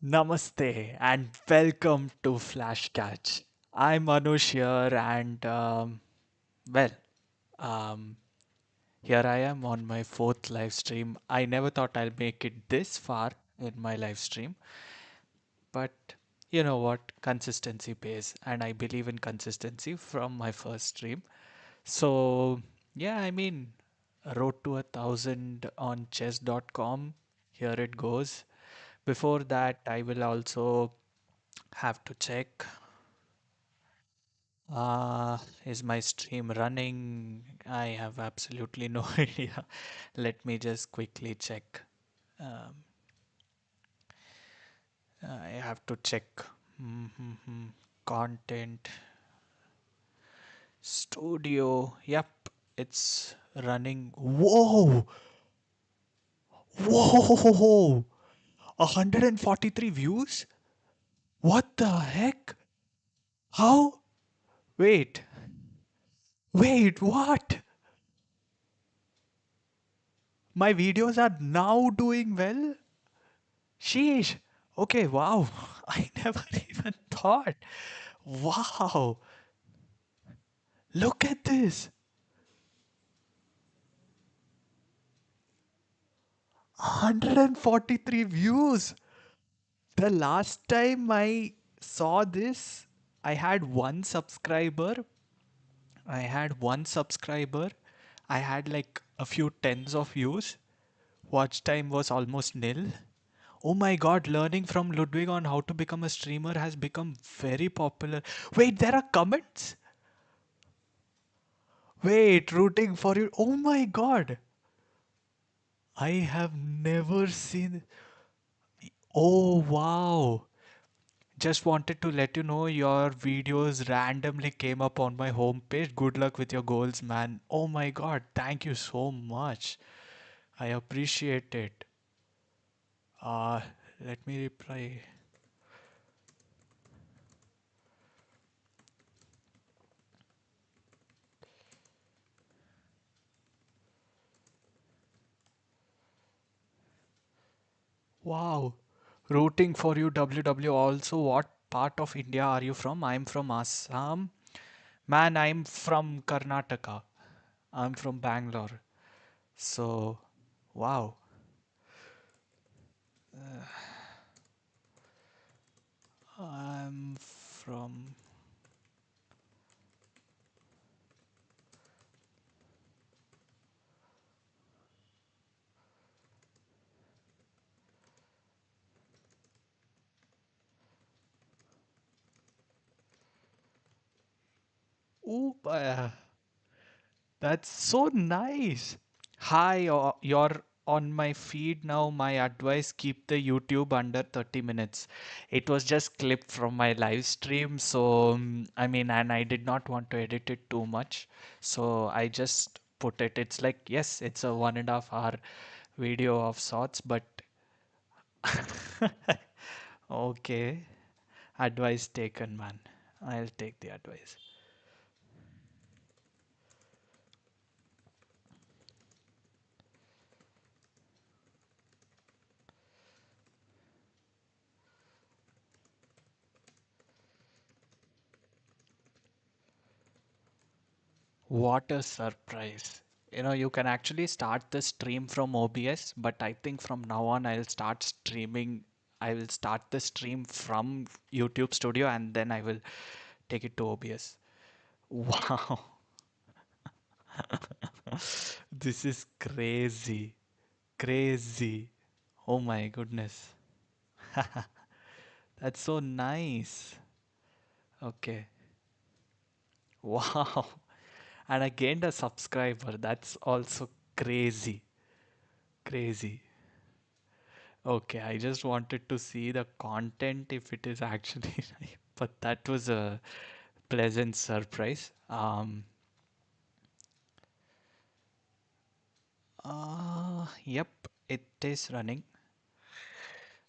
Namaste and welcome to FlashCatch. I'm Anush here, and well, um, here I am on my fourth live stream. I never thought I'll make it this far in my live stream, but you know what? Consistency pays, and I believe in consistency from my first stream. So, yeah, I mean, road to 1,000 on chess.com. Here it goes. Before that, I will also have to check. Is my stream running? I have absolutely no idea. Let me just quickly check. Um, I have to check. Mm-hmm. Content studio. Yep, it's running. Whoa! Whoa! 143 views? What the heck? How? Wait, wait, what? My videos are now doing well? Sheesh. Okay, wow. I never even thought. Wow. Look at this. 143 views. The last time I saw this, I had one subscriber. I had one subscriber. I had like a few tens of views. Watch time was almost nil. Oh my god, learning from Ludwig on how to become a streamer has become very popular. Wait, there are comments? Wait, rooting for you. Oh my god. I have never seen. Oh wow. Just wanted to let you know your videos randomly came up on my homepage. Good luck with your goals, man. Oh my god. Thank you so much. I appreciate it. Uh, Let me reply. Wow. Rooting for you, WW. Also, what part of India are you from? I'm from Assam. Man, I'm from Karnataka. I'm from Bangalore. So, wow. I'm from. Oop, that's so nice. Hi, you're on my feed now. My advice, keep the YouTube under 30 minutes. It was just clipped from my live stream. So, I mean, and I did not want to edit it too much. So I just put it. It's like, yes, it's a 1.5 hour video of sorts, but okay. Advice taken, man. I'll take the advice. What a surprise. You know, you can actually start the stream from OBS, but I think from now on I'll start streaming. I will start the stream from YouTube Studio and then I will take it to OBS. Wow, this is crazy. Crazy. Oh my goodness. That's so nice. Okay. Wow. And I gained a subscriber. That's also crazy. Crazy. Okay, I just wanted to see the content if it is actually, but that was a pleasant surprise. Yep, it is running.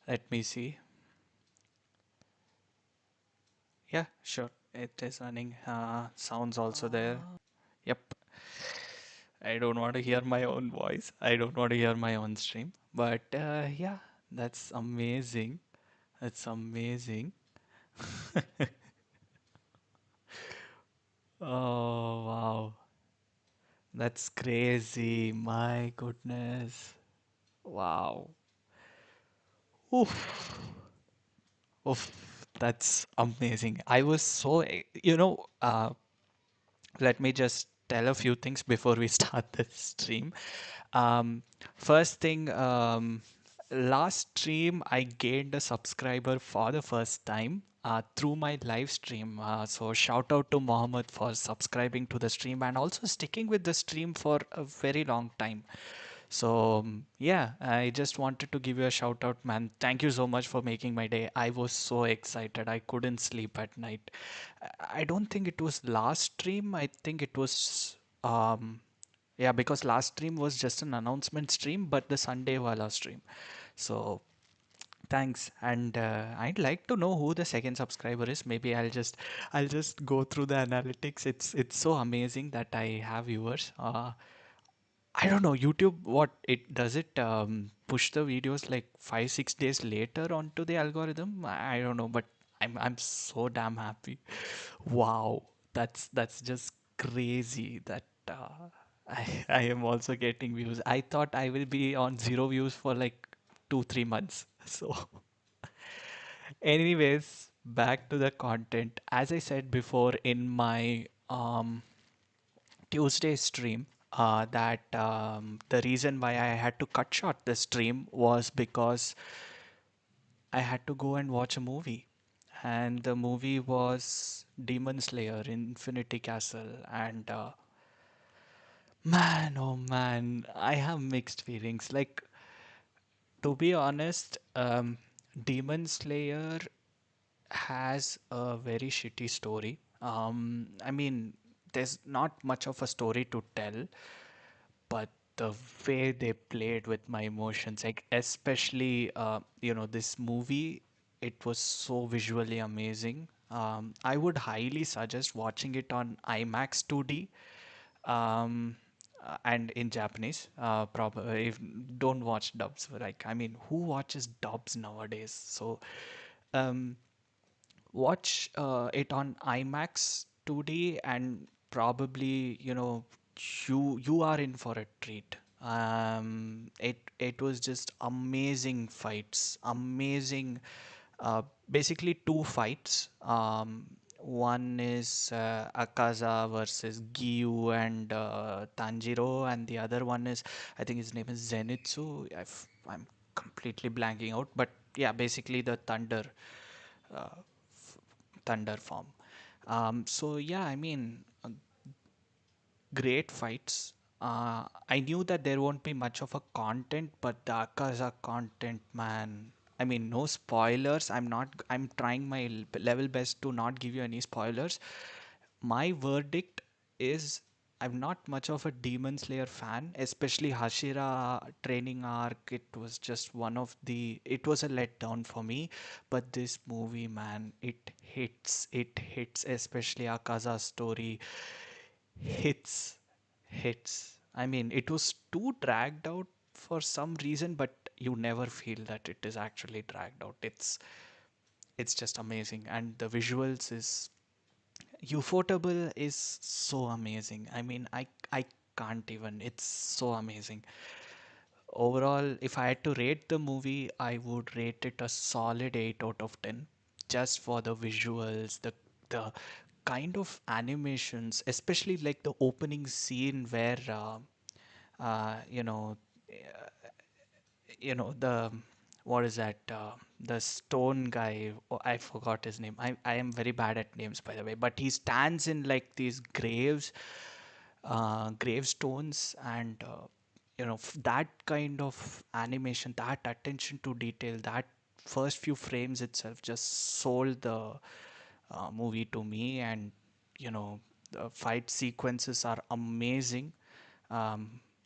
Let me see. Yeah, sure, it is running. Sounds also there. Yep. I don't want to hear my own voice. I don't want to hear my own stream. But yeah, that's amazing. It's amazing. Oh, wow. That's crazy. My goodness. Wow. Oof. Oof. That's amazing. I was so, let me just tell a few things before we start this stream. Um, First thing, last stream I gained a subscriber for the first time through my live stream. So shout out to Mohammed for subscribing to the stream and also sticking with the stream for a very long time. So yeah, I just wanted to give you a shout out, man. Thank you so much for making my day. I was so excited. I couldn't sleep at night. I don't think it was last stream. I think it was yeah, because last stream was just an announcement stream, but the Sunday wala stream. So thanks, and I'd like to know who the second subscriber is. Maybe I'll just go through the analytics. It's so amazing that I have viewers. I don't know YouTube. What it does it push the videos like 5 6 days later onto the algorithm? I don't know, but I'm so damn happy. Wow, that's just crazy that I am also getting views. I thought I will be on zero views for like 2 3 months. So, anyways, back to the content. As I said before in my Tuesday stream, that the reason why I had to cut short the stream was because I had to go and watch a movie. And the movie was Demon Slayer Infinity Castle. And man, oh man, I have mixed feelings. Like, to be honest, Demon Slayer has a very shitty story. I mean, there's not much of a story to tell, but the way they played with my emotions, like especially this movie, it was so visually amazing. I would highly suggest watching it on IMAX 2D, um, and in Japanese. Probably if don't watch dubs. Like, I mean, who watches dubs nowadays? So um, watch it on IMAX 2D, and probably you are in for a treat. It was just amazing fights, amazing. Basically two fights. One is Akaza versus Giyu and Tanjiro, and the other one is, I think his name is Zenitsu. I'm completely blanking out, but yeah, basically the uh, thunder form. So yeah, I mean, great fights. I knew that there won't be much of a content, but the Akaza content, man. I mean, no spoilers. I'm not. I'm trying my level best to not give you any spoilers. My verdict is I'm not much of a Demon Slayer fan, especially Hashira training arc. It was just one of the. It was a letdown for me. But this movie, man, it hits. It hits, especially Akaza's story hits hits. I mean, it was too dragged out for some reason, but you never feel that it is actually dragged out. It's just amazing, and the visuals is Ufotable is so amazing. I mean, I can't even. It's so amazing. Overall, if I had to rate the movie, I would rate it a solid 8 out of 10, just for the visuals, the kind of animations, especially like the opening scene where uh, you know the what is that, the stone guy, oh, I forgot his name. I am very bad at names, by the way, but he stands in like these gravestones, and that kind of animation, that attention to detail, that first few frames itself just sold the movie to me. And the fight sequences are amazing.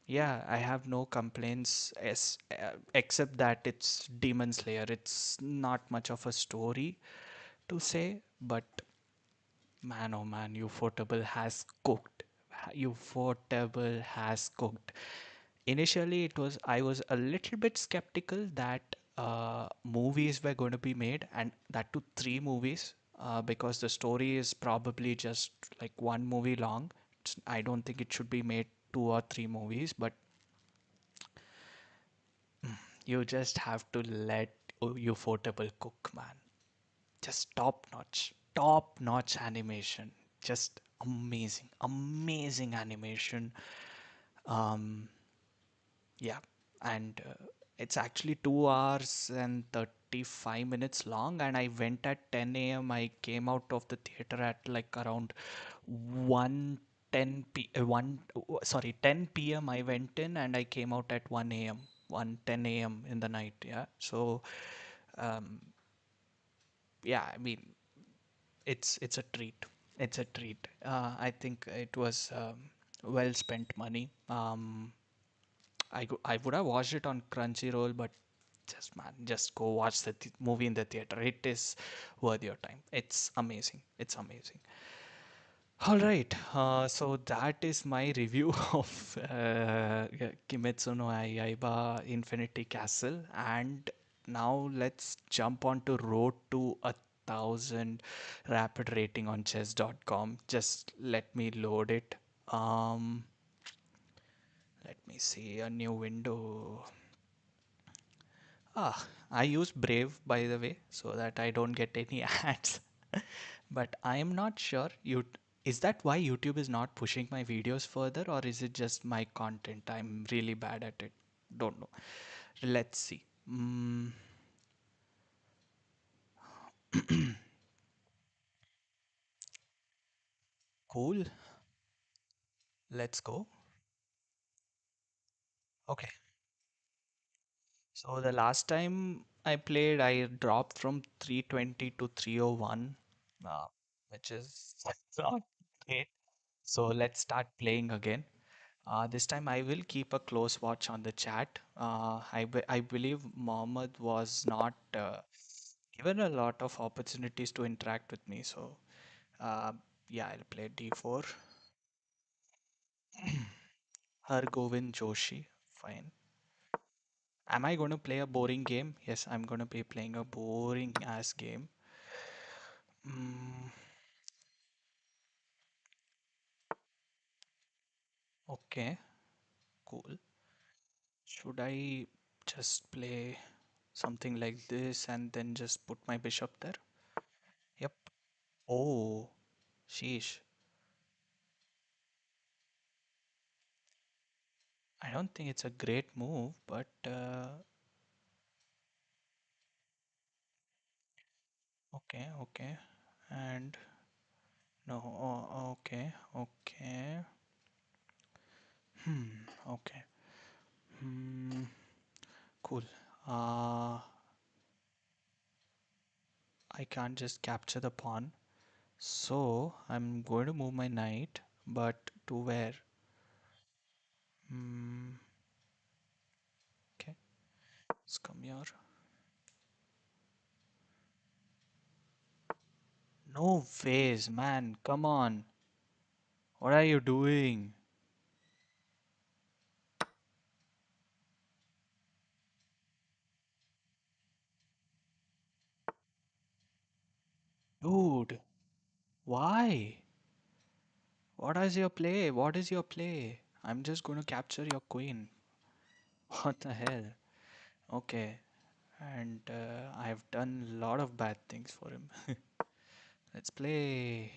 Yeah, I have no complaints except that it's Demon Slayer. It's not much of a story to say, but man, oh man, Ufotable has cooked. Ufotable has cooked. Initially, I was a little bit skeptical that movies were going to be made, and that too three movies, because the story is probably just like one movie long. I don't think it should be made two or three movies, but you just have to let Ufotable cook, man. Just top notch animation. Just amazing, amazing animation. Um, Yeah, and it's actually 2 hours and 35 minutes long. And I went at 10 a.m. I came out of the theater at like around 1:10 p. 10 p.m. I went in and I came out at 1 a.m. 1:10 a.m. in the night. Yeah, so um, yeah, I mean it's a treat. It's a treat. I think it was well spent money. I would have watched it on Crunchyroll, but just man, just go watch the movie in the theater. It is worth your time. It's amazing. It's amazing. All right. So that is my review of Kimetsu no Yaiba Infinity Castle, and now let's jump on to Road to 1,000 rapid rating on chess.com. Just let me load it. Um, Let me see a new window. Ah, I use Brave by the way, so that I don't get any ads. But I am not sure. Is that why YouTube is not pushing my videos further, or is it just my content? I'm really bad at it. Don't know. Let's see. Cool. Let's go. Okay. So the last time I played, I dropped from 320 to 301, uh, which is not great. So let's start playing again. This time I will keep a close watch on the chat. I believe Mohammed was not given a lot of opportunities to interact with me. So uh, yeah, I'll play D4. Hargovind Joshi. Fine. Am I going to play a boring game? Yes, I'm going to be playing a boring ass game. Mm, okay, cool. Should I just play something like this and then just put my bishop there? Yep. Oh, sheesh. I don't think it's a great move, but okay, okay. And no, okay, okay. Okay. Hmm, cool. Uh, I can't just capture the pawn. So I'm going to move my knight, but to where? Hmm, okay, let's come here. No ways, man. Come on. What are you doing? Dude, why? What is your play? What is your play? I'm just going to capture your queen. What the hell? Okay. And I've done a lot of bad things for him. Let's play.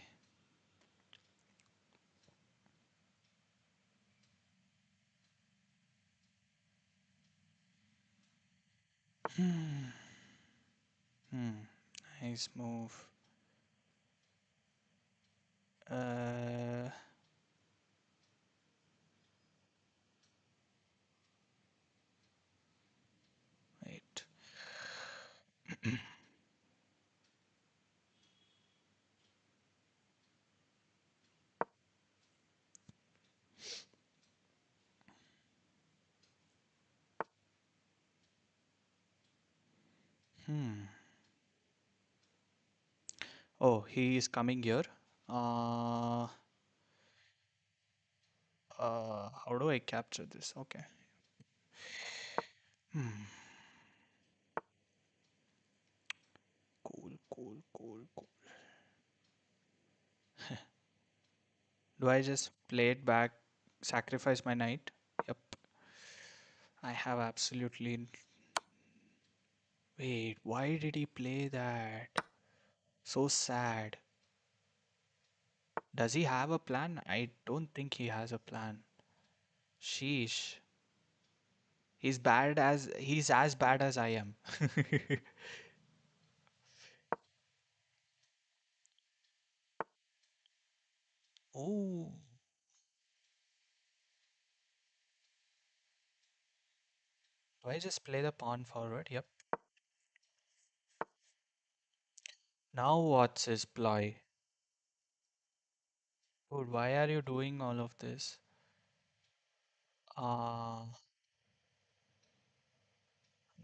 Hmm. Nice move. Uh, wait. Hmm. Oh, he is coming here. Uh, how do I capture this? Okay. Hmm. cool, cool. Do I just play it back, sacrifice my knight? Yep. I have absolutely. Wait, why did he play that? So sad. Does he have a plan? I don't think he has a plan. Sheesh. He's as bad as I am. Oh, do I just play the pawn forward? Yep. Now what's his ploy? Dude, why are you doing all of this? I'm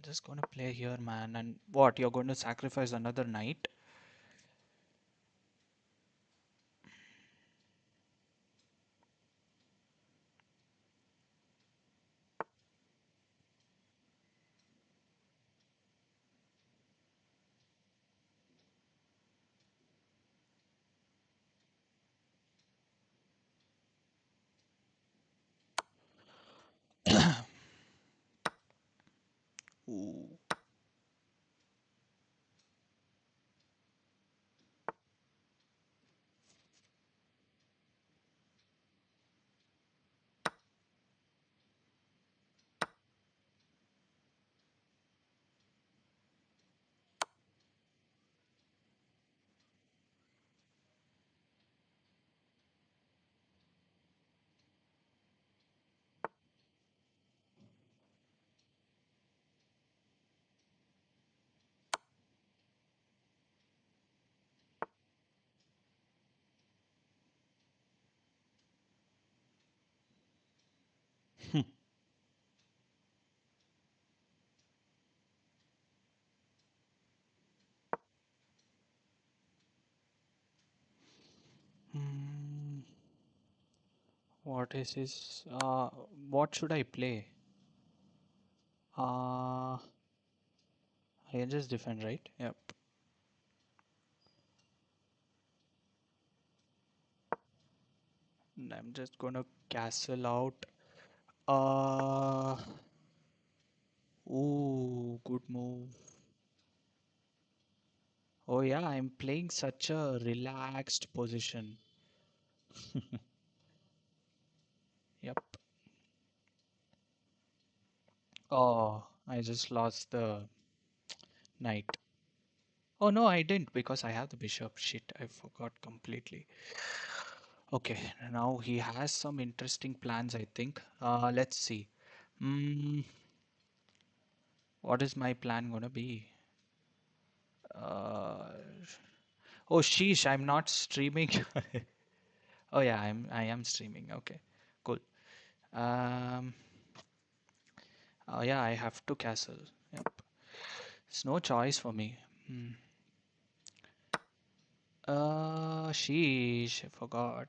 just gonna play here, man. And what? You're going to sacrifice another knight? Ooh. Hmm. What is his? What should I play? I can just defend, right? Yep. And I'm just gonna castle out. Uh. Ooh, good move. Oh yeah, I'm playing such a relaxed position. Yep. Oh, I just lost the knight. Oh no, I didn't because I have the bishop. Shit, I forgot completely. Okay, now he has some interesting plans, I think. Let's see. Hmm, what is my plan gonna be? Uh, oh sheesh, I'm not streaming. Oh yeah, I am streaming. Okay, cool. Um, oh yeah, I have to castle. Yep. It's no choice for me. Hmm. Sheesh, I forgot.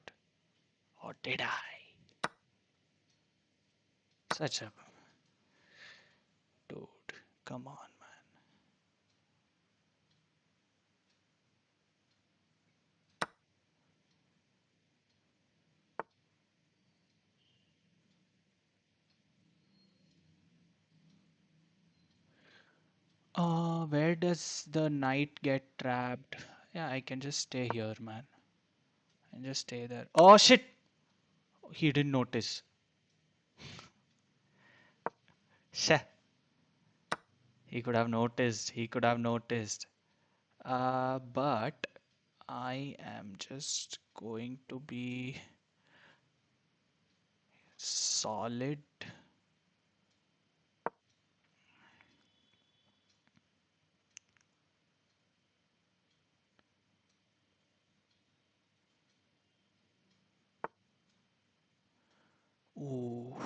Or did I? Such a dude. Come on, man. Where does the knight get trapped? Yeah, I can just stay here, man. And just stay there. Oh shit! He didn't notice. Sheh. He could have noticed. He could have noticed. But I am just going to be solid. Ooh.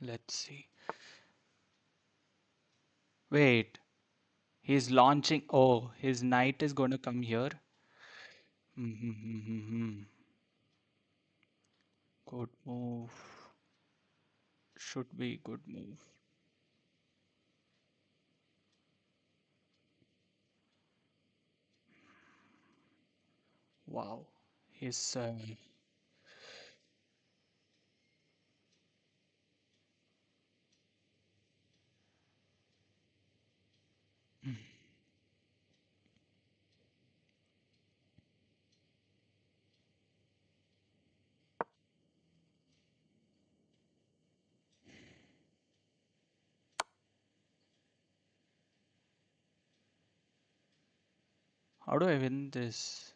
Let's see. Wait, he's launching. Oh, his knight is going to come here. Mm-hmm. Good move. Should be good move. Wow. He's how do I win this?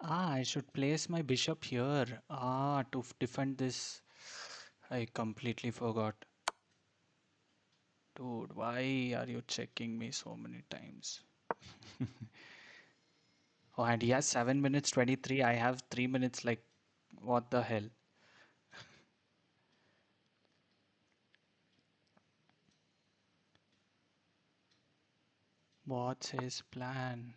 Ah, I should place my bishop here. Ah, to defend this. I completely forgot. Dude, why are you checking me so many times? Oh, and he has 7 minutes 23. I have 3 minutes. Like, what the hell? What's his plan?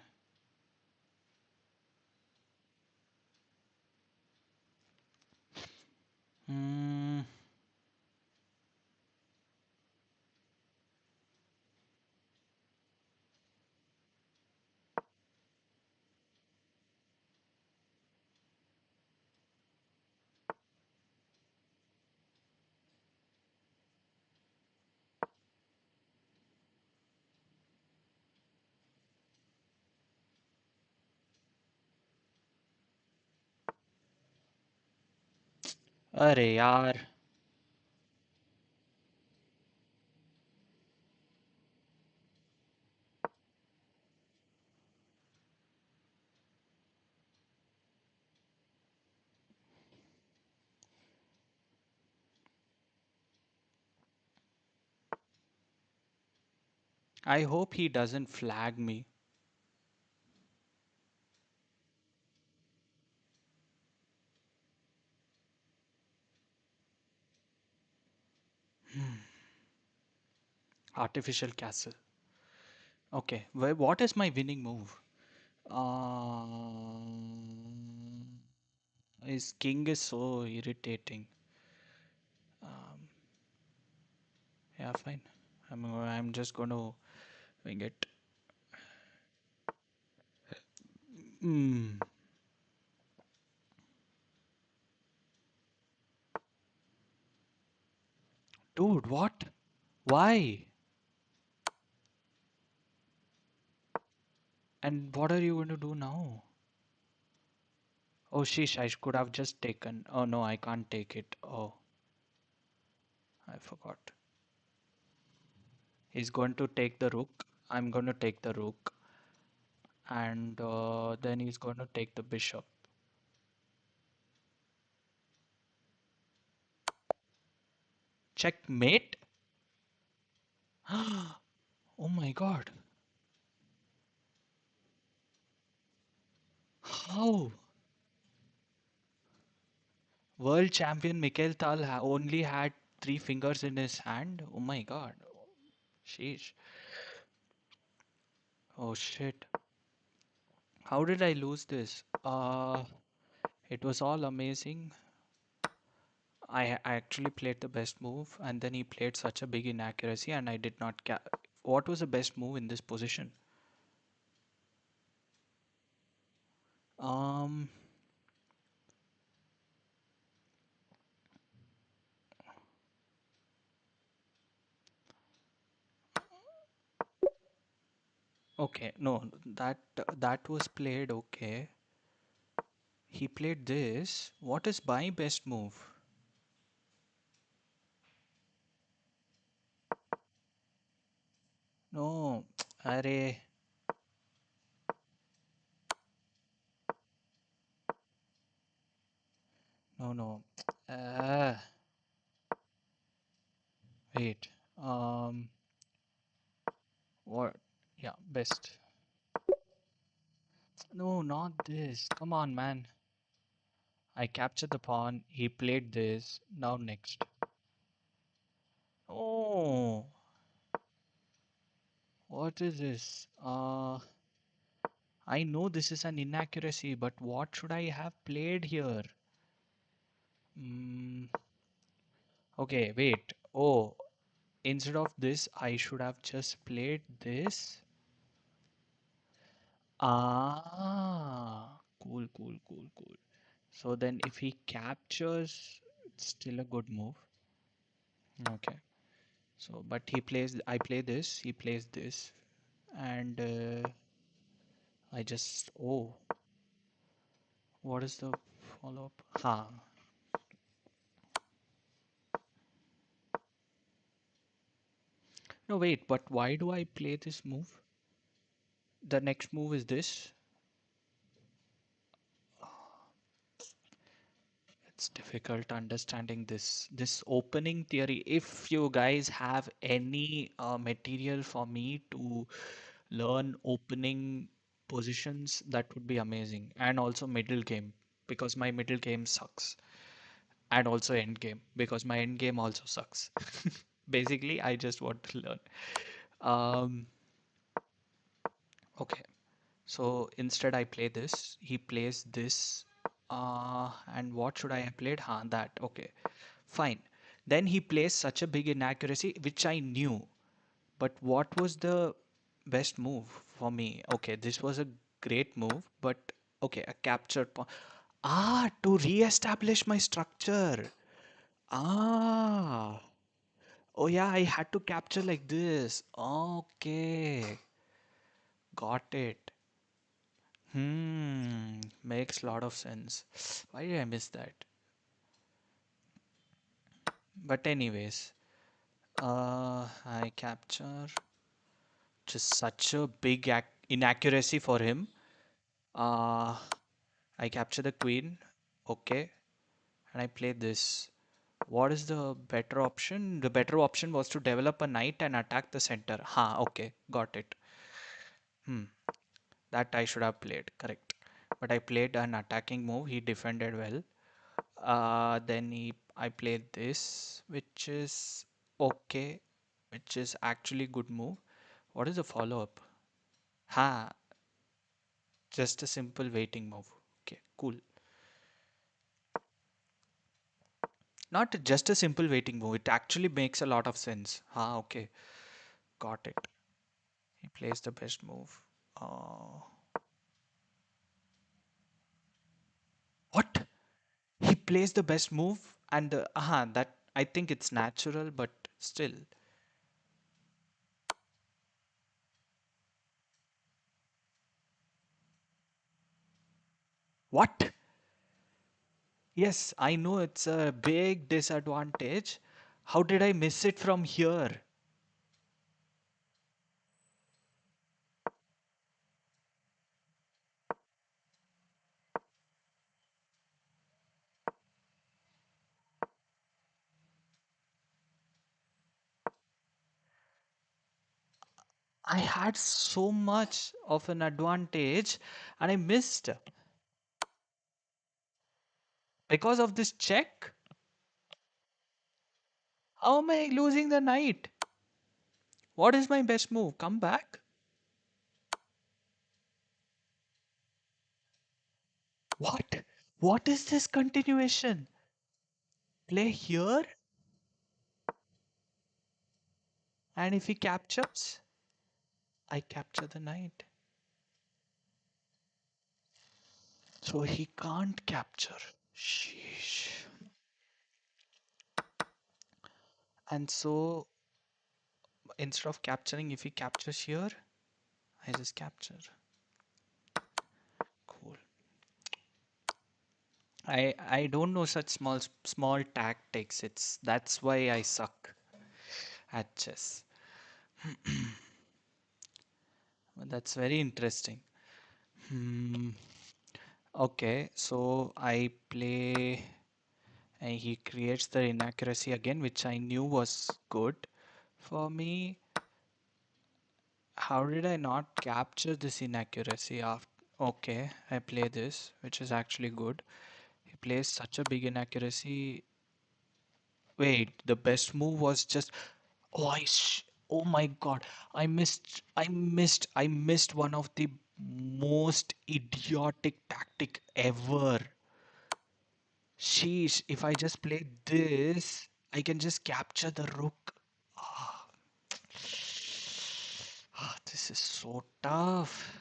Hmm. अरे यार. I hope he doesn't flag me. Artificial castle. Okay, what is my winning move? His king is so irritating. Um, yeah, fine. I'm just going to wing it. Mm. Dude, what? Why? And what are you going to do now? Oh, sheesh, I could have just taken. Oh, no, I can't take it. Oh, I forgot. He's going to take the rook. I'm going to take the rook. And then he's going to take the bishop. Checkmate? Oh my god. How? World champion Mikhail Tal only had three fingers in his hand? Oh my god. Sheesh. Oh shit. How did I lose this? It was all amazing. I actually played the best move, and then he played such a big inaccuracy, and I did not What was the best move in this position? Um, okay, no, that was played okay. He played this. What is my best move? No, array. Wait. Um, what? Yeah, best. No, not this. Come on, man. I captured the pawn. He played this. Now next. Oh, what is this? I know this is an inaccuracy, but what should I have played here? Mm, okay, wait. Oh, instead of this, I should have just played this. Ah, cool, cool, cool, cool. So then if he captures, it's still a good move. Okay. So, but he plays, I play this, he plays this, and I just, oh, what is the follow-up? Ha. No, wait, but why do I play this move? The next move is this. It's difficult understanding this opening theory. If you guys have any material for me to learn opening positions, that would be amazing. And also middle game, because my middle game sucks. And also end game, because my end game also sucks. Basically, I just want to learn. Um, okay. So instead I play this, he plays this, and what should I have played? Huh, that, okay, fine. Then he plays such a big inaccuracy, which I knew. But what was the best move for me? Okay, this was a great move, but okay, a captured pawn. Ah, to re-establish my structure. Ah, oh yeah, I had to capture like this. Okay, got it. Makes a lot of sense. Why did I miss that? But anyways, I capture just such a big inaccuracy for him. Uh, I capture the queen, okay, and I play this. What is the better option? The better option was to develop a knight and attack the center. Okay, got it. Hmm, that I should have played, correct. But I played an attacking move. He defended well. Then I played this, which is okay, which is actually good move. What is the follow-up? Ha, just a simple waiting move. Okay, cool. Not just a simple waiting move. It actually makes a lot of sense. Okay, got it. He plays the best move. Uh, what? He plays the best move, and that I think it's natural, but still. What? Yes, I know it's a big disadvantage. How did I miss it from here? I had so much of an advantage and I missed because of this check. How am I losing the knight? What is my best move? Come back? What? What is this continuation? Play here, and if he captures, I capture the knight. So he can't capture. Sheesh. And so instead of capturing, if he captures here, I just capture. Cool. I don't know such small tactics. That's why I suck at chess. Well, that's very interesting. Hmm. Okay, so I play and he creates the inaccuracy again, which I knew was good for me. How did I not capture this inaccuracy after? Okay, I play this, which is actually good. He plays such a big inaccuracy. Wait, the best move was just. Oh my God! I missed one of the most idiotic tactic ever. Sheesh! If I just play this, I can just capture the rook. Ah, this is so tough.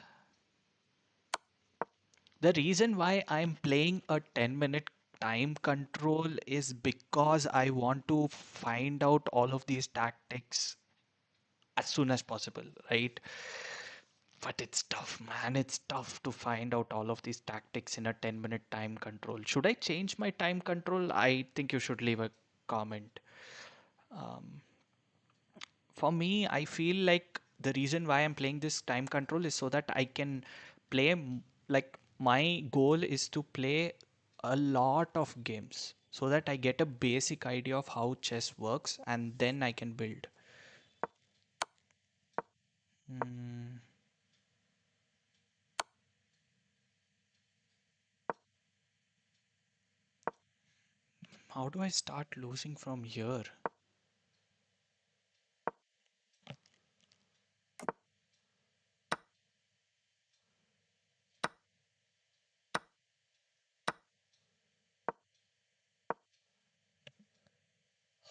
The reason why I'm playing a 10-minute time control is because I want to find out all of these tactics as soon as possible, right? But it's tough, man. It's tough to find out all of these tactics in a 10-minute time control. Should I change my time control? I think you should leave a comment. Um, for me, I feel like the reason why I'm playing this time control is so that I can play, like, my goal is to play a lot of games so that I get a basic idea of how chess works and then I can build. Hmm, how do I start losing from here?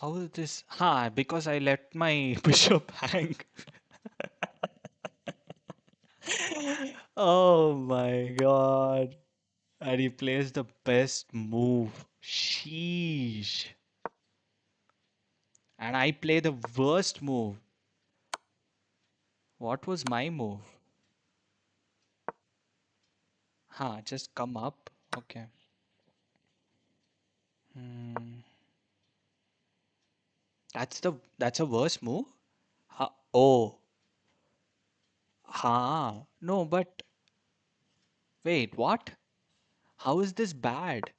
How is this? Because I let my bishop hang. Oh my god. And he plays the best move. Sheesh. And I play the worst move. What was my move? Just come up. Okay. Hmm. That's a worse move? Oh. No, but wait, what? How is this bad?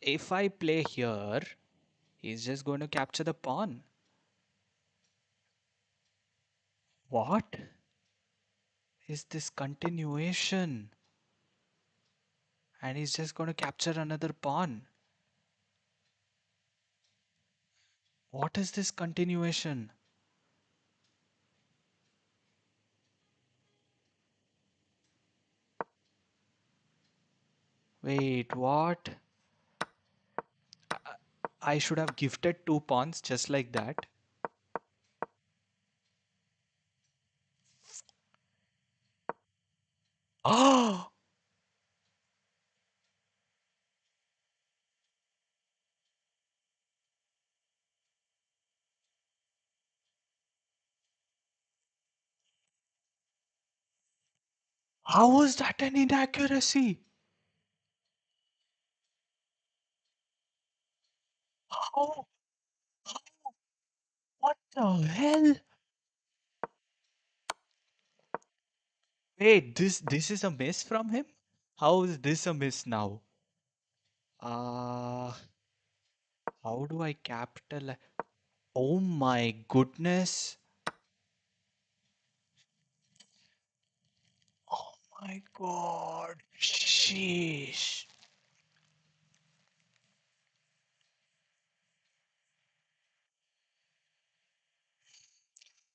If I play here, he's just going to capture the pawn. What is this continuation? And he's just going to capture another pawn. What is this continuation? Wait, what? I should have gifted two pawns just like that. Oh, how was that an inaccuracy? How? What the hell? Wait, this is a miss from him? How is this a miss now? Uh, how do I capitalize? Oh my goodness. Oh my god. Sheesh.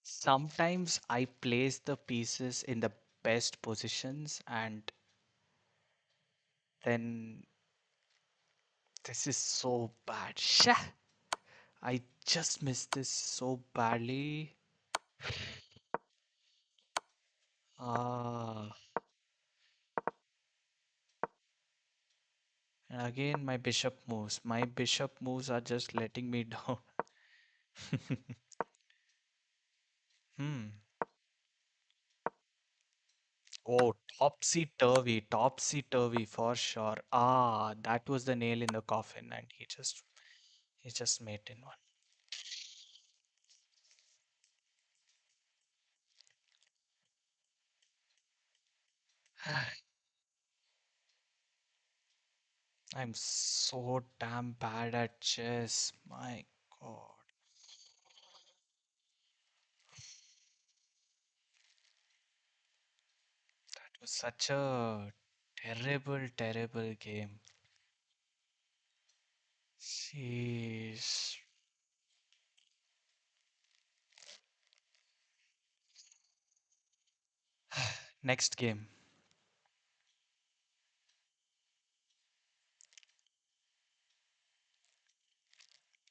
Sometimes I place the pieces in the best positions and then this is so bad. Shah! I just missed this so badly. Ah, and again my bishop moves. My bishop moves are just letting me down. Hmm. Oh, topsy turvy for sure. That was the nail in the coffin, and he just made in one. I'm so damn bad at chess. My God. It was such a terrible, terrible game. Sheesh. Next game.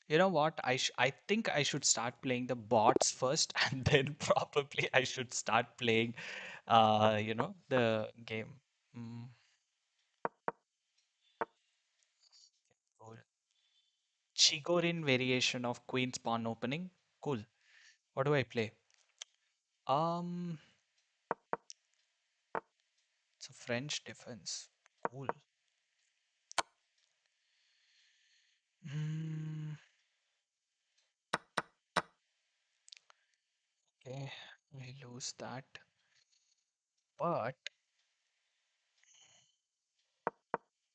You know what? I think I should start playing the bots first, and then probably I should start playing, the game. Mm, cool. Chigorin variation of Queen's Pawn opening. Cool. What do I play? Um, it's a French defense. Cool. Mm, okay, I lose that, but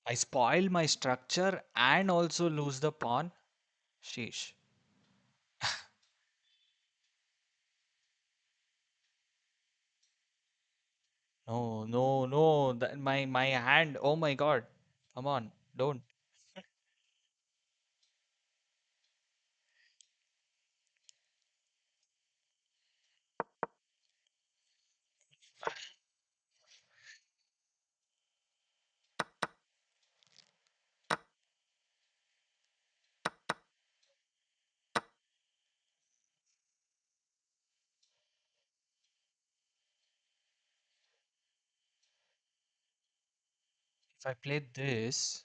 I spoil my structure and also lose the pawn. Sheesh. No, no, no. My hand. Oh my God. Come on, don't. If I play this,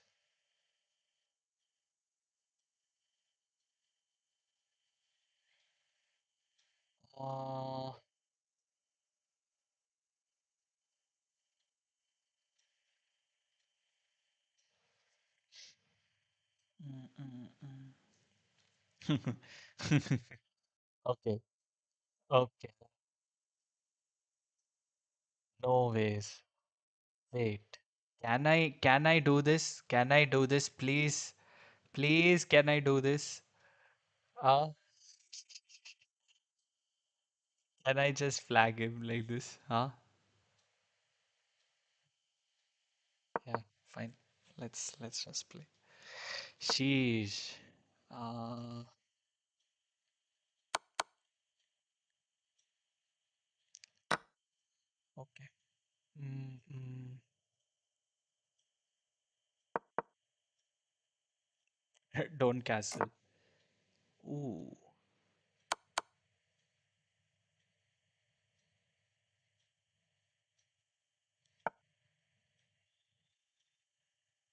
uh, mm, mm, mm. Okay, okay. No ways. Wait. Can I do this? Can I do this, please? Please, can I do this? Uh, can I just flag him like this? Huh? Yeah, fine. Let's just play. Sheesh. Uh, okay. Mm, mm. Don't castle. Ooh.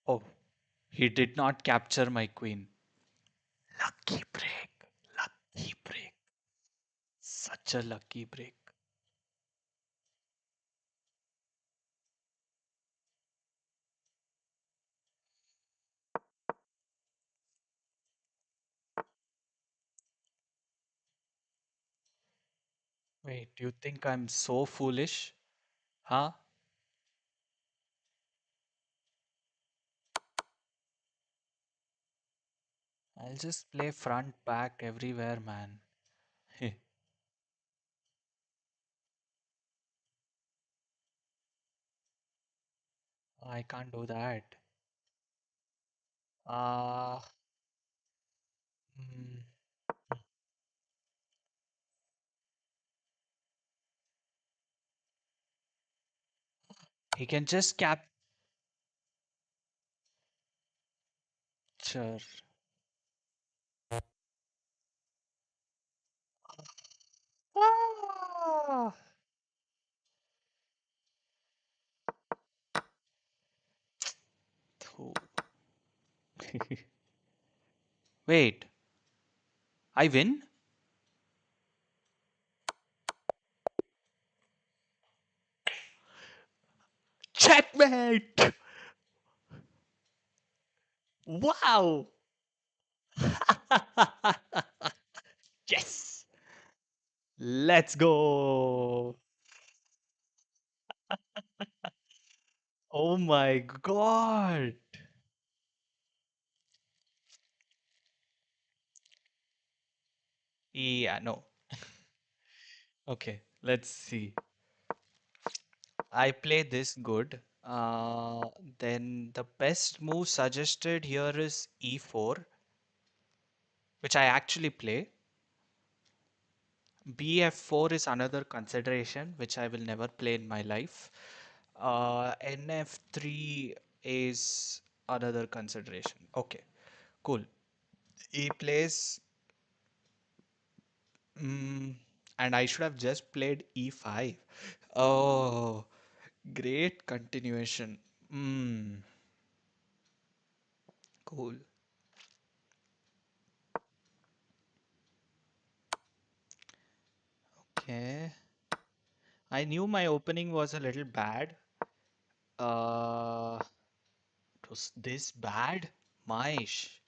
Oh, he did not capture my queen. Lucky break. Lucky break. Such a lucky break. Wait, do you think I'm so foolish? Huh? I'll just play front, back, everywhere, man. I can't do that. Uh, mm, he can just capture. Ah! Thoo. Wait, I win? Checkmate! Wow! Yes! Let's go! Oh my god! Yeah, no. Okay, let's see. I play this good. Then the best move suggested here is e4, which I actually play. Bf4 is another consideration, which I will never play in my life. Nf3 is another consideration. Okay, cool. He plays, mm, and I should have just played e5. Oh, great continuation. Cool. Okay. I knew my opening was a little bad. It was this bad? Maish.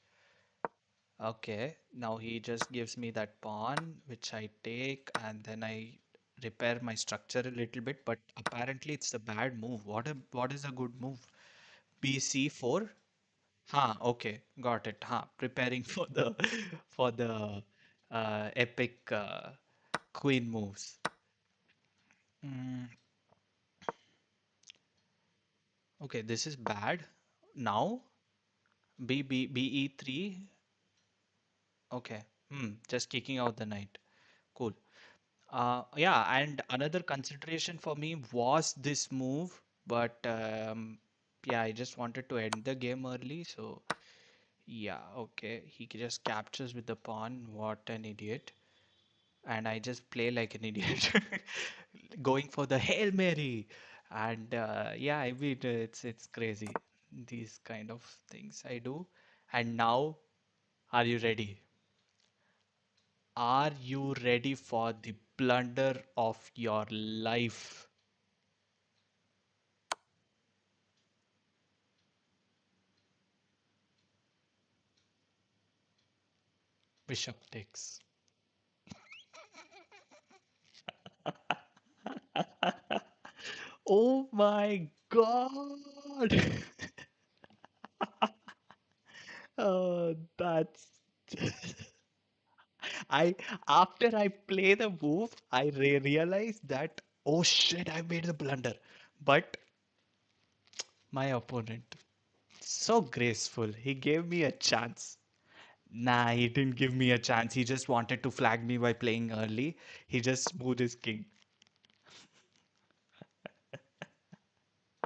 Okay, now he just gives me that pawn, which I take, and then I repair my structure a little bit. But apparently, it's a bad move. What is a good move? BC4? Huh, okay, got it. Huh, preparing for the for the epic queen moves. Mm, okay, this is bad. Now BE3. Okay. Just kicking out the knight. Cool. Yeah, and another consideration for me was this move, but yeah, I just wanted to end the game early, so yeah, okay. He just captures with the pawn. What an idiot. And I just play like an idiot, going for the Hail Mary. And yeah, I mean, it's crazy. These kind of things I do. And now, are you ready? Are you ready for the blunder of your life? Bishop takes. Oh my God. That's I after I play the move, I realize that oh shit, I made the blunder. But my opponent, so graceful, he gave me a chance. Nah, he didn't give me a chance. He just wanted to flag me by playing early. He just smoothed his king.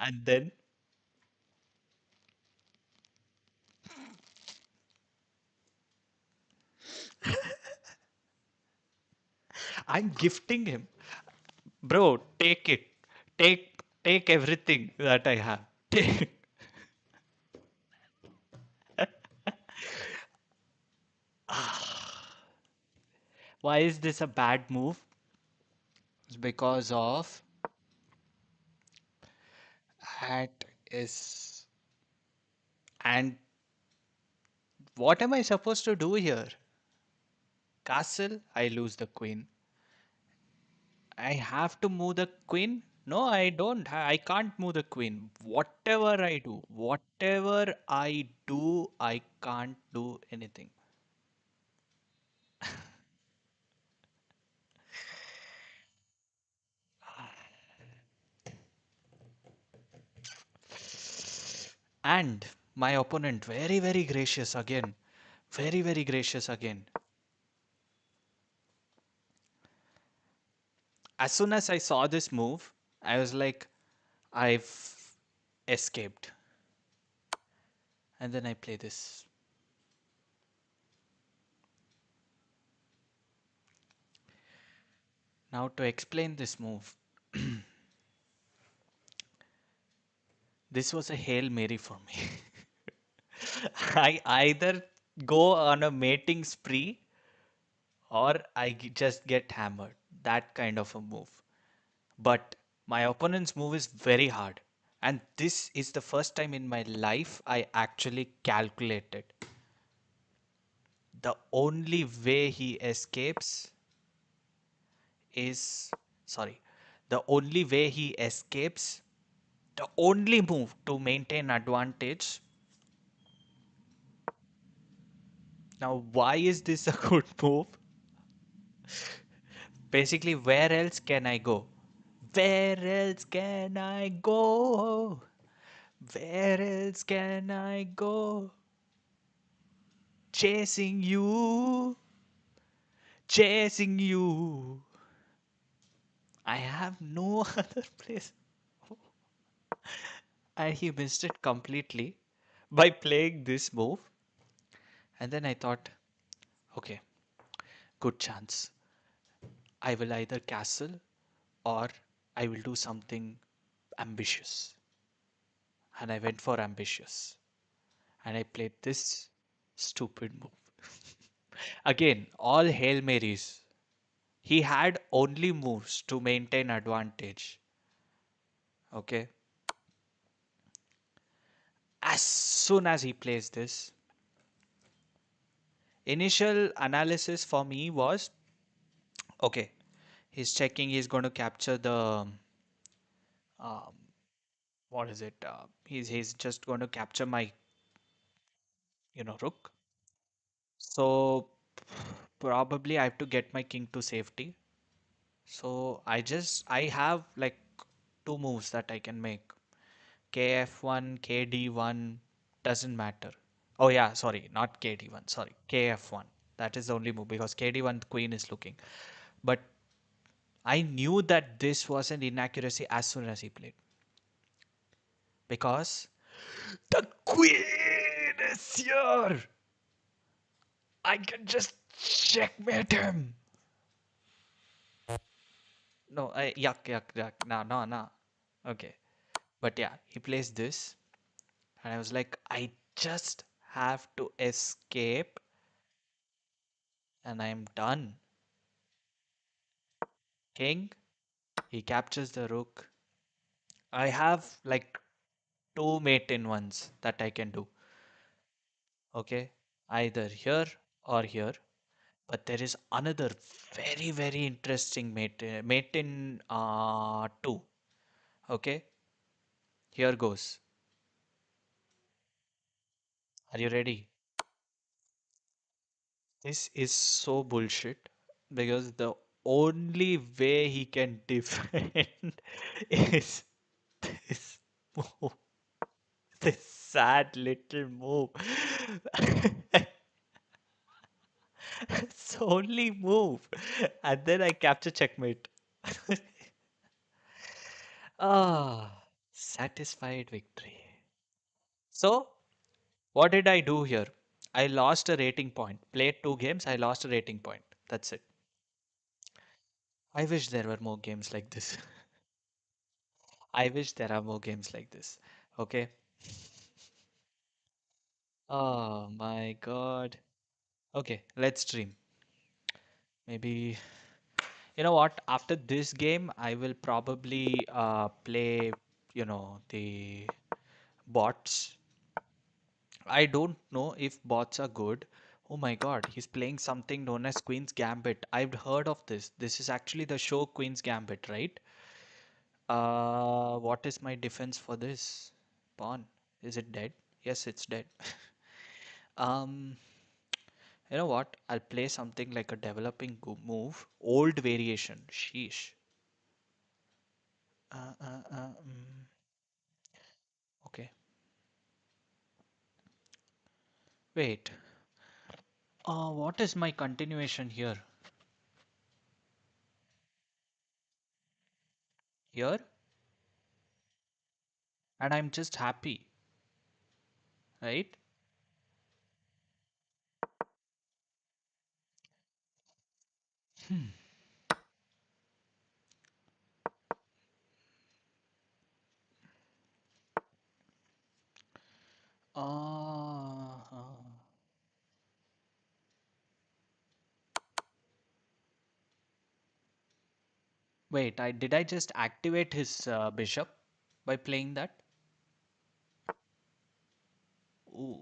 And then I'm gifting him. Bro, take it. Take everything that I have. Take. Why is this a bad move? It's because of that is and what am I supposed to do here? Castle, I lose the queen. I have to move the queen? No, I don't. I can't move the queen. Whatever I do, I can't do anything. And my opponent, very, very gracious again. Very, very gracious again. As soon as I saw this move, I was like, I've escaped. And then I play this. Now, to explain this move, this was a Hail Mary for me. I either go on a mating spree or just get hammered. That kind of a move. But my opponent's move is very hard. And this is the first time in my life I actually calculated. The only way he escapes is. Sorry. The only way he escapes, the only move to maintain advantage. Now, why is this a good move? Basically, where else can I go? Where else can I go? Where else can I go? Chasing you, chasing you. I have no other place. And he missed it completely by playing this move. And then I thought, okay, good chance. I will either castle or I will do something ambitious. And I went for ambitious. And I played this stupid move. Again, all Hail Marys. He had only moves to maintain advantage. Okay. As soon as he plays this, initial analysis for me was okay, he's checking, he's going to capture the um, what is it? He's just going to capture my rook. So probably I have to get my king to safety. So I have like two moves that I can make. KF1, KD1 doesn't matter. Oh yeah, sorry, not KD1, sorry, KF1. That is the only move because KD1 queen is looking. But I knew that this was an inaccuracy as soon as he played because the queen is here. I can just checkmate him. No, yuck, yuck, yuck. No, no, no. Okay. But yeah, he plays this, and I was like, I just have to escape, and I'm done. King, he captures the rook. I have like two mate in ones that I can do. Okay. Either here or here. But there is another very, very interesting mate, mate in two. Okay. Here goes. Are you ready? This is so bullshit because the only way he can defend is this move, this sad little move. It's only move, and then I capture checkmate. Ah, satisfied victory. So, what did I do here? I lost a rating point. Played two games, I lost a rating point. That's it. I wish there were more games like this. I wish there are more games like this. Okay. Oh my God. Okay, let's dream. Maybe, you know what? After this game, I will probably play, the bots. I don't know if bots are good. Oh my God, he's playing something known as Queen's Gambit. I've heard of this. This is actually the show Queen's Gambit, right? What is my defense for this? Pawn. Is it dead? Yes, it's dead. Um, you know what? I'll play something like a developing move. Old variation. Sheesh. Uh, uh, uh, mm, okay. Wait. What is my continuation here? Here? And I'm just happy, right? Uh, wait, did I just activate his bishop by playing that? Ooh,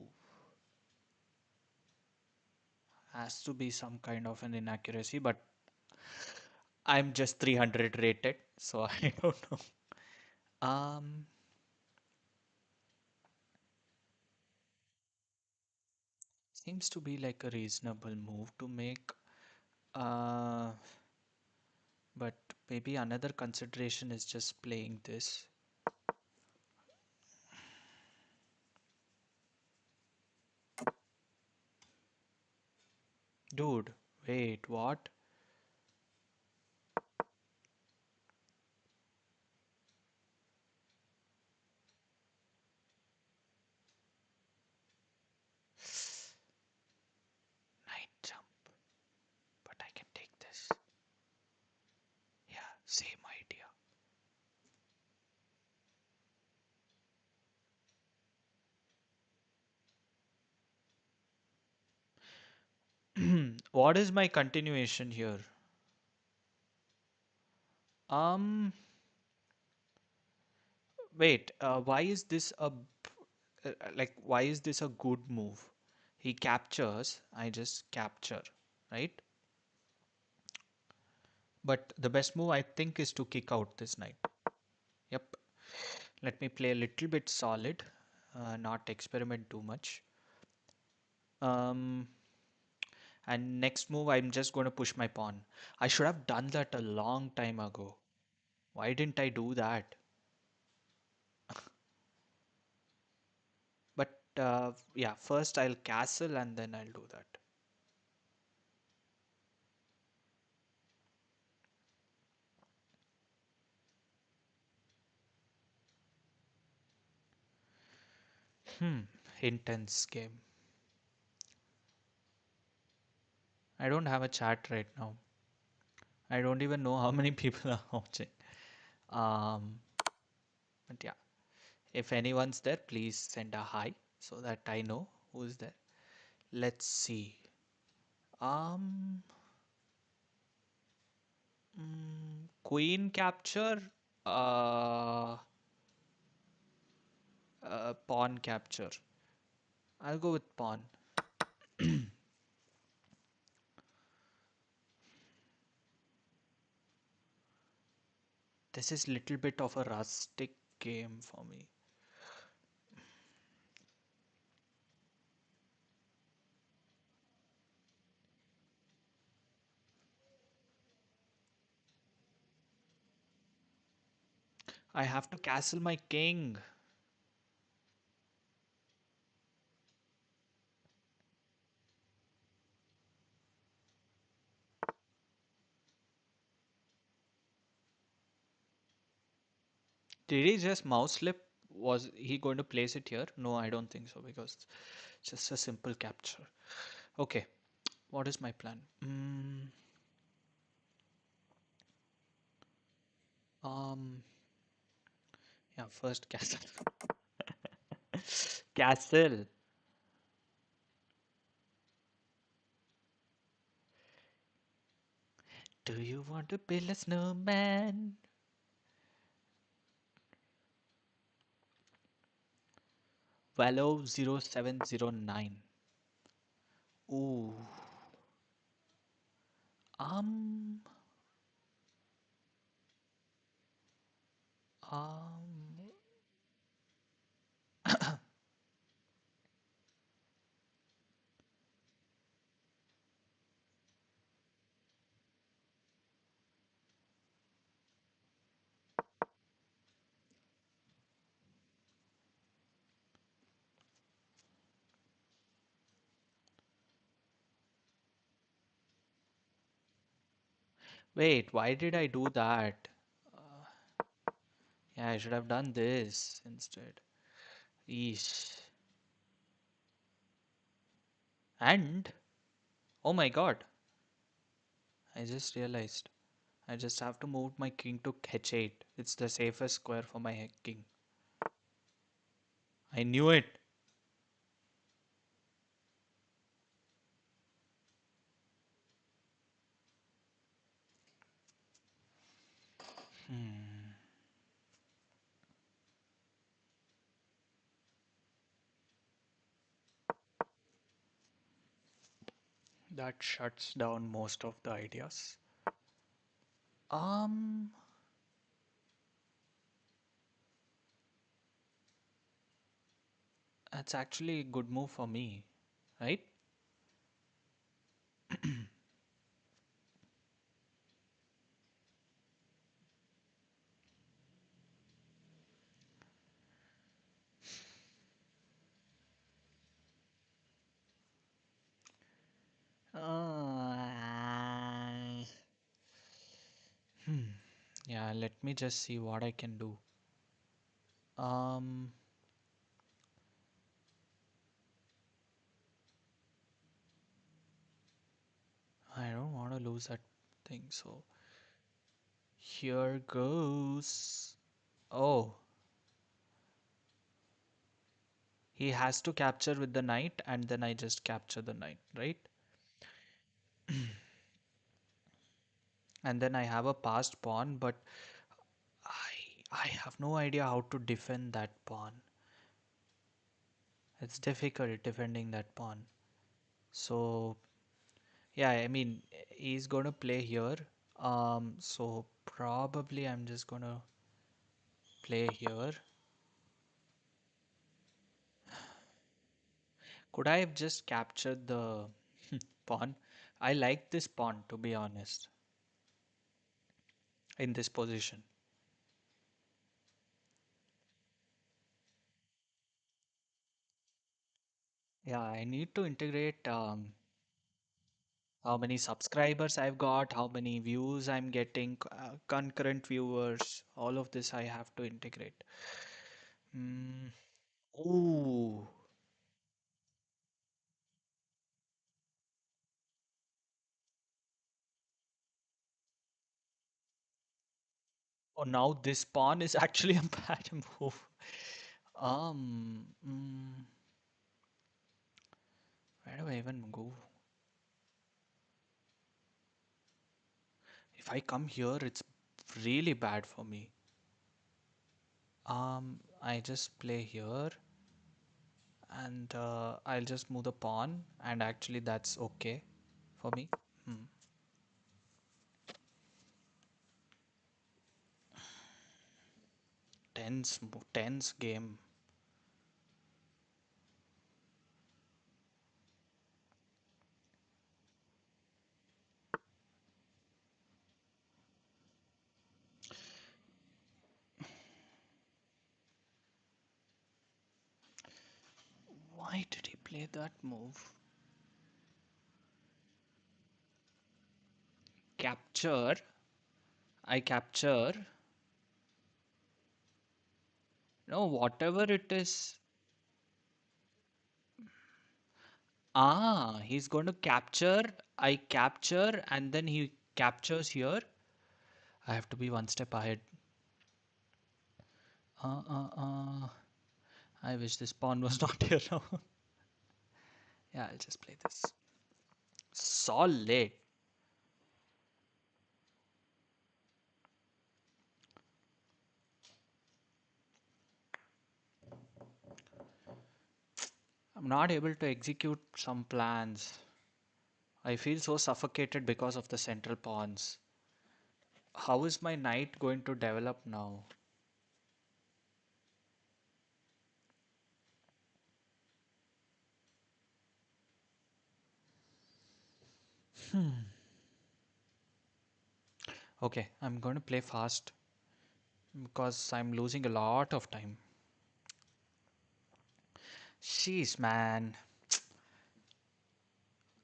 has to be some kind of an inaccuracy, but I'm just 300 rated, so I don't know. Um, Seems to be like a reasonable move to make. Maybe another consideration is just playing this. Dude, wait, what? Night jump. But I can take this. Yeah, same idea. What is my continuation here? Um, Wait, why is this why is this a good move? He captures, I just capture, right? But the best move I think is to kick out this knight. Yep. Let me play a little bit solid, not experiment too much. Um, and next move, I'm just going to push my pawn. I should have done that a long time ago. Why didn't I do that? But yeah, first I'll castle and then I'll do that. Hmm, intense game. I don't have a chat right now. I don't even know how many people are watching. Um, but yeah, if anyone's there, please send a hi so that I know who's there. Let's see. Um, Queen capture, uh, pawn capture. I'll go with pawn. This is little bit of a rustic game for me. I have to castle my king. Did he just mouse slip? Was he going to place it here? No, I don't think so because it's just a simple capture. Okay, what is my plan? Um, yeah, first castle. Castle. Do you want to build a snowman? Valor 0709. Ooh. Um. Um. Wait, why did I do that? Yeah, I should have done this instead. Eesh. And oh my god, I just realized I just have to move my king to h8. It's the safest square for my king. I knew it. That shuts down most of the ideas. Um, that's actually a good move for me, right? Yeah, let me just see what I can do. Um, I don't want to lose that thing, so here goes. Oh, he has to capture with the knight, and then I just capture the knight, right? And then I have a passed pawn, but I have no idea how to defend that pawn. It's difficult defending that pawn. So yeah, I mean he's gonna play here. So probably I'm just gonna play here. Could I have just captured the pawn? I like this pawn to be honest, in this position. Yeah, I need to integrate how many subscribers I've got, how many views I'm getting, concurrent viewers, all of this I have to integrate. Mm. Ooh. Oh, now this pawn is actually a bad move. Mm, where do I even go? If I come here, it's really bad for me. I just play here and I'll just move the pawn, and actually that's okay for me. Hmm. Tense game. Why did he play that move? Capture. I capture. No, whatever it is. Ah, he's going to capture. I capture, and then he captures here. I have to be one step ahead. Uh, uh, uh. I wish this pawn was not here now. Yeah, I'll just play this. Solid. I'm not able to execute some plans. I feel so suffocated because of the central pawns. How is my knight going to develop now? Okay, I'm going to play fast because I'm losing a lot of time. Jeez, man.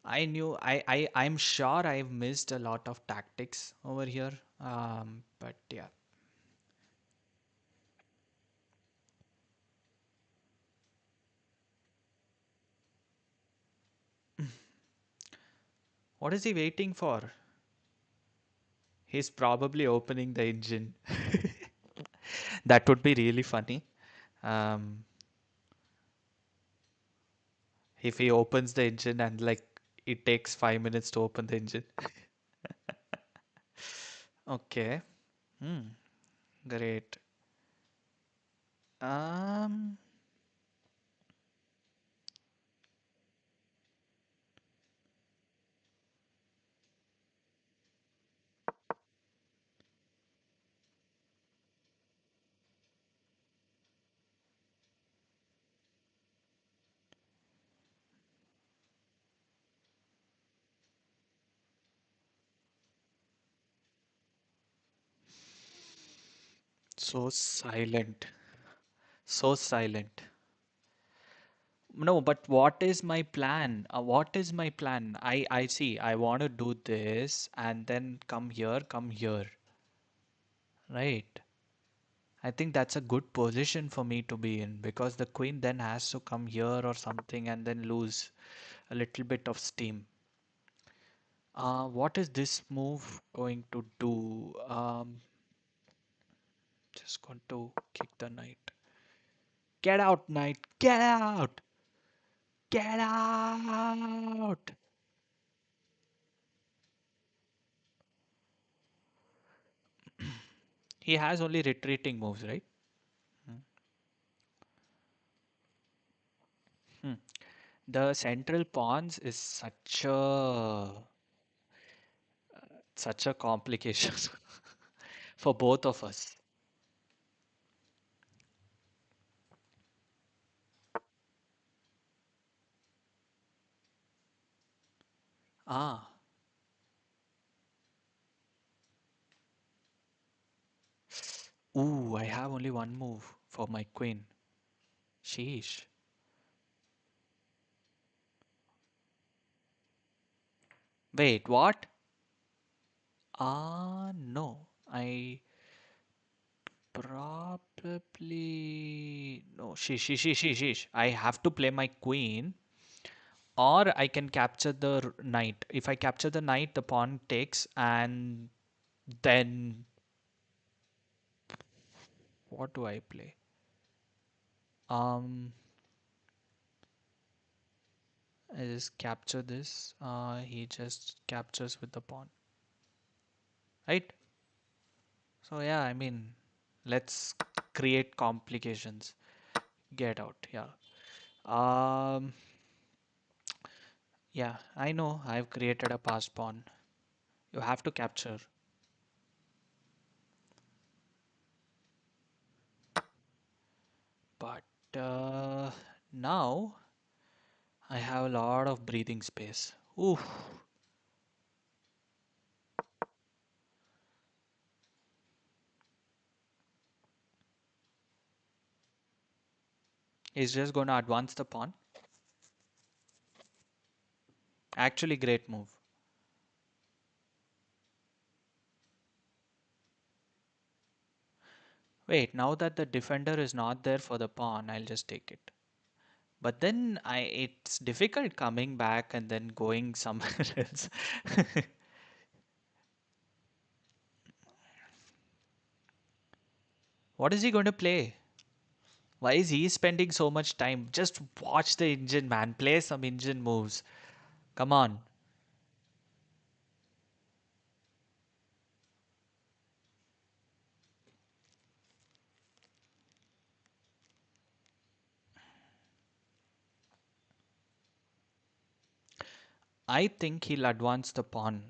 I'm sure I've missed a lot of tactics over here. But yeah. What is he waiting for? He's probably opening the engine. That would be really funny. Um, if he opens the engine and like it takes 5 minutes to open the engine. Okay. Hmm. Great. Um, so silent. So silent. No, but what is my plan? What is my plan? I see. I want to do this and then come here, come here. Right. I think that's a good position for me to be in because the queen then has to come here or something and then lose a little bit of steam. What is this move going to do? Just going to kick the knight. Get out, knight! Get out! Get out! He has only retreating moves, right? Hmm. Hmm. The central pawns is such a complication for both of us. Ah, ooh, I have only one move for my queen. Sheesh. Wait, what? No. I probably no. Sheesh. I have to play my queen, or I can capture the knight. If I capture the knight, the pawn takes, and then what do I play? Um, I just capture this. He just captures with the pawn, right? So yeah, I mean, let's create complications. Get out, yeah. Um, yeah, I know I've created a passed pawn. You have to capture, but now I have a lot of breathing space. Ooh, he's just gonna advance the pawn. Actually, great move. Wait, now that the defender is not there for the pawn, I'll just take it. But then it's difficult coming back and then going somewhere else. What is he going to play? Why is he spending so much time? Just watch the engine, man. Play some engine moves. Come on. I think he'll advance the pawn.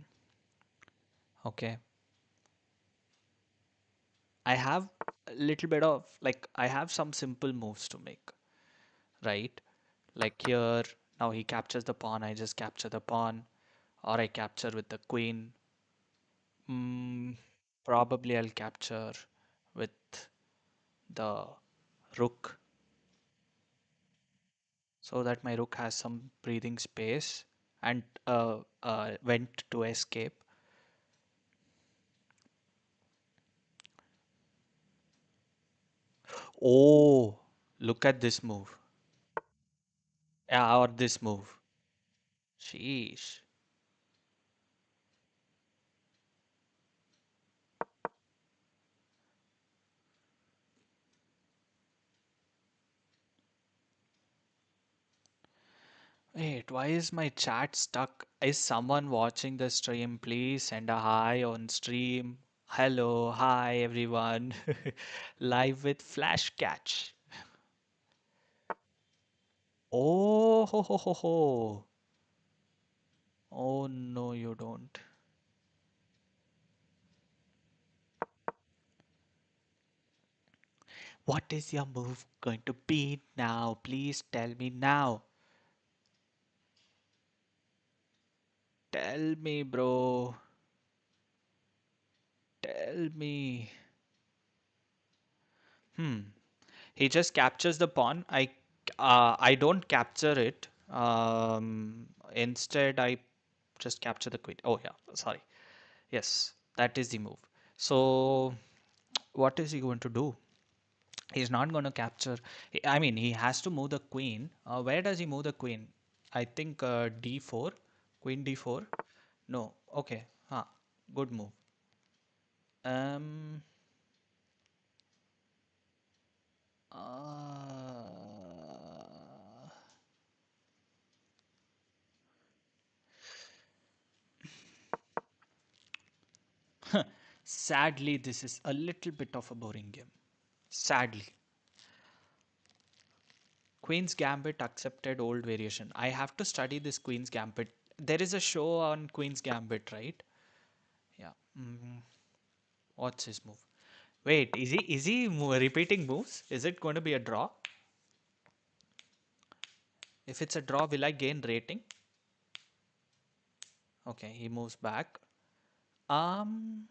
Okay. I have a little bit of like I have some simple moves to make, right? Like here, now he captures the pawn, I just capture the pawn, or I capture with the queen. Mm, probably I'll capture with the rook so that my rook has some breathing space and vent to escape. Oh, look at this move. Yeah, or this move. Sheesh. Wait, why is my chat stuck? Is someone watching the stream? Please send a hi on stream. Hello, hi everyone. Live with FlashCatch. Oh, ho, ho, ho, ho. Oh, no, you don't. What is your move going to be now? Please tell me now. Tell me, bro. Tell me. Hmm. He just captures the pawn. I don't capture it. Instead, I just capture the queen. Oh yeah, sorry. Yes, that is the move. So what is he going to do? He's not going to capture. I mean, he has to move the queen. Where does he move the queen? I think d4, queen d4. No, okay. Huh. Good move. Um. Uh, Sadly, this is a little bit of a boring game. Sadly. Queen's Gambit accepted old variation. I have to study this Queen's Gambit. There is a show on Queen's Gambit, right? Yeah. What's his move? Wait, is he repeating moves? Is it going to be a draw? If it's a draw, will I gain rating? Okay, he moves back. Um.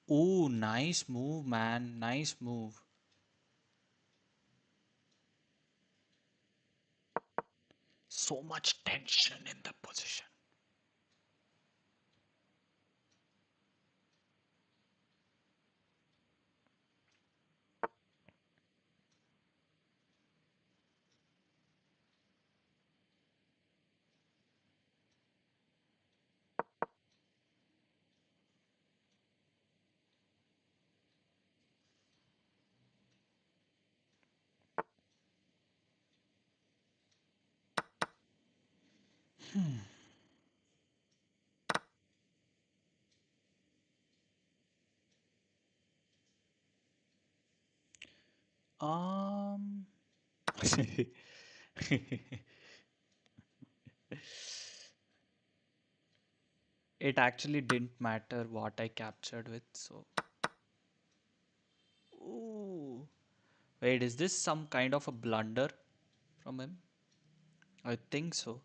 Ooh, nice move, man. Nice move. So much tension in the position. Um. It actually didn't matter what I captured with, so. Ooh. Wait, is this some kind of a blunder from him? I think so.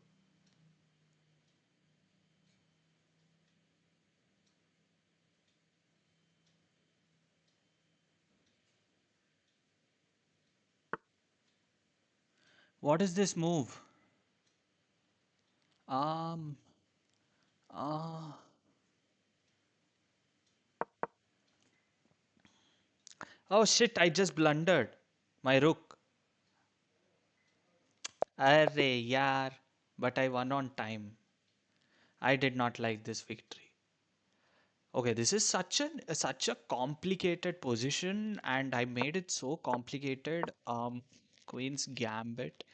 What is this move? Um. Ah. Oh shit! I just blundered my rook. Arre yaar. But I won on time. I did not like this victory. Okay, this is such a complicated position, and I made it so complicated. Queen's Gambit.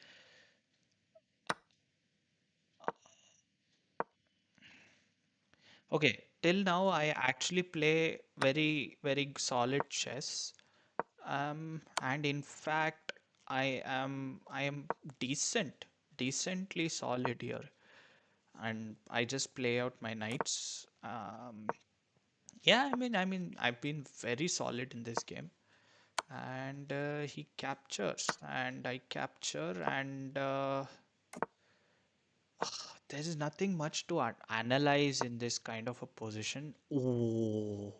Okay, till now I actually play very solid chess. And in fact, I am decently solid here, and I just play out my knights. Yeah, I mean, I've been very solid in this game, and he captures, and I capture, and there is nothing much to analyze in this kind of a position. Oh,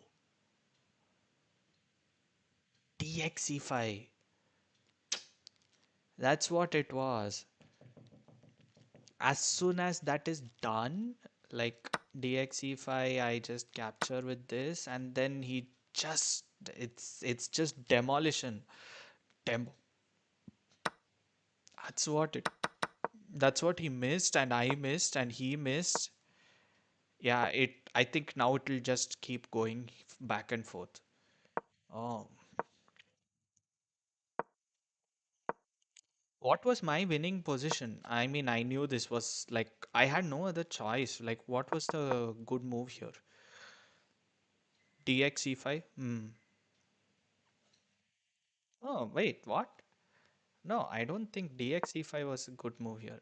dxe5. That's what it was. As soon as that is done, like dxe5, I just capture with this, and then he just it's just demolition. Dem that's what he missed, and I missed, and he missed. Yeah, I think now it will just keep going back and forth. Oh, what was my winning position? I mean, I knew this was like I had no other choice. Like, what was the good move here? Dx e5? Oh, wait, what? No, I don't think Dx e5 was a good move here.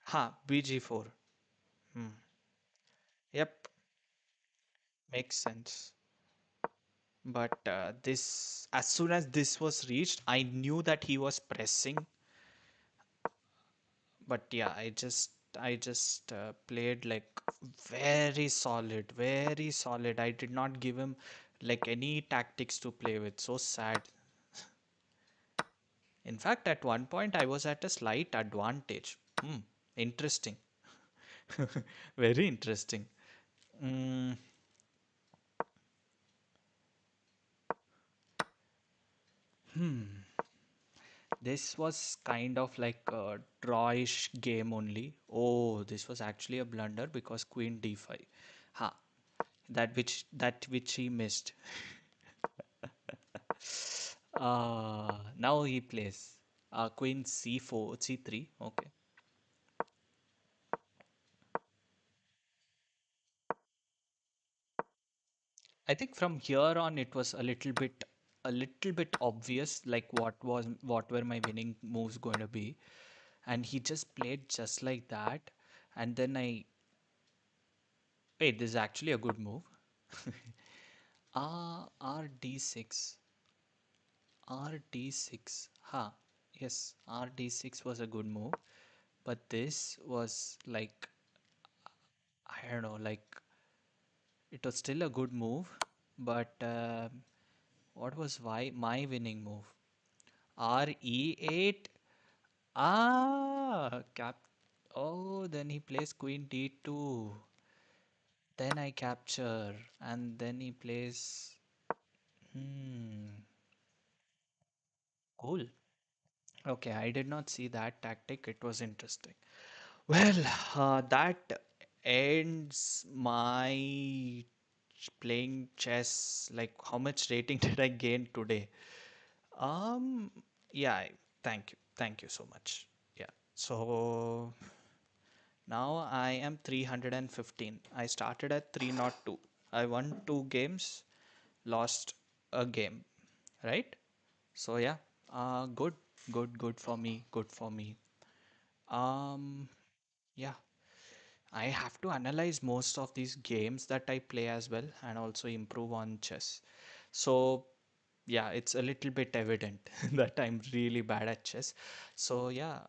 Bg4. Hmm. Yep, makes sense. But this, as soon as this was reached, I knew that he was pressing. But yeah, I just played like very solid, very solid. I did not give him like any tactics to play with. So sad. In fact, at one point I was at a slight advantage. Hmm, interesting. Very interesting. Mm, this was kind of like a drawish game only. Oh, this was actually a blunder because Queen D5. Ha, that which he missed. Now he plays Queen C4, C3. Okay. I think from here on it was a little bit obvious like what were my winning moves going to be, and he just played just like that, and then I wait. This is actually a good move. R D6, R D6. Huh. Yes, RD6 was a good move, but this was like I don't know, like it was still a good move, but what was my winning move? RE8. Cap. Oh, then he plays Queen D2. Then I capture, and then he plays. Hmm. Cool. Okay, I did not see that tactic. It was interesting. Well, that ends my playing chess. Like, how much rating did I gain today? Um, yeah, thank you so much. Yeah, so now I am 315. I started at 302. I won two games, lost a game, right? So yeah, good, good for me, good for me. Um, yeah, I have to analyze most of these games that I play as well and also improve on chess. So yeah, it's a little bit evident that I'm really bad at chess. So yeah,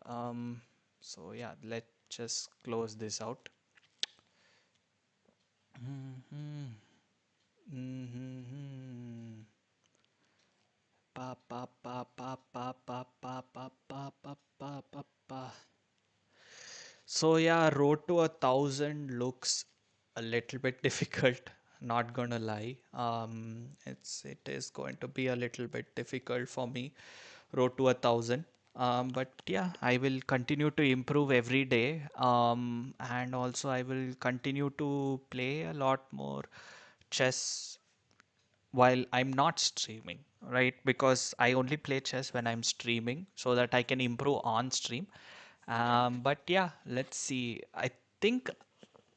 let's just close this out. Mhm. Mhm. Pa pa pa pa pa pa pa pa pa pa pa pa pa. So yeah, road to 1,000 looks a little bit difficult. Not gonna lie. It is going to be a little bit difficult for me. Road to 1,000. But yeah, I will continue to improve every day. And also I will continue to play a lot more chess while I'm not streaming, right? Because I only play chess when I'm streaming so that I can improve on stream. But yeah, let's see. I think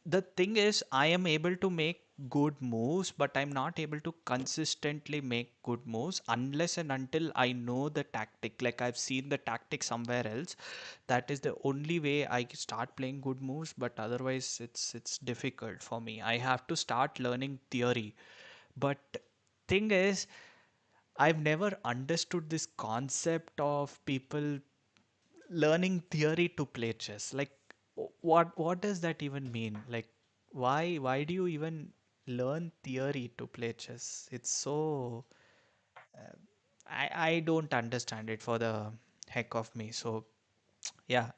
the thing is, I am able to make good moves, but I'm not able to consistently make good moves unless and until I know the tactic. Like I've seen the tactic somewhere else. That is the only way I start playing good moves, but otherwise it's difficult for me. I have to start learning theory. But thing is, I've never understood this concept of people learning theory to play chess. Like, what does that even mean? Like, why do you even learn theory to play chess? It's so I don't understand it for the heck of me. So yeah,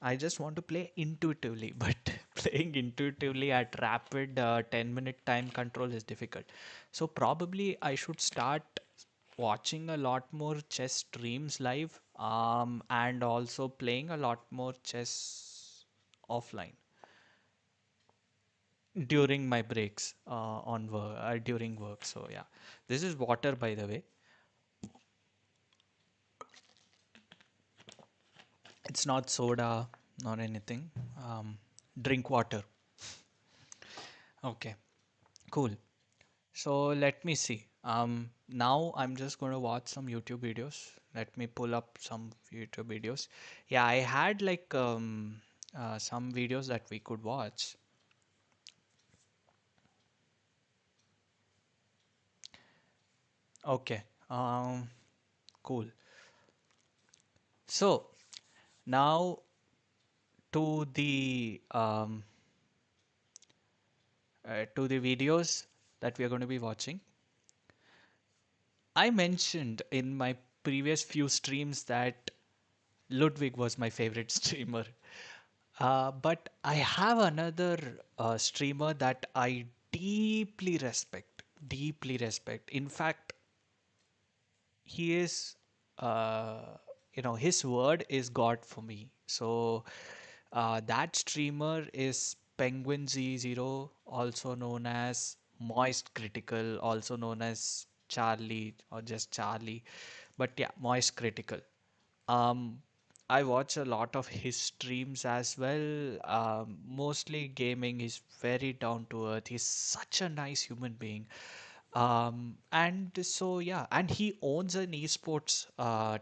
I just want to play intuitively, but playing intuitively at rapid 10-minute time control is difficult. So probably I should start watching a lot more chess streams live, and also playing a lot more chess offline during my breaks on work during work. So yeah, this is water by the way. It's not soda nor anything. Drink water. Okay, cool. So let me see. Now I'm just going to watch some YouTube videos. Let me pull up some YouTube videos. Yeah, I had like some videos that we could watch. Okay. Cool. So now to the videos that we are going to be watching. I mentioned in my previous few streams that Ludwig was my favorite streamer. But I have another streamer that I deeply respect. Deeply respect. In fact, he is, his word is God for me. So that streamer is Penguin Z0, also known as Moist Critical, also known as Charlie or just Charlie. But yeah, Moist Critical. Um, I watch a lot of his streams as well. Mostly gaming. He's very down to earth. He's such a nice human being. And so yeah, and he owns an esports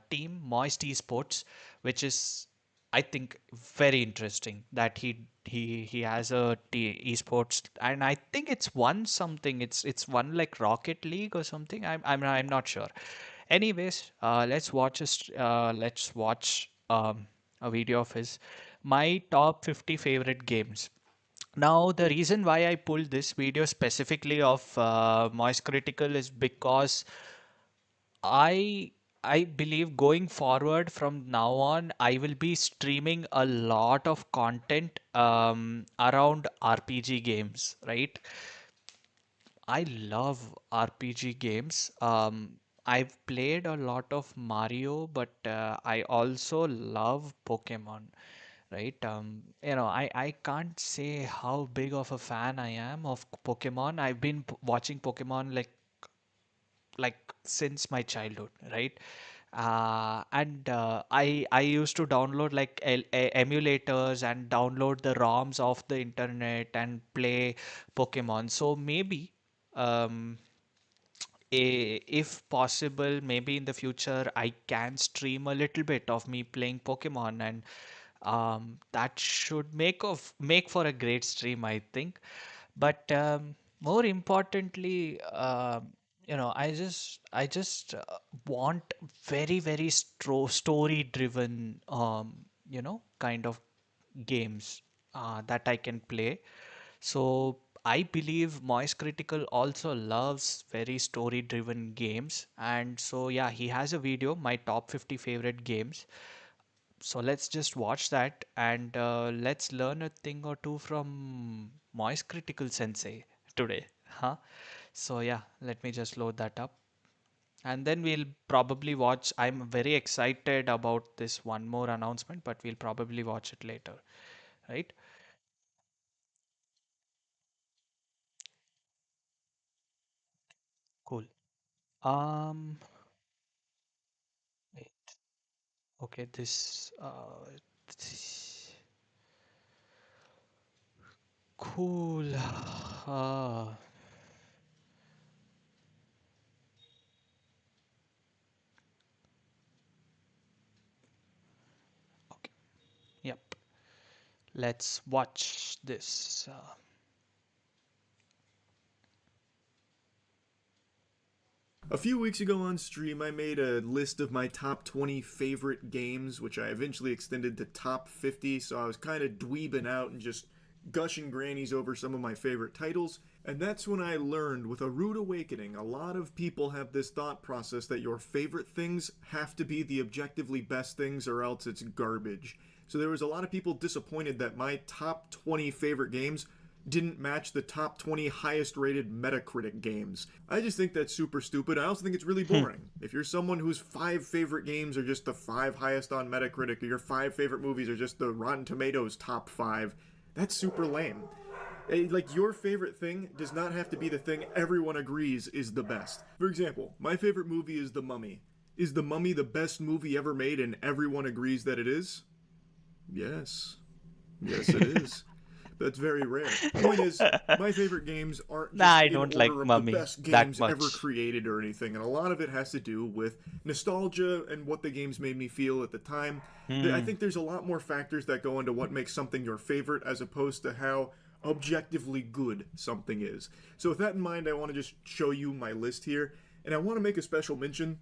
team, Moist Esports, which is I think very interesting that he has a esports, and I think it's won something. It's won like Rocket League or something. I'm not sure. Anyways, let's watch a video of his, my top 50 favorite games. Now, the reason why I pulled this video specifically of Moist Critical is because I I believe going forward from now on, I will be streaming a lot of content around RPG games, right? I love RPG games. I've played a lot of Mario, but I also love Pokemon, right? I can't say how big of a fan I am of Pokemon. I've been watching Pokemon like since my childhood, right? And I used to download like emulators and download the ROMs off the internet and play Pokemon. So maybe um, if possible, maybe in the future I can stream a little bit of me playing Pokemon, and that should make for a great stream, I think. But more importantly, I just want very story driven, kind of games that I can play. So I believe Moist Critical also loves very story driven games. And so, yeah, he has a video, my top 50 favorite games. So let's just watch that, and let's learn a thing or two from Moist Critical Sensei today. Huh? So, yeah, let me just load that up. And then we'll probably watch. I'm very excited about this one more announcement, but we'll probably watch it later. Right? Cool. Um, wait. Okay, cool. Okay. Yep. Let's watch this. A few weeks ago on stream, I made a list of my top 20 favorite games, which I eventually extended to top 50, so I was kind of dweebing out and just gushing grannies over some of my favorite titles. And that's when I learned, with a rude awakening, a lot of people have this thought process that your favorite things have to be the objectively best things or else it's garbage. So there was a lot of people disappointed that my top 20 favorite games didn't match the top 20 highest rated Metacritic games. I just think that's super stupid. I also think it's really Hmm. boring. If you're someone whose five favorite games are just the five highest on Metacritic, or your five favorite movies are just the Rotten Tomatoes top five, that's super lame. Like, your favorite thing does not have to be the thing everyone agrees is the best. For example, my favorite movie is The Mummy. Is The Mummy the best movie ever made and everyone agrees that it is? Yes. Yes, it is. That's very rare. Point is, my favorite games aren't Nah, just I in don't order like of the Mummy best that games ever much. created or anything, and a lot of it has to do with nostalgia and what the games made me feel at the time. I Hmm. think there's a lot more factors that go into what makes something your favorite as opposed to how objectively good something is. So, with that in mind, I want to just show you my list here. And I want to make a special mention,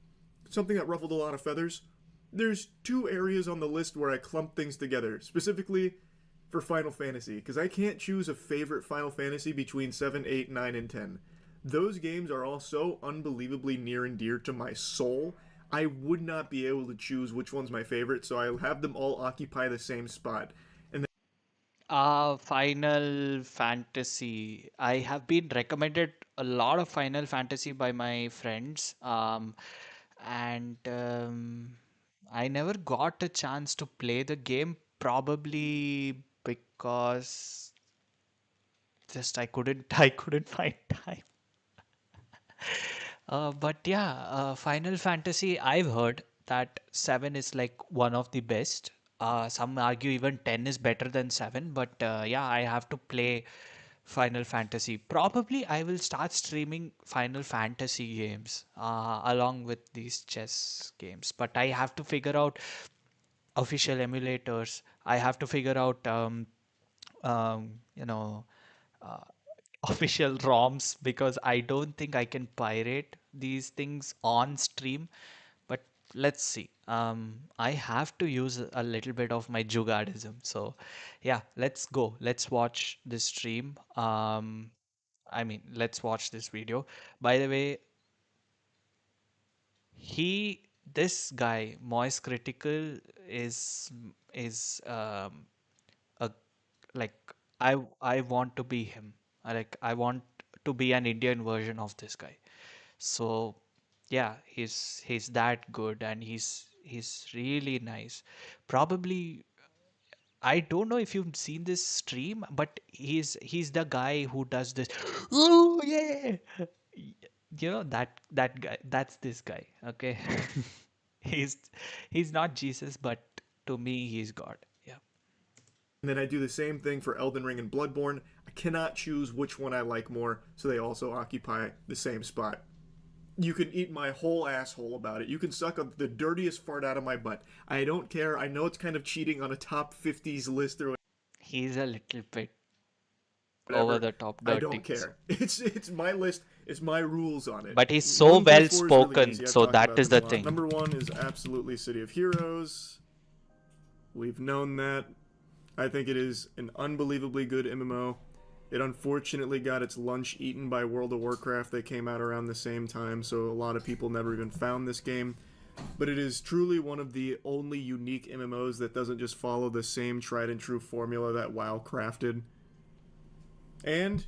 something that ruffled a lot of feathers. There's two areas on the list where I clump things together, specifically for Final Fantasy, because I can't choose a favorite Final Fantasy between 7, 8, 9, and 10. Those games are all so unbelievably near and dear to my soul. I would not be able to choose which one's my favorite, so I'll have them all occupy the same spot. And Final Fantasy. I have been recommended a lot of Final Fantasy by my friends, and I never got a chance to play the game, probably because just I couldn't I couldn't find time. But yeah, Final Fantasy, I've heard that 7 is like one of the best. Some argue even 10 is better than 7, but yeah, I have to play Final Fantasy. Probably I will start streaming Final Fantasy games along with these chess games, but I have to figure out official emulators. I have to figure out, you know, uh, official ROMs because I don't think I can pirate these things on stream. But let's see. I have to use a little bit of my jugaadism. So, yeah, let's go. Let's watch this stream. I mean, let's watch this video. By the way, this guy, Moist Critical, is is a like I want to be him. I want to be an Indian version of this guy. So yeah, he's that good and he's really nice. Probably I don't know if you've seen this stream, but he's the guy who does this. Oh yeah, you know that guy. That's this guy. Okay, he's he's not Jesus, but to me he's God. Yeah. then I do the same thing for Elden Ring and Bloodborne. I cannot choose which one I like more, so they also occupy the same spot. You can eat my whole asshole about it. You can suck the dirtiest fart out of my butt. I don't care. I know it's kind of cheating on a top 50s list or He's a little bit over whatever. the top I don't dirty. care. It's my list. It's my rules on it. But he's so 1 through well 4 is really spoken, easy. I've so talked that about is them a the lot. thing. Number 1 is absolutely City of Heroes. We've known that. I think it is an unbelievably good MMO. It unfortunately got its lunch eaten by World of Warcraft. They came out around the same time, so a lot of people never even found this game. But it is truly one of the only unique MMOs that doesn't just follow the same tried and true formula that WoW crafted. And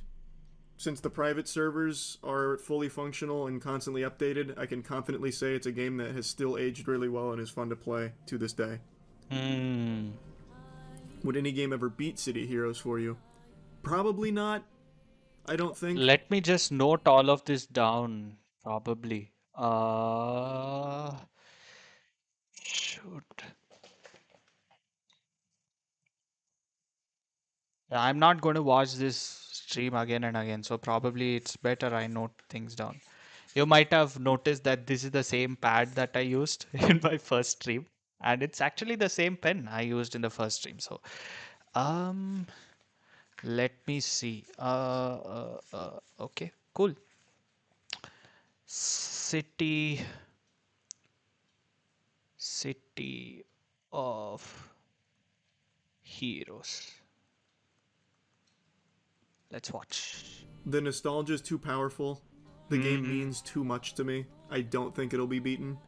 since the private servers are fully functional and constantly updated, I can confidently say it's a game that has still aged really well and is fun to play to this day. Hmm. Would any game ever beat City Heroes for you? Probably not. I don't think. Let me just note all of this down, probably. Shoot. I'm not going to watch this stream again and again, so probably it's better I note things down. You might have noticed that this is the same pad that I used in my first stream, and it's actually the same pen I used in the first stream. So, um, let me see. Okay, cool. City, City of Heroes. Let's watch. The nostalgia is too powerful. The game means too much to me. I don't think it'll be beaten.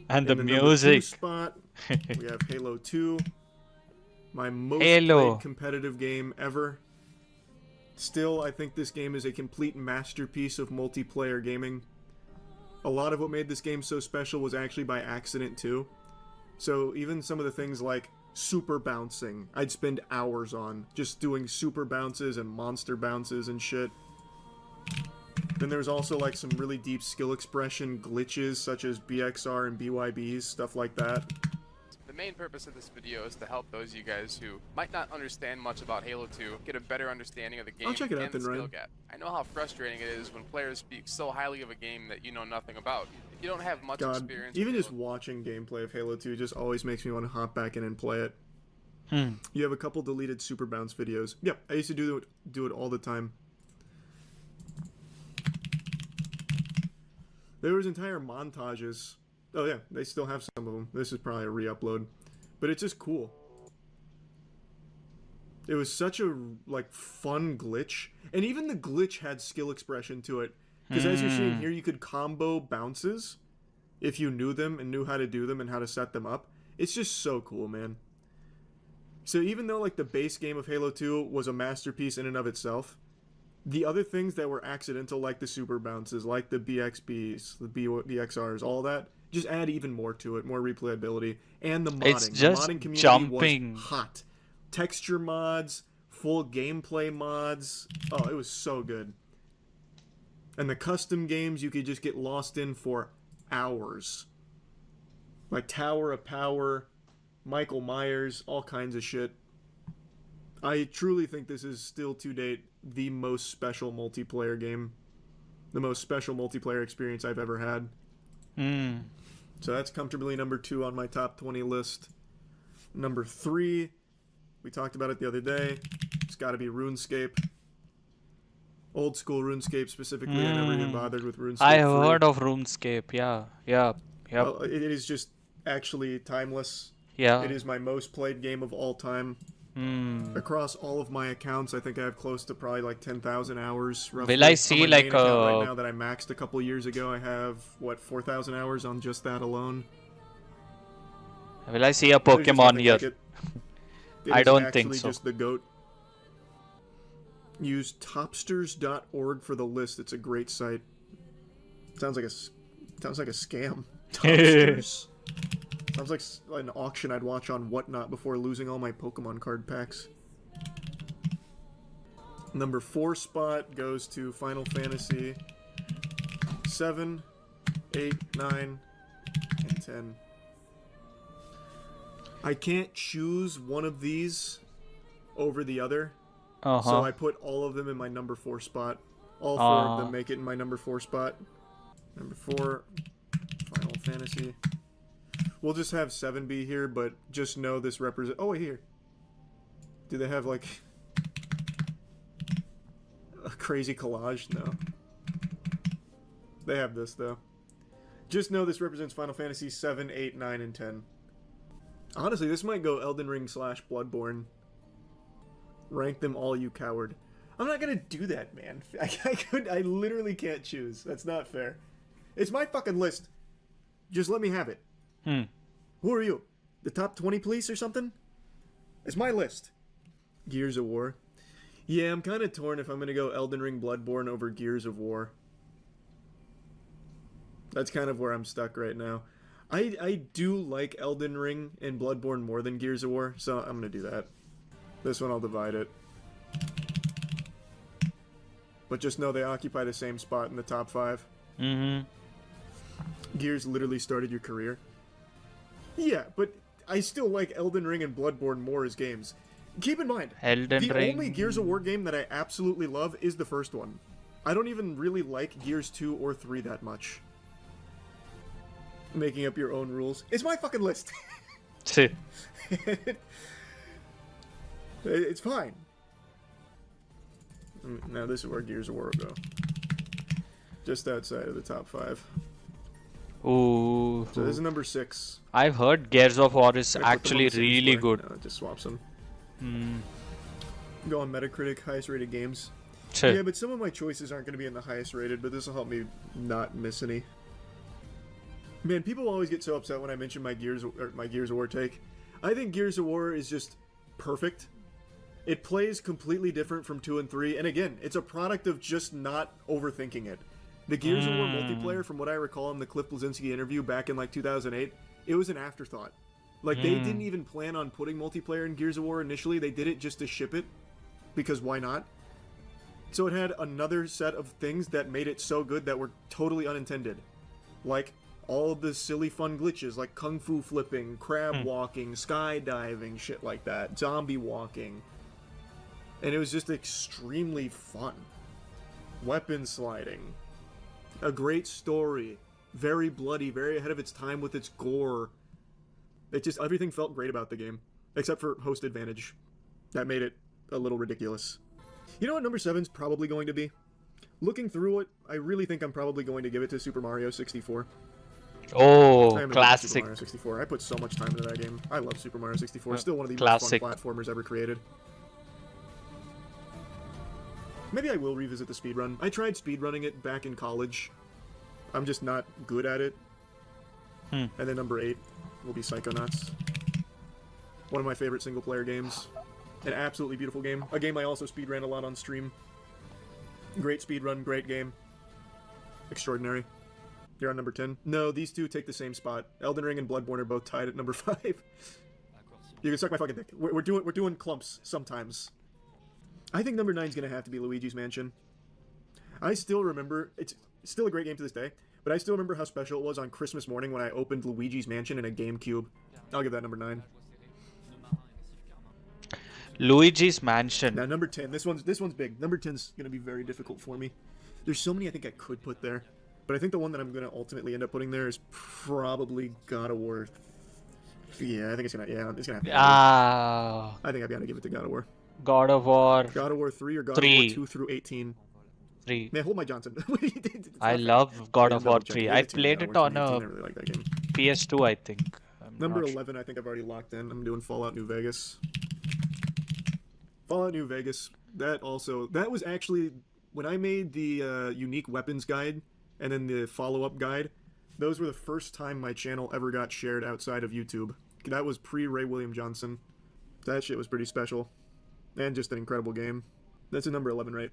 And the In the number 2 music. spot, we have Halo 2. My most Halo. played competitive game ever. Still, I think this game is a complete masterpiece of multiplayer gaming. A lot of what made this game so special was actually by accident, too. So even some of the things like super bouncing, I'd spend hours on just doing super bounces and monster bounces and shit. Then there's also like some really deep skill expression glitches such as BXR and BYBs, stuff like that. The main purpose of this video is to help those of you guys who might not understand much about Halo 2 get a better understanding of the game I'll check it out and the then, skill Ryan. gap. I know how frustrating it is when players speak so highly of a game that you know nothing about. If you don't have much God, experience even with just Halo, watching gameplay of Halo 2 just always makes me want to hop back in and play it. You have a couple deleted super bounce videos. Yep, I used to do it all the time. There was entire montages. Oh yeah, they still have some of them. This is probably a re-upload, but it's just cool. It was such a like fun glitch, and even the glitch had skill expression to it. Because as you're seeing here, you could combo bounces if you knew them and knew how to do them and how to set them up. It's just so cool, man. So even though like the base game of Halo 2 was a masterpiece in and of itself, the other things that were accidental, like the super bounces, like the BXBs, the BXRs, all that, just add even more to it, more replayability, and the modding. It's just the modding community jumping. was hot. Texture mods, full gameplay mods. Oh, it was so good. And the custom games you could just get lost in for hours. Like Tower of Power, Michael Myers, all kinds of shit. I truly think this is still to date the most special multiplayer game. The most special multiplayer experience I've ever had. So that's comfortably number 2 on my top 20 list. Number 3, we talked about it the other day. It's got to be RuneScape. Old school RuneScape specifically. I never even bothered with RuneScape. I have heard of RuneScape. Yeah. Well, it is just actually timeless. Yeah. It is my most played game of all time. Across all of my accounts, I think I have close to probably like 10,000 hours. Roughly. Will I see on my like main account right a... now that I maxed a couple years ago, I have what 4,000 hours on just that alone. Will I see a There's just Pokemon nothing here? like it. It I is don't actually think so. just the GOAT. Use topsters.org for the list. It's a great site. Sounds like a scam. Topsters. Sounds like an auction I'd watch on Whatnot before losing all my Pokemon card packs. Number 4 spot goes to Final Fantasy 7, 8, 9, and 10. I can't choose one of these over the other. So I put all of them in my number 4 spot. All 4 of them make it in my number 4 spot. Number 4, Final Fantasy. We'll just have 7 be here, but just know this represents... Oh, wait, here. Do they have, like... a crazy collage? No. They have this, though. Just know this represents Final Fantasy 7, 8, 9, and 10. Honestly, this might go Elden Ring / Bloodborne. Rank them all, you coward. I'm not gonna do that, man. I literally can't choose. That's not fair. It's my fucking list. Just let me have it. Who are you? The top 20 police or something? It's my list. Gears of War. Yeah, I'm kind of torn if I'm gonna go Elden Ring Bloodborne over Gears of War. That's kind of where I'm stuck right now. I do like Elden Ring and Bloodborne more than Gears of War, so I'm gonna do that. This one I'll divide it. But just know they occupy the same spot in the top 5. Gears literally started your career. Yeah, but I still like Elden Ring and Bloodborne more as games. Keep in mind, the only Gears of War game that I absolutely love is the first one. I don't even really like Gears 2 or 3 that much. Making up your own rules. It's my fucking list. It's fine. Now this is where Gears of War will go. Just outside of the top 5. Ooh. So this is number 6. I've heard Gears of War is actually really good. No, it just swaps them. Go on Metacritic, highest rated games. Sure. Yeah, but some of my choices aren't going to be in the highest rated, but this will help me not miss any. Man, people always get so upset when I mention my Gears of War take. I think Gears of War is just perfect. It plays completely different from 2 and 3, and again, it's a product of just not overthinking it. The Gears of War multiplayer, from what I recall in the Cliff Bleszinski interview back in like 2008, it was an afterthought. Like, they didn't even plan on putting multiplayer in Gears of War initially, they did it just to ship it, because why not? So it had another set of things that made it so good that were totally unintended. Like, all of the silly fun glitches, like kung fu flipping, crab walking, skydiving, shit like that, zombie walking. And it was just extremely fun. Weapon sliding. A great story. Very bloody, very ahead of its time with its gore. It just, everything felt great about the game. Except for host advantage. That made it a little ridiculous. You know what number 7's probably going to be? Looking through it, I really think I'm probably going to give it to Super Mario 64. Oh, I am a big Super classic. Mario 64. I put so much time into that game. I love Super Mario 64. Uh, Still one of the most fun Classic. platformers ever created. Maybe I will revisit the speedrun. I tried speedrunning it back in college. I'm just not good at it. And then number 8 will be Psychonauts. One of my favorite single-player games. An absolutely beautiful game. A game I also speedran a lot on stream. Great speedrun, great game. Extraordinary. You're on number 10. No, these two take the same spot. Elden Ring and Bloodborne are both tied at number 5. You can suck my fucking dick. We're doing clumps sometimes. I think number 9 is gonna have to be Luigi's Mansion. I still remember, it's still a great game to this day, but I still remember how special it was on Christmas morning when I opened Luigi's Mansion in a GameCube. I'll give that number 9. Luigi's Mansion. Now number 10, this one's big. Number 10's gonna be very difficult for me. There's so many I think I could put there, but I think the one that I'm gonna ultimately end up putting there is probably God of War. Yeah, I think it's gonna have to be. Ah, I think I've got to give it to God of War. God of War God of War 3 or God 3. of War 2 through 18. 3. Man, hold my Johnson. I love God of War 3. I I played it on I a really like that game. PS2, I think. I'm Number not sure. 11, I think I've already locked in. I'm doing Fallout New Vegas. Fallout New Vegas. That was actually when I made the unique weapons guide and then the follow-up guide. Those were the first time my channel ever got shared outside of YouTube. That was pre-Ray William Johnson. That shit was pretty special. And just an incredible game. That's a number 11, right?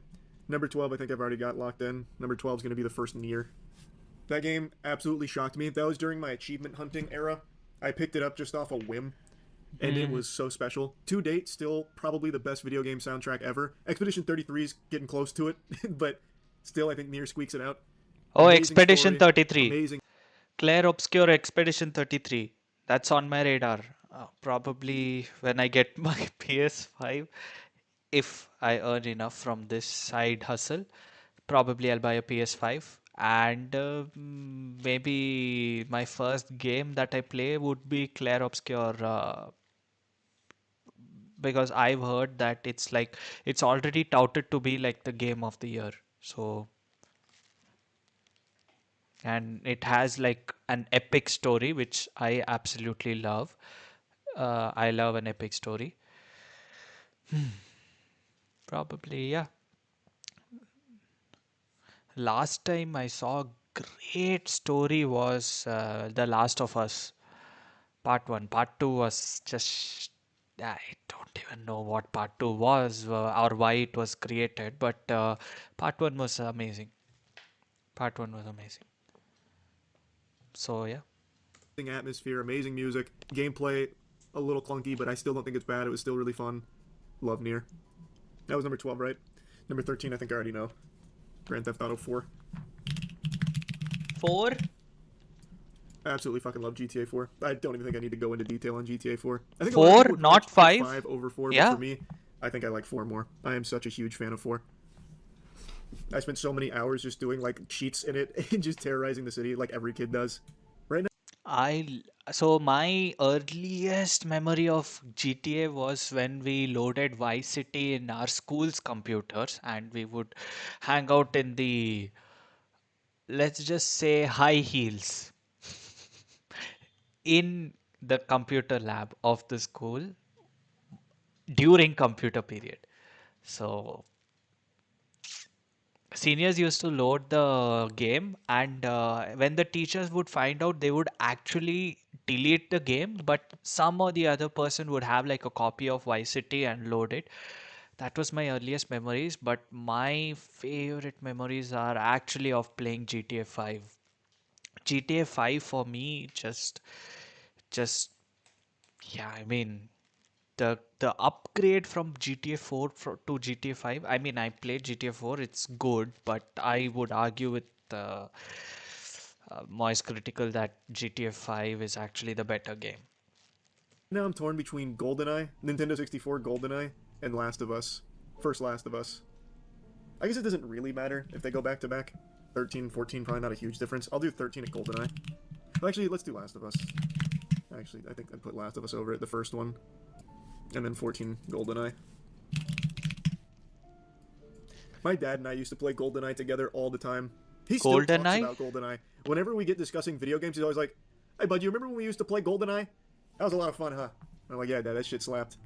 Number 12, I think I've already got locked in. Number 12 is going to be the first Nier. That game absolutely shocked me. That was during my achievement hunting era. I picked it up just off a whim, and it was so special. To date, still probably the best video game soundtrack ever. Expedition 33 is getting close to it, but still I think Nier squeaks it out. Oh, Amazing Expedition story, 33. Amazing. Claire Obscure Expedition 33. That's on my radar. Probably when I get my PS5, if I earn enough from this side hustle, probably I'll buy a PS5. And maybe my first game that I play would be Claire Obscure, because I've heard that it's already touted to be like the game of the year. So, and it has like an epic story, which I absolutely love. I love an epic story. Probably, yeah. Last time I saw a great story was The Last of Us Part 1. Part 2 was just. I don't even know what Part 2 was or why it was created, but Part 1 was amazing. Part 1 was amazing. So, yeah. Atmosphere, amazing music, gameplay a little clunky, but I still don't think it's bad. It was still really fun. Love Nier. That was number 12, right? Number 13, I think I already know. Grand Theft Auto 4. 4? Absolutely fucking love GTA 4. I don't even think I need to go into detail on GTA 4. I think 4, a lot of people would not probably pick 5? 5 over 4, Yeah. but for me, I think I like 4 more. I am such a huge fan of 4. I spent so many hours just doing like cheats in it and just terrorizing the city like every kid does. Right now, So my earliest memory of GTA was when we loaded Vice City in our school's computers and we would hang out in the, let's just say, high heels in the computer lab of the school during computer period. So seniors used to load the game, and when the teachers would find out, they would actually delete the game, but some or the other person would have like a copy of Vice City and load it. That was my earliest memories, but my favorite memories are actually of playing GTA 5. GTA 5 for me just yeah, I mean, the upgrade from GTA 4 to GTA 5. I mean, I played GTA 4, it's good, but I would argue with Moist Critical that GTA 5 is actually the better game. now I'm torn between GoldenEye, Nintendo 64 GoldenEye, and Last of Us. First Last of Us. I guess it doesn't really matter if they go back to back. 13, 14, probably not a huge difference. I'll do 13 at GoldenEye. Well, actually, let's do Last of Us. Actually, I think I'd put Last of Us over it, the first one. And then 14, GoldenEye. My dad and I used to play GoldenEye together all the time. He still Golden talks Eye? about GoldenEye. Whenever we get discussing video games, he's always like, "Hey, bud, you remember when we used to play GoldenEye? That was a lot of fun, huh?" I'm like, "Yeah, Dad, that shit slapped."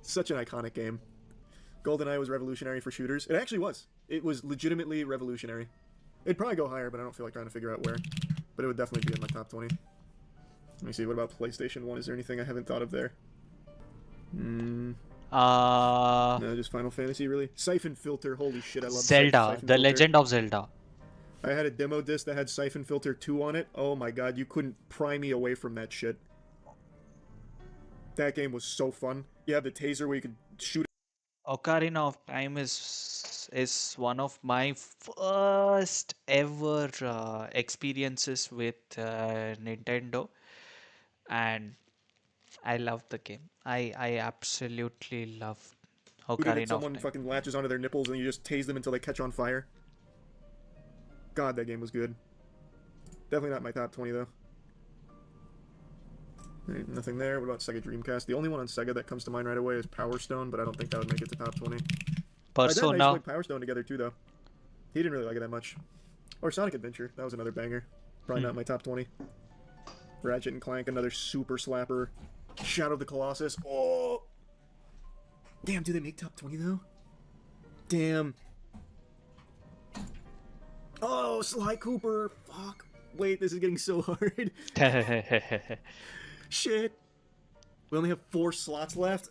Such an iconic game. GoldenEye was revolutionary for shooters. It actually was. It was legitimately revolutionary. It'd probably go higher, but I don't feel like trying to figure out where. But it would definitely be in my top 20. Let me see, what about PlayStation 1? Is there anything I haven't thought of there? Uh, No, just Final Fantasy, really? Siphon Filter, holy shit, I love Zelda, Siphon The Filter. Legend of Zelda. I had a demo disc that had Siphon Filter 2 on it. Oh my god, you couldn't pry me away from that shit. That game was so fun. You have the taser where you could shoot. Ocarina of Time is one of my first ever experiences with Nintendo, and I love the game. I absolutely love It and Ocarina of someone Time. fucking latches onto their nipples and you just tase them until they catch on fire. God, that game was good. Definitely not my top 20 though. Right, nothing there. What about Sega Dreamcast? The only one on Sega that comes to mind right away is Power Stone, but I don't think that would make it to top 20. My dad and I used to Persona. play Power Stone together too, though. He didn't really like it that much. Or Sonic Adventure. That was another banger. Probably not in my top 20. Ratchet and Clank, another super slapper. Shadow of the Colossus. Oh! Damn, do they make top 20 though? Damn. Oh, Sly Cooper. Fuck. Wait, this is getting so hard. Shit. We only have 4 slots left.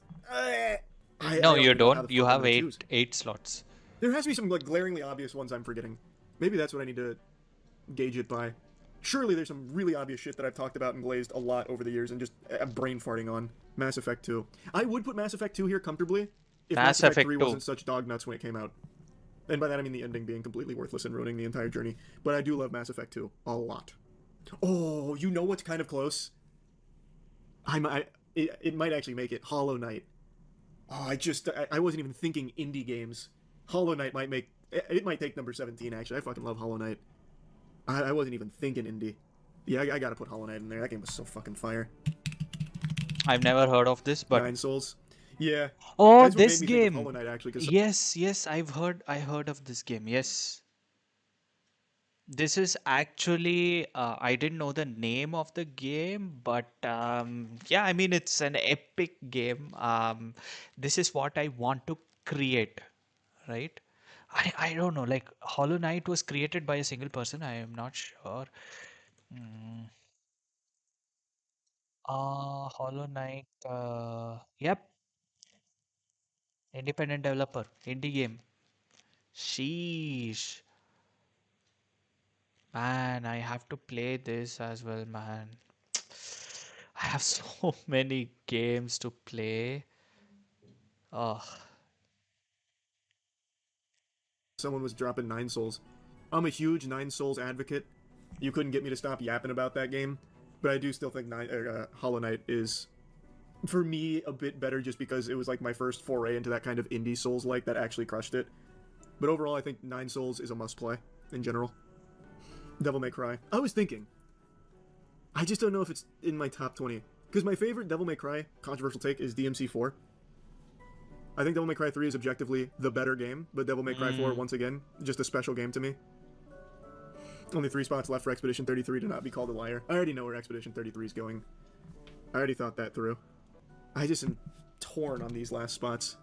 No, you even know how don't. the You fuck I'm have gonna choose. eight slots. There has to be some like glaringly obvious ones I'm forgetting. Maybe that's what I need to gauge it by. Surely there's some really obvious shit that I've talked about and glazed a lot over the years and just brain farting on. Mass Effect 2. I would put Mass Effect 2 here comfortably if Mass Effect 3 wasn't such dog nuts when it came out. And by that I mean the ending being completely worthless and ruining the entire journey. But I do love Mass Effect 2 a lot. Oh, you know what's kind of close? It might actually make it. Hollow Knight. Oh, I wasn't even thinking indie games. Hollow Knight might make... It might take number 17, actually. I fucking love Hollow Knight. I wasn't even thinking indie. Yeah, I gotta put Hollow Knight in there. That game was so fucking fire. I've never heard of this, but Nine Souls. Yeah. oh, That's what this made me think of game. Hollow Knight, actually. Cause Yes, I heard of this game. Yes. This is actually, I didn't know the name of the game, but yeah, I mean, it's an epic game. This is what I want to create, right? I don't know, like Hollow Knight was created by a single person. I am not sure. Mm. Hollow Knight, yep, independent developer, indie game. Sheesh. Man, I have to play this as well, man. I have so many games to play. Oh, someone was dropping Nine Souls. I'm a huge Nine Souls advocate. You couldn't get me to stop yapping about that game. But I do still think Hollow Knight is, for me, a bit better just because it was like my first foray into that kind of indie Souls-like that actually crushed it. But overall, I think Nine Souls is a must-play in general. Devil May Cry. I was thinking. I just don't know if it's in my top 20. Because my favorite Devil May Cry, controversial take, is DMC4. I think Devil May Cry 3 is objectively the better game, but Devil May Cry 4, once again, just a special game to me. Only 3 spots left for Expedition 33 to not be called a liar. I already know where Expedition 33 is going. I already thought that through. I just am torn on these last spots.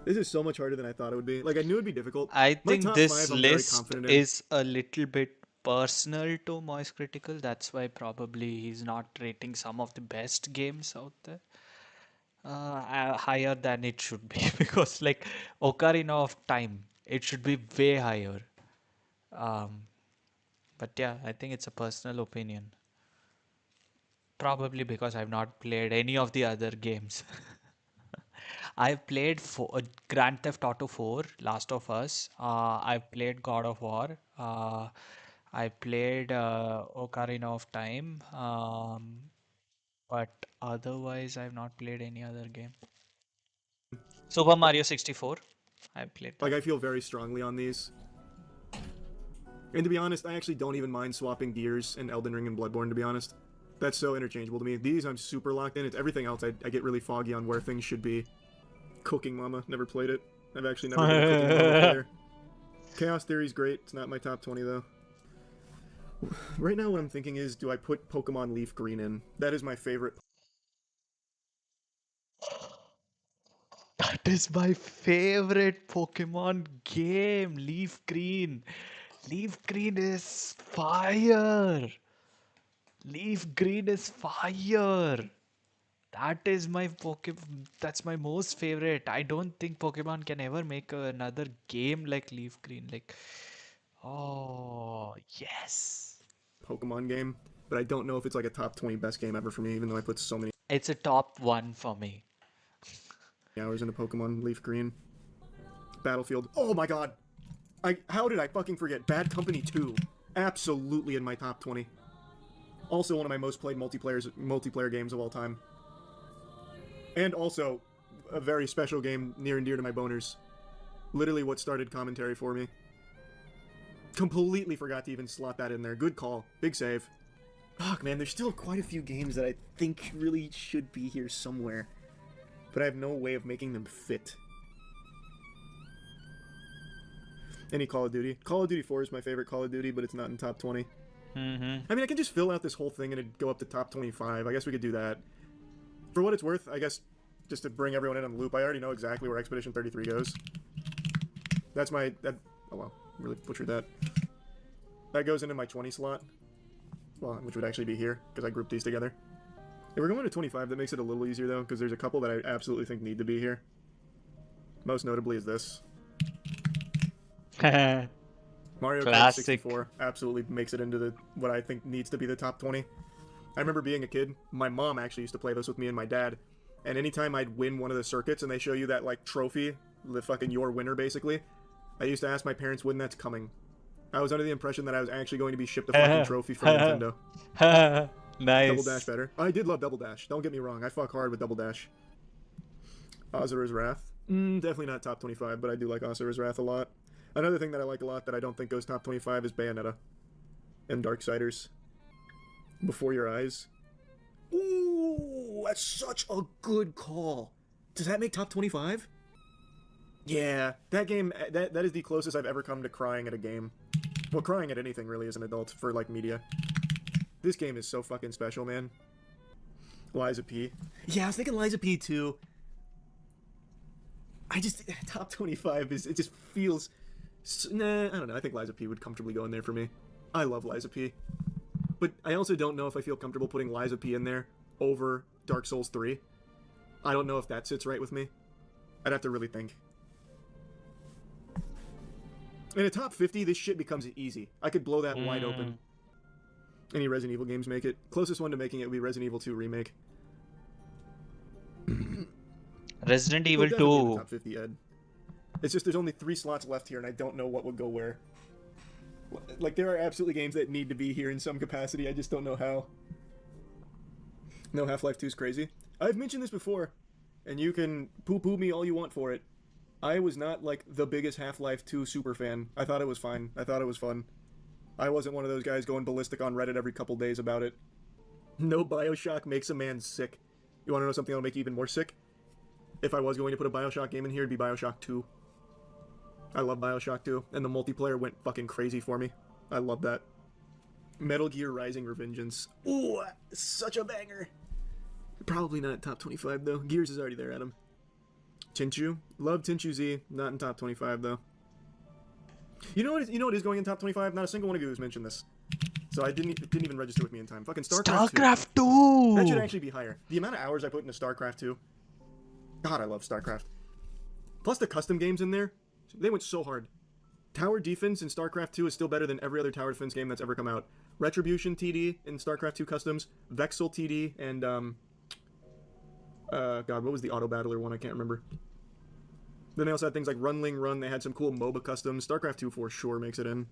This is so much harder than I thought it would be. Like, I knew it'd be difficult. I My think top this 5 I'm very list confident in. is a little bit personal to Moist Critical. That's why probably he's not rating some of the best games out there higher than it should be. Because, like, Ocarina of Time, it should be way higher. Um, but yeah, I think it's a personal opinion. Probably because I've not played any of the other games. I've played Grand Theft Auto 4, Last of Us. I've played God of War. I played Ocarina of Time. But otherwise, I've not played any other game. Super Mario 64. I played Like, that. I feel very strongly on these. And to be honest, I actually don't even mind swapping gears in Elden Ring and Bloodborne, to be honest. That's so interchangeable to me. These I'm super locked in. It's everything else I get really foggy on where things should be. Cooking Mama, never played it. I've actually never been a cooking model player. Chaos Theory's great. It's not my top 20 though. Right now, what I'm thinking is, do I put Pokemon Leaf Green in? That is my favorite. That is my favorite Pokemon game, Leaf Green. Leaf Green is fire. Leaf Green is fire. That is my Pokemon. That's my most favorite. I don't think Pokemon can ever make another game like Leaf Green. Like, oh yes, Pokemon game, but I don't know if it's like a top 20 best game ever for me, even though I put so many it's a top one for me. hours into Pokemon Leaf Green. Battlefield. Oh my god! How did I fucking forget? Bad Company 2. Absolutely in my top 20. Also one of my most played multiplayer games of all time. And also a very special game near and dear to my boners. Literally what started commentary for me. Completely forgot to even slot that in there. Good call. Big save. Fuck, man, there's still quite a few games that I think really should be here somewhere. But I have no way of making them fit. Any Call of Duty. Call of Duty 4 is my favorite Call of Duty, but it's not in top 20. Mm-hmm. I mean, I can just fill out this whole thing and it'd go up to top 25. I guess we could do that. For what it's worth, I guess, just to bring everyone in on the loop, I already know exactly where Expedition 33 goes. That's my... oh, wow. Really butchered that. That goes into my 20 slot. Well, which would actually be here, because I grouped these together. If we're going to 25, that makes it a little easier, though, because there's a couple that I absolutely think need to be here. Most notably is this. Mario Kart Classic. 64 absolutely makes it into what I think needs to be the top 20. I remember being a kid, my mom actually used to play this with me and my dad, and anytime I'd win one of the circuits and they show you that, like, trophy, the fucking your winner, basically, I used to ask my parents when that's coming. I was under the impression that I was actually going to be shipped a fucking trophy from Nintendo. Nice. Double Dash better. I did love Double Dash, don't get me wrong, I fuck hard with Double Dash. Ozura's Wrath. Definitely not top 25, but I do like Ozura's Wrath a lot. Another thing that I like a lot that I don't think goes top 25 is Bayonetta. And Darksiders. Before Your Eyes. Ooh, that's such a good call. Does that make top 25? Yeah, that game, that is the closest I've ever come to crying at a game. Well, crying at anything, really, as an adult, for, like, media. This game is so fucking special, man. Liza P. Yeah, I was thinking Liza P, too. Top 25 it just feels... Nah, I don't know, I think Liza P would comfortably go in there for me. I love Liza P. But I also don't know if I feel comfortable putting Liza P in there over Dark Souls 3. I don't know if that sits right with me. I'd have to really think. In a top 50, this shit becomes easy. I could blow that wide open. Any Resident Evil games make it. Closest one to making it would be Resident Evil 2 Remake. Resident Evil Definitely in the 2. top 50, Ed. It's just there's only 3 slots left here, and I don't know what would go where. Like, there are absolutely games that need to be here in some capacity, I just don't know how. No, Half-Life 2 is crazy. I've mentioned this before, and you can poo-poo me all you want for it. I was not, like, the biggest Half-Life 2 super fan. I thought it was fine. I thought it was fun. I wasn't one of those guys going ballistic on Reddit every couple days about it. No Bioshock makes a man sick. You want to know something that'll make you even more sick? If I was going to put a Bioshock game in here, it'd be Bioshock 2. I love Bioshock 2, and the multiplayer went fucking crazy for me. I love that. Metal Gear Rising Revengeance. Ooh, such a banger. Probably not top 25, though. Gears is already there, Adam. Tenchu. Love Tenchu Z. Not in top 25, though. You know what is going in top 25? Not a single one of you has mentioned this. So it didn't even register with me in time. Fucking StarCraft 2. That should actually be higher. The amount of hours I put into StarCraft 2. God, I love StarCraft. Plus the custom games in there. They went so hard. Tower Defense in StarCraft 2 is still better than every other tower defense game that's ever come out. Retribution TD in StarCraft 2 Customs, Vexel TD, and God, what was the auto battler one? I can't remember. Then they also had things like Runling Run. They had some cool MOBA customs. StarCraft 2 for sure makes it in.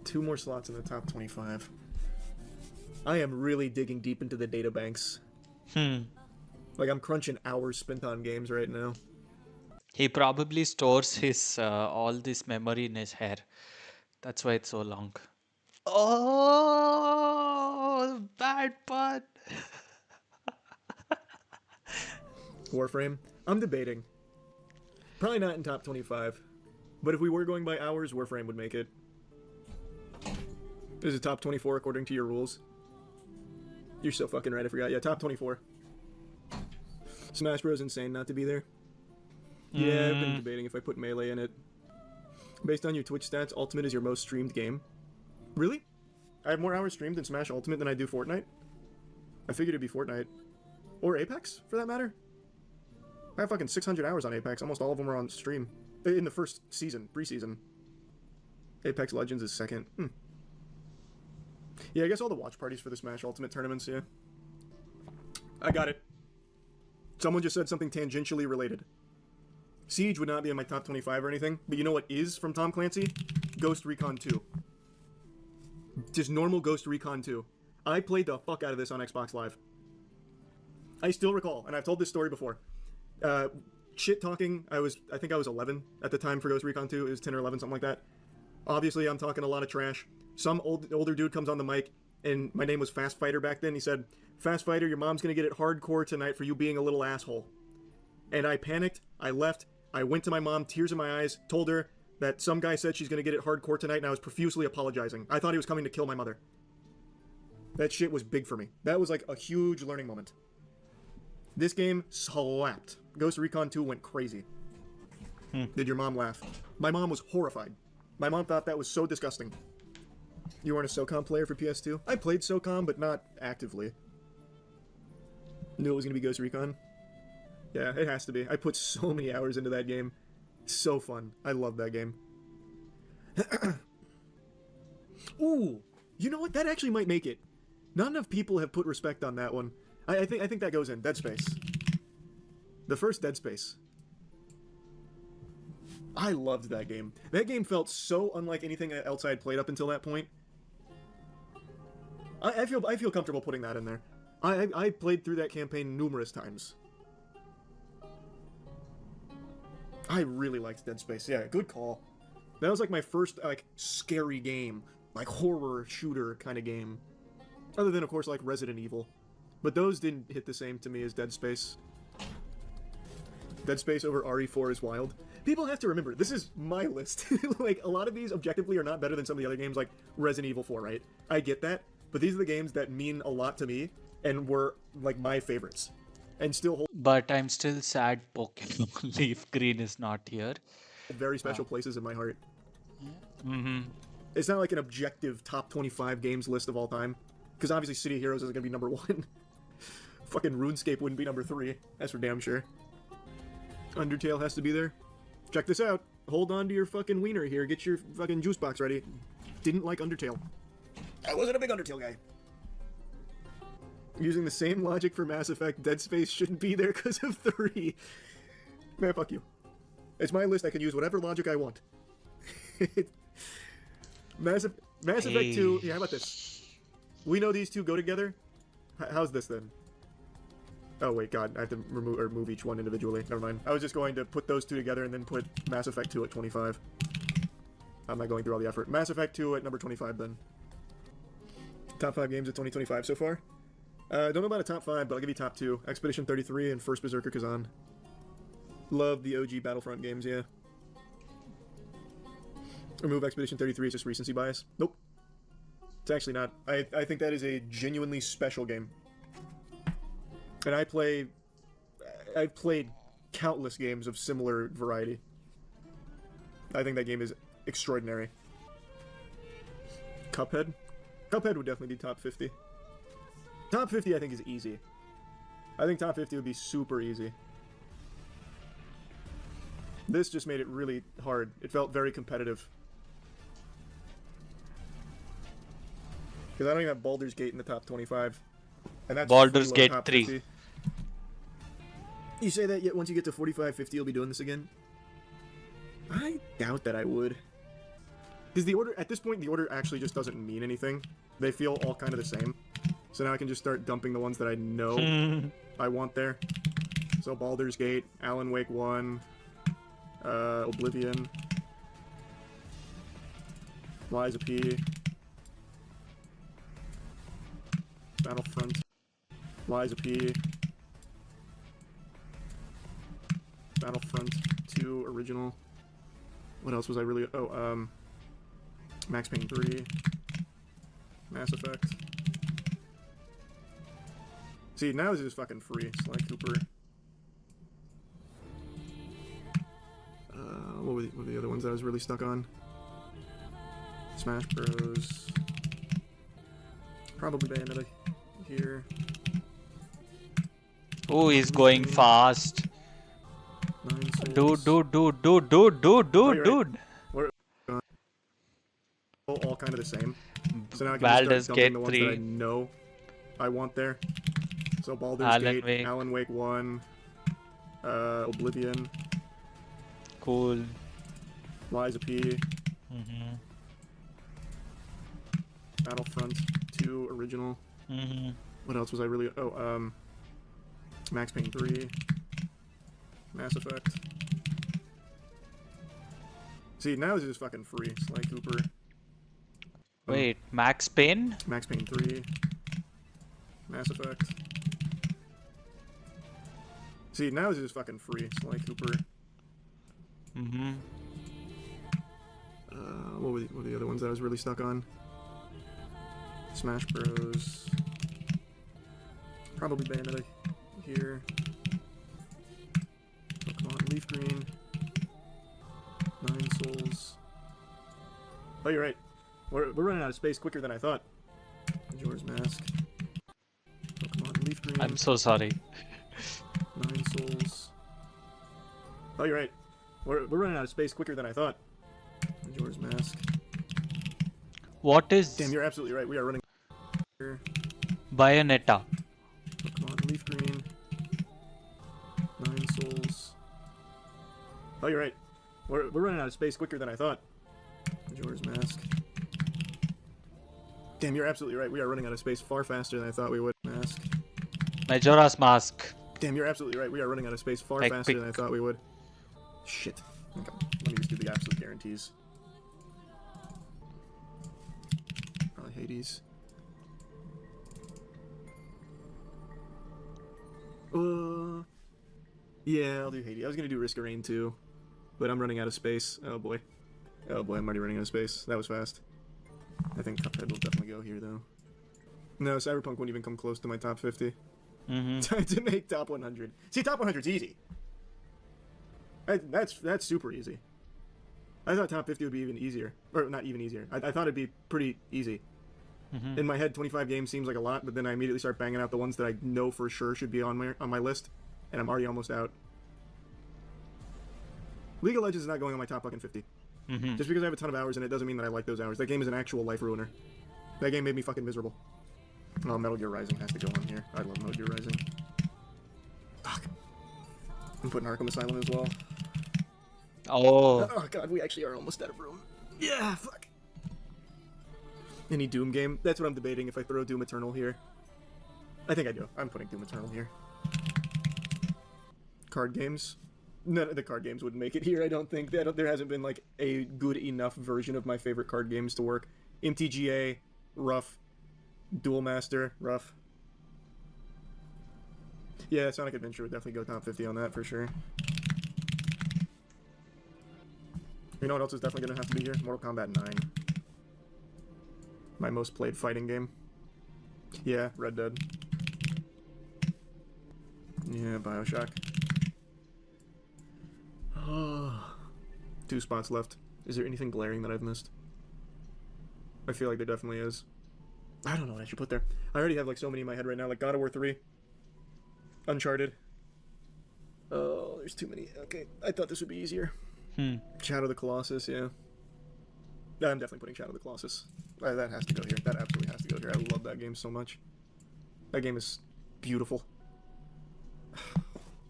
2 more slots in the top 25. I am really digging deep into the data banks. Like, I'm crunching hours spent on games right now. He probably stores his all this memory in his hair. That's why it's so long. Oh, bad pun. Warframe. I'm debating. Probably not in top 25. But if we were going by hours, Warframe would make it. This is top 24 according to your rules. You're so fucking right, I forgot. Yeah, top 24. Smash Bros. Insane not to be there. Yeah, I've been debating if I put Melee in it. Based on your Twitch stats, Ultimate is your most streamed game. Really? I have more hours streamed in Smash Ultimate than I do Fortnite? I figured it'd be Fortnite. Or Apex, for that matter. I have fucking 600 hours on Apex. Almost all of them are on stream. In the first season, preseason. Apex Legends is second. Yeah, I guess all the watch parties for the Smash Ultimate tournaments, yeah. I got it. Someone just said something tangentially related. Siege would not be in my top 25 or anything, but you know what is from Tom Clancy? Ghost Recon 2. Just normal Ghost Recon 2. I played the fuck out of this on Xbox Live. I still recall, and I've told this story before. Shit talking, I think I was 11 at the time for Ghost Recon 2. It was 10 or 11, something like that. Obviously, I'm talking a lot of trash. Some older dude comes on the mic, and my name was Fast Fighter back then. He said, "Fast Fighter, your mom's gonna get it hardcore tonight for you being a little asshole." And I panicked, I left, I went to my mom, tears in my eyes, told her that some guy said she's gonna get it hardcore tonight, and I was profusely apologizing. I thought he was coming to kill my mother. That shit was big for me. That was like a huge learning moment. This game slapped. Ghost Recon 2 went crazy. Did your mom laugh? My mom was horrified. My mom thought that was so disgusting. You weren't a SOCOM player for PS2? I played SOCOM, but not actively. Knew it was gonna be Ghost Recon. Yeah, it has to be. I put so many hours into that game. So fun. I love that game. Ooh, you know what? That actually might make it. Not enough people have put respect on that one. I think that goes in. Dead Space. The first Dead Space. I loved that game. That game felt so unlike anything else I had played up until that point. I feel comfortable putting that in there. I played through that campaign numerous times. I really liked Dead Space. Yeah, good call. That was like my first like scary game, like horror shooter kind of game. Other than of course like Resident Evil. But those didn't hit the same to me as Dead Space. Dead Space over RE4 is wild. People have to remember, this is my list. Like, a lot of these objectively are not better than some of the other games like Resident Evil 4, right? I get that, but these are the games that mean a lot to me and were, like, my favorites. And still hold But I'm still sad Pokemon Leaf Green is not here. very special places in my heart. Mm-hmm. It's not like an objective top 25 games list of all time. Because obviously City of Heroes isn't going to be number 1. Fucking RuneScape wouldn't be number 3. That's for damn sure. Undertale has to be there. Check this out. Hold on to your fucking wiener here. Get your fucking juice box ready. Didn't like Undertale. I wasn't a big Undertale guy. Using the same logic for Mass Effect, Dead Space shouldn't be there because of 3. Man, fuck you. It's my list. I can use whatever logic I want. Mass Effect 2... Yeah, how about this? We know these two go together. How's this then? Oh wait, God, I have to move each one individually. Never mind. I was just going to put those two together and then put Mass Effect 2 at 25. I'm not going through all the effort. Mass Effect 2 at number 25 then. Top 5 games of 2025 so far? Don't know about a top 5, but I'll give you top 2. Expedition 33 and First Berserker Kazan. Love the OG Battlefront games, yeah. Remove Expedition 33 is just recency bias. Nope. It's actually not. I think that is a genuinely special game. And I've played countless games of similar variety. I think that game is extraordinary. Cuphead? Cuphead would definitely be top 50. Top 50 I think is easy. I think top 50 would be super easy. This just made it really hard. It felt very competitive. Because I don't even have Baldur's Gate in the top 25. And that's Baldur's below Gate top 3. 50. You say that yet once you get to 45, 50, you'll be doing this again? I doubt that I would. Because the order, at this point, the order actually just doesn't mean anything. They feel all kind of the same. So now I can just start dumping the ones that I know I want there. So Baldur's Gate, Alan Wake 1, Oblivion, Lies of P, Battlefront, Lies of P, Battlefront 2 original. What else was I really? Oh, Max Payne 3, Mass Effect. See, now this is fucking free. Sly Cooper. What were the other ones that I was really stuck on? Smash Bros. Probably Bayonetta here. Oh, he's going fast. Nine Dude, Souls. dude. We're all kind of the same. So now I can Baldur's just start dumping Gate the ones that I 3. know I want there. So Baldur's Alan Gate, Wake. Alan Wake 1, Oblivion, Cool. Lies of P, Mm-hmm. Battlefront 2 original. Mm-hmm. What else was I really? Oh, Max Payne 3, Mass Effect. See, now this is fucking free. Sly Cooper. Wait, Max Payne? Max Payne 3, Mass Effect. See, now this is fucking free. Sly Cooper. Mm-hmm. What were the other ones that I was really stuck on? Smash Bros. Probably Bayonetta here. Pokemon Leaf Green. Nine Souls. Oh, you're right. We're running out of space quicker than I thought. Majora's Mask. Pokemon Leaf Green. I'm so sorry. Nine Souls. Oh, you're right. We're running out of space quicker than I thought. Majora's Mask. What is Damn, you're absolutely right. We are running here. Bayonetta? Pokemon Leaf Green. Nine Souls. Oh, you're right. We're running out of space quicker than I thought. Majora's Mask. Damn, you're absolutely right. We are running out of space far faster than I thought we would. Mask. Majora's Mask. Damn, you're absolutely right. We are running out of space far Like faster pick. than I thought we would. Shit. Okay. Let me just do the absolute guarantees. Probably Hades. Yeah, I'll do Hades. I was gonna do Risk of Rain too, but I'm running out of space. Oh boy. Oh boy, I'm already running out of space. That was fast. I think Cuphead will definitely go here though. No, Cyberpunk won't even come close to my top 50. Mm-hmm. Time to make top 100. See, top 100's easy. That's super easy. I thought top 50 would be even easier. Or not even easier. I thought it'd be pretty easy. Mm-hmm. In my head, 25 games seems like a lot, but then I immediately start banging out the ones that I know for sure should be on my list, and I'm already almost out. League of Legends is not going on my top fucking 50. Mm-hmm. Just because I have a ton of hours in it doesn't mean that I like those hours. That game is an actual life ruiner. That game made me fucking miserable. Oh, Metal Gear Rising has to go on here. I love Metal Gear Rising. Fuck. I'm putting Arkham Asylum as well. Oh. Oh god, we actually are almost out of room. Yeah, fuck. Any Doom game? That's what I'm debating if I throw Doom Eternal here. I think I do. I'm putting Doom Eternal here. Card games? None of the card games would make it here, I don't think. There hasn't been, like, a good enough version of my favorite card games to work. MTGA, rough. Duel Master, rough. Yeah, Sonic Adventure would definitely go top 50 on that, for sure. You know what else is definitely going to have to be here? Mortal Kombat 9. My most played fighting game. Yeah, Red Dead. Yeah, Bioshock. Oh, 2 spots left. Is there anything glaring that I've missed? I feel like there definitely is. I don't know what I should put there. I already have like so many in my head right now, like God of War 3. Uncharted. Oh, there's too many. Okay, I thought this would be easier. Shadow of the Colossus, yeah. I'm definitely putting Shadow of the Colossus. That has to go here. That absolutely has to go here. I love that game so much. That game is beautiful.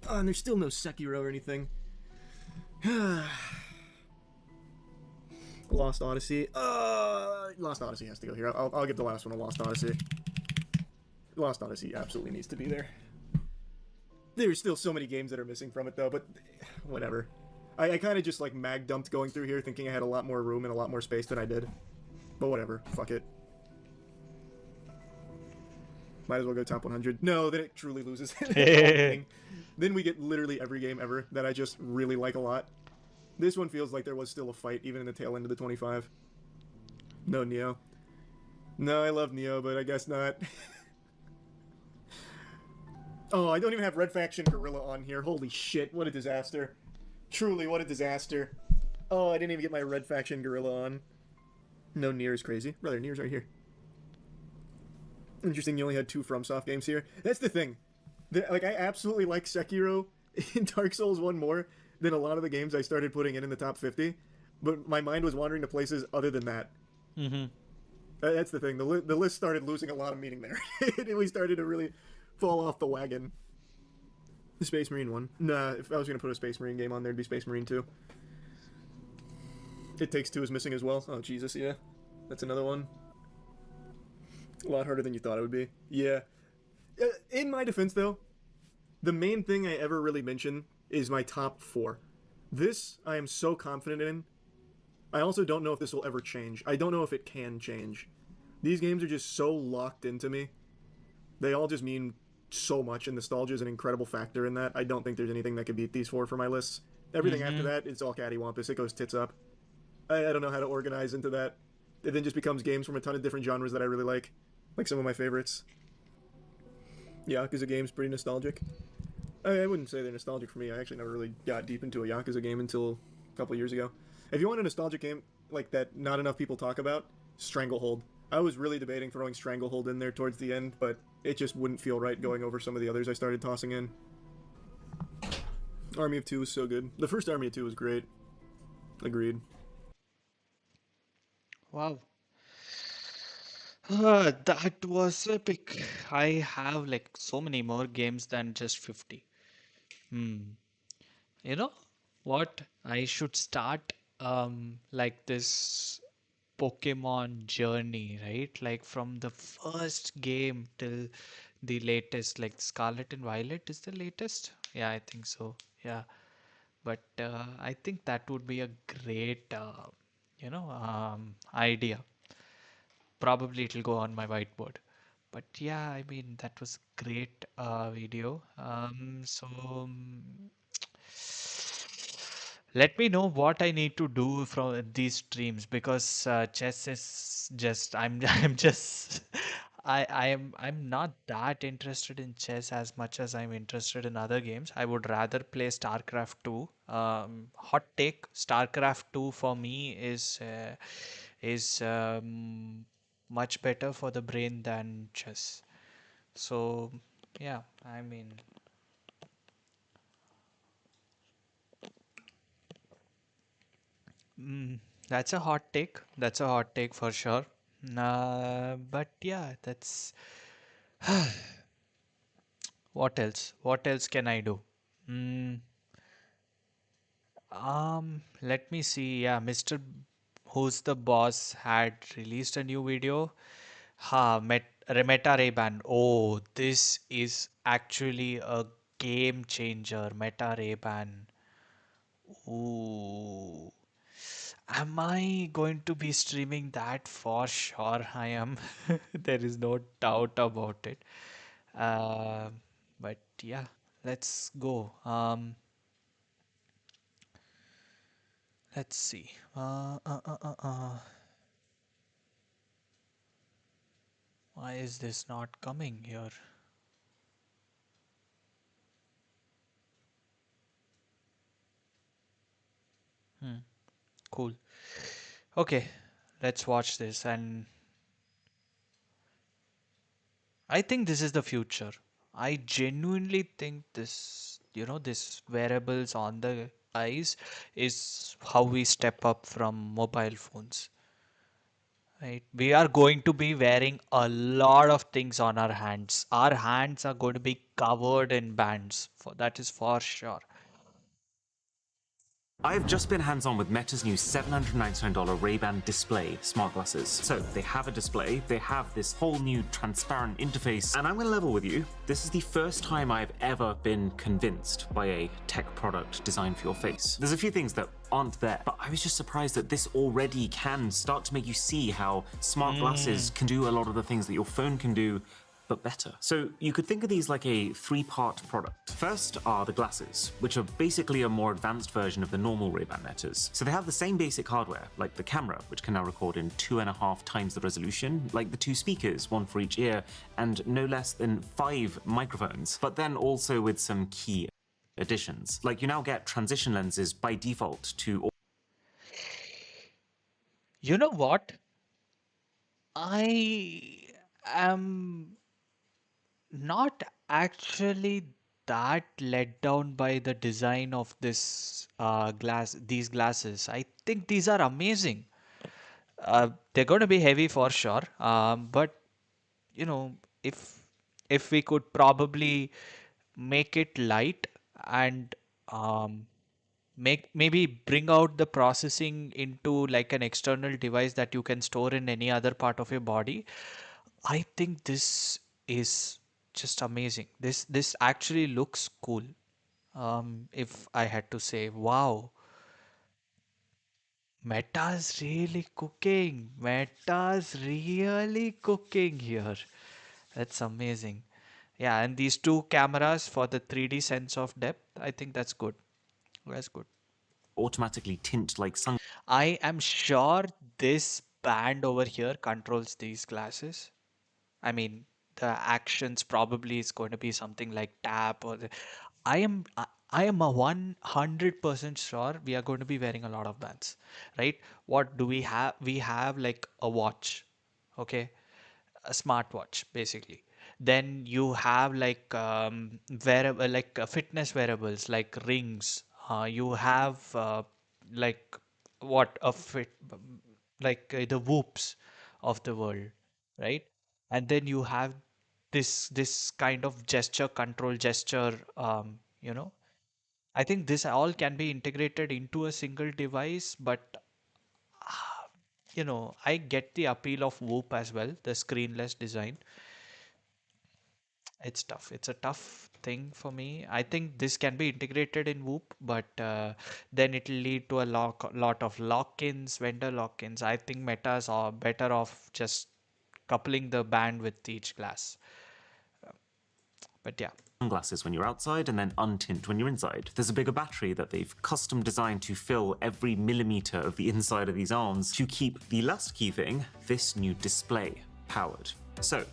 Oh, and there's still no Sekiro or anything. Lost Odyssey. Lost Odyssey has to go here. I'll give the last one a Lost Odyssey. Lost Odyssey absolutely needs to be there. There's still so many games that are missing from it, though, but whatever. I kind of just, like, mag dumped going through here, thinking I had a lot more room and a lot more space than I did. But whatever. Fuck it. Might as well go top 100. No, then it truly loses. Then we get literally every game ever that I just really like a lot. This one feels like there was still a fight even in the tail end of the 25. No Neo. No, I love Neo, but I guess not. Oh, I don't even have Red Faction Gorilla on here. Holy shit, what a disaster. Truly, what a disaster. Oh, I didn't even get my Red Faction Gorilla on. No, Nier's crazy. Brother, Nier's right here. Interesting, you only had 2 FromSoft games here. That's the thing. Like, I absolutely like Sekiro in Dark Souls 1 more than a lot of the games I started putting in the top 50, but my mind was wandering to places other than that. Mm-hmm. That's the thing. The list started losing a lot of meaning there. We started to really fall off the wagon. The Space Marine one. Nah, if I was going to put a Space Marine game on there, it'd be Space Marine 2. It Takes Two is missing as well. Oh, Jesus, yeah. That's another one. A lot harder than you thought it would be. Yeah. In my defense, though, the main thing I ever really mention is my top 4. This, I am so confident in. I also don't know if this will ever change. I don't know if it can change. These games are just so locked into me. They all just mean so much, and nostalgia is an incredible factor in that. I don't think there's anything that could beat these 4 for my lists. Everything after that, it's all cattywampus. It goes tits up. I don't know how to organize into that. It then just becomes games from a ton of different genres that I really like some of my favorites. Yakuza games, pretty nostalgic. I wouldn't say they're nostalgic for me. I actually never really got deep into a Yakuza game until a couple years ago. If you want a nostalgic game like that not enough people talk about, Stranglehold. I was really debating throwing Stranglehold in there towards the end, but it just wouldn't feel right going over some of the others I started tossing in. Army of Two was so good. The first Army of Two was great. Agreed. Wow. That was epic. I have like so many more games than just 50. Hmm. You know what? I should start like this Pokemon journey, right? Like from the first game till the latest, like Scarlet and Violet is the latest. Yeah, I think so. Yeah, but I think that would be a great, idea. Probably it'll go on my whiteboard. But yeah, I mean that was great video. Let me know what I need to do from these streams because chess is just I'm just I'm not that interested in chess as much as I'm interested in other games. I would rather play StarCraft 2. Hot take, StarCraft 2 for me is much better for the brain than chess. So yeah, I mean that's a hot take. That's a hot take for sure. But yeah, that's what else? What else can I do? Mm, Let me see. Yeah, Mr. Who's the Boss had released a new video. Meta Ray-Ban. Oh, this is actually a game changer. Meta Ray-Ban. Ooh. Am I going to be streaming that? For sure, I am. There is no doubt about it. Uh, but yeah, let's go. Let's see. Why is this not coming here? Cool. Okay, let's watch this. And I think this is the future. I genuinely think this wearables on the eyes is how we step up from mobile phones. Right? We are going to be wearing a lot of things on our hands. Our hands are going to be covered in bands. That is for sure. I've just been hands-on with Meta's new $799 Ray-Ban display smart glasses. So they have a display, they have this whole new transparent interface, and I'm gonna level with you. This is the first time I've ever been convinced by a tech product designed for your face. There's a few things that aren't there, but I was just surprised that this already can start to make you see how smart glasses can do a lot of the things that your phone can do but better. So you could think of these like a three-part product. First are the glasses, which are basically a more advanced version of the normal Ray-Ban Metas. So they have the same basic hardware, like the camera, which can now record in 2.5 times the resolution, like the two speakers, one for each ear, and no less than 5 microphones, but then also with some key additions. Like you now get transition lenses by default to You know what? I am not actually that let down by the design of these glasses. I think these are amazing. They're going to be heavy for sure. But you know, if if we could probably make it light and um, maybe bring out the processing into like an external device that you can store in any other part of your body, I think this is just amazing. This actually looks cool. If I had to say, wow, Meta's really cooking. Meta's really cooking here. That's amazing. Yeah, and these two cameras for the 3D sense of depth, I think that's good. That's good. automatically tint like I am sure this band over here controls these glasses. I mean, the actions probably is going to be something like tap or I am a 100% sure we are going to be wearing a lot of bands, right? What do we have? We have like a watch, okay? A smartwatch basically. Then you have like wearable like fitness wearables like rings. You have like what a fit like the whoops of the world, right? And then you have this kind of gesture control gesture I think this all can be integrated into a single device, but I get the appeal of Whoop as well, the screenless design. It's tough. It's a tough thing for me. I think this can be integrated in Whoop, but then it'll lead to a lot of lock-ins, vendor lock-ins. I think metas are better off just coupling the band with each glass. But yeah. sunglasses when you're outside and then untint when you're inside. There's a bigger battery that they've custom designed to fill every millimeter of the inside of these arms to keep the last key thing, this new display, powered. So,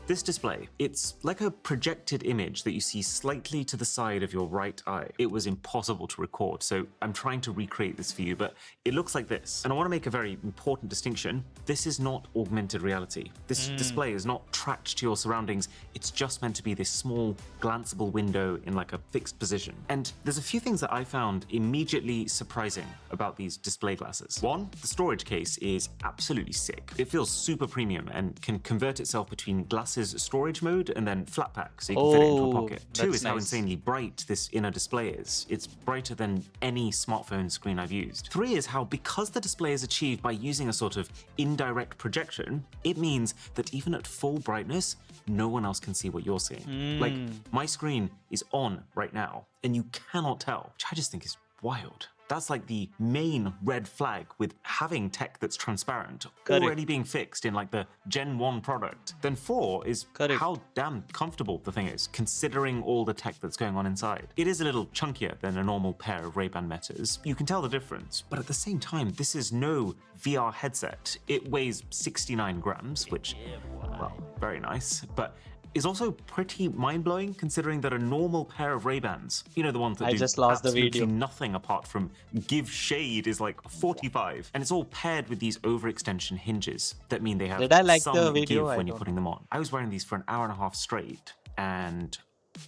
this display, it's like a projected image that you see slightly to the side of your right eye. It was impossible to record, so I'm trying to recreate this for you, but it looks like this. And I want to make a very important distinction. This is not augmented reality. This display is not tracked to your surroundings. It's just meant to be this small, glanceable window in like a fixed position. And there's a few things that I found immediately surprising about these display glasses. One, the storage case is absolutely sick. It feels super premium and can convert itself between glasses storage mode and then flat pack, so you can fit it into a pocket. Two that's is how nice. insanely bright this inner display is. It's brighter than any smartphone screen I've used. Three is how, because the display is achieved by using a sort of indirect projection, it means that even at full brightness, no one else can see what you're seeing. Like, my screen is on right now, and you cannot tell, which I just think is wild. That's like the main red flag with having tech that's transparent Correct. already being fixed in like the Gen 1 product. Then 4 is Correct. how damn comfortable the thing is, considering all the tech that's going on inside. It is a little chunkier than a normal pair of Ray-Ban Metas. You can tell the difference, but at the same time, this is no VR headset. It weighs 69 grams, which, well, very nice, but is also pretty mind-blowing considering that a normal pair of Ray-Bans, you know, the ones that I do just lost the absolutely video. nothing apart from give shade, is like 45, and it's all paired with these overextension hinges that mean they have Did I like some the video? give I when you're don't putting them on. I was wearing these for an hour and a half straight, and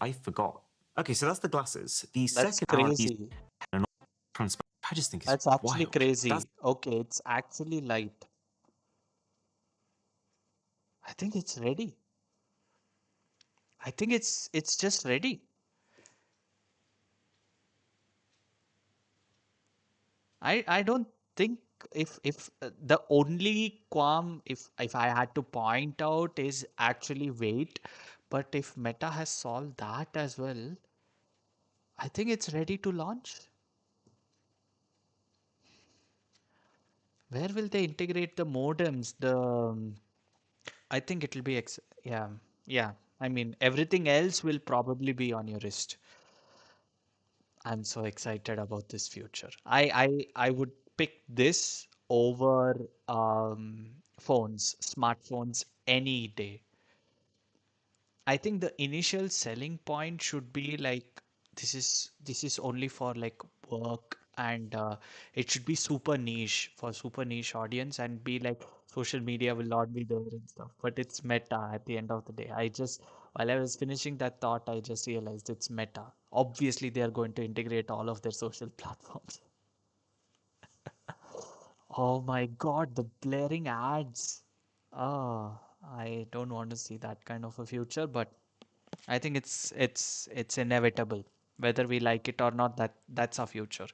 I forgot. Okay, so that's the glasses. The That's second are these crazy. transparent. I just think it's That's actually wild. crazy. That's Okay, it's actually light. I think it's ready. I think it's just ready. I don't think if the only qualm if I had to point out is actually weight, but if Meta has solved that as well, I think it's ready to launch. Where will they integrate the modems? I think it'll be yeah. Yeah, I mean, everything else will probably be on your wrist. I'm so excited about this future. I would pick this over smartphones any day. I think the initial selling point should be like this is only for like work, and it should be super niche for super niche audience, and be like social media will not be there and stuff. But it's meta at the end of the day. While I was finishing that thought, I just realized it's meta. Obviously, they are going to integrate all of their social platforms. Oh my God, the blaring ads. Ah, I don't want to see that kind of a future, but I think it's inevitable. Whether we like it or not, that's our future.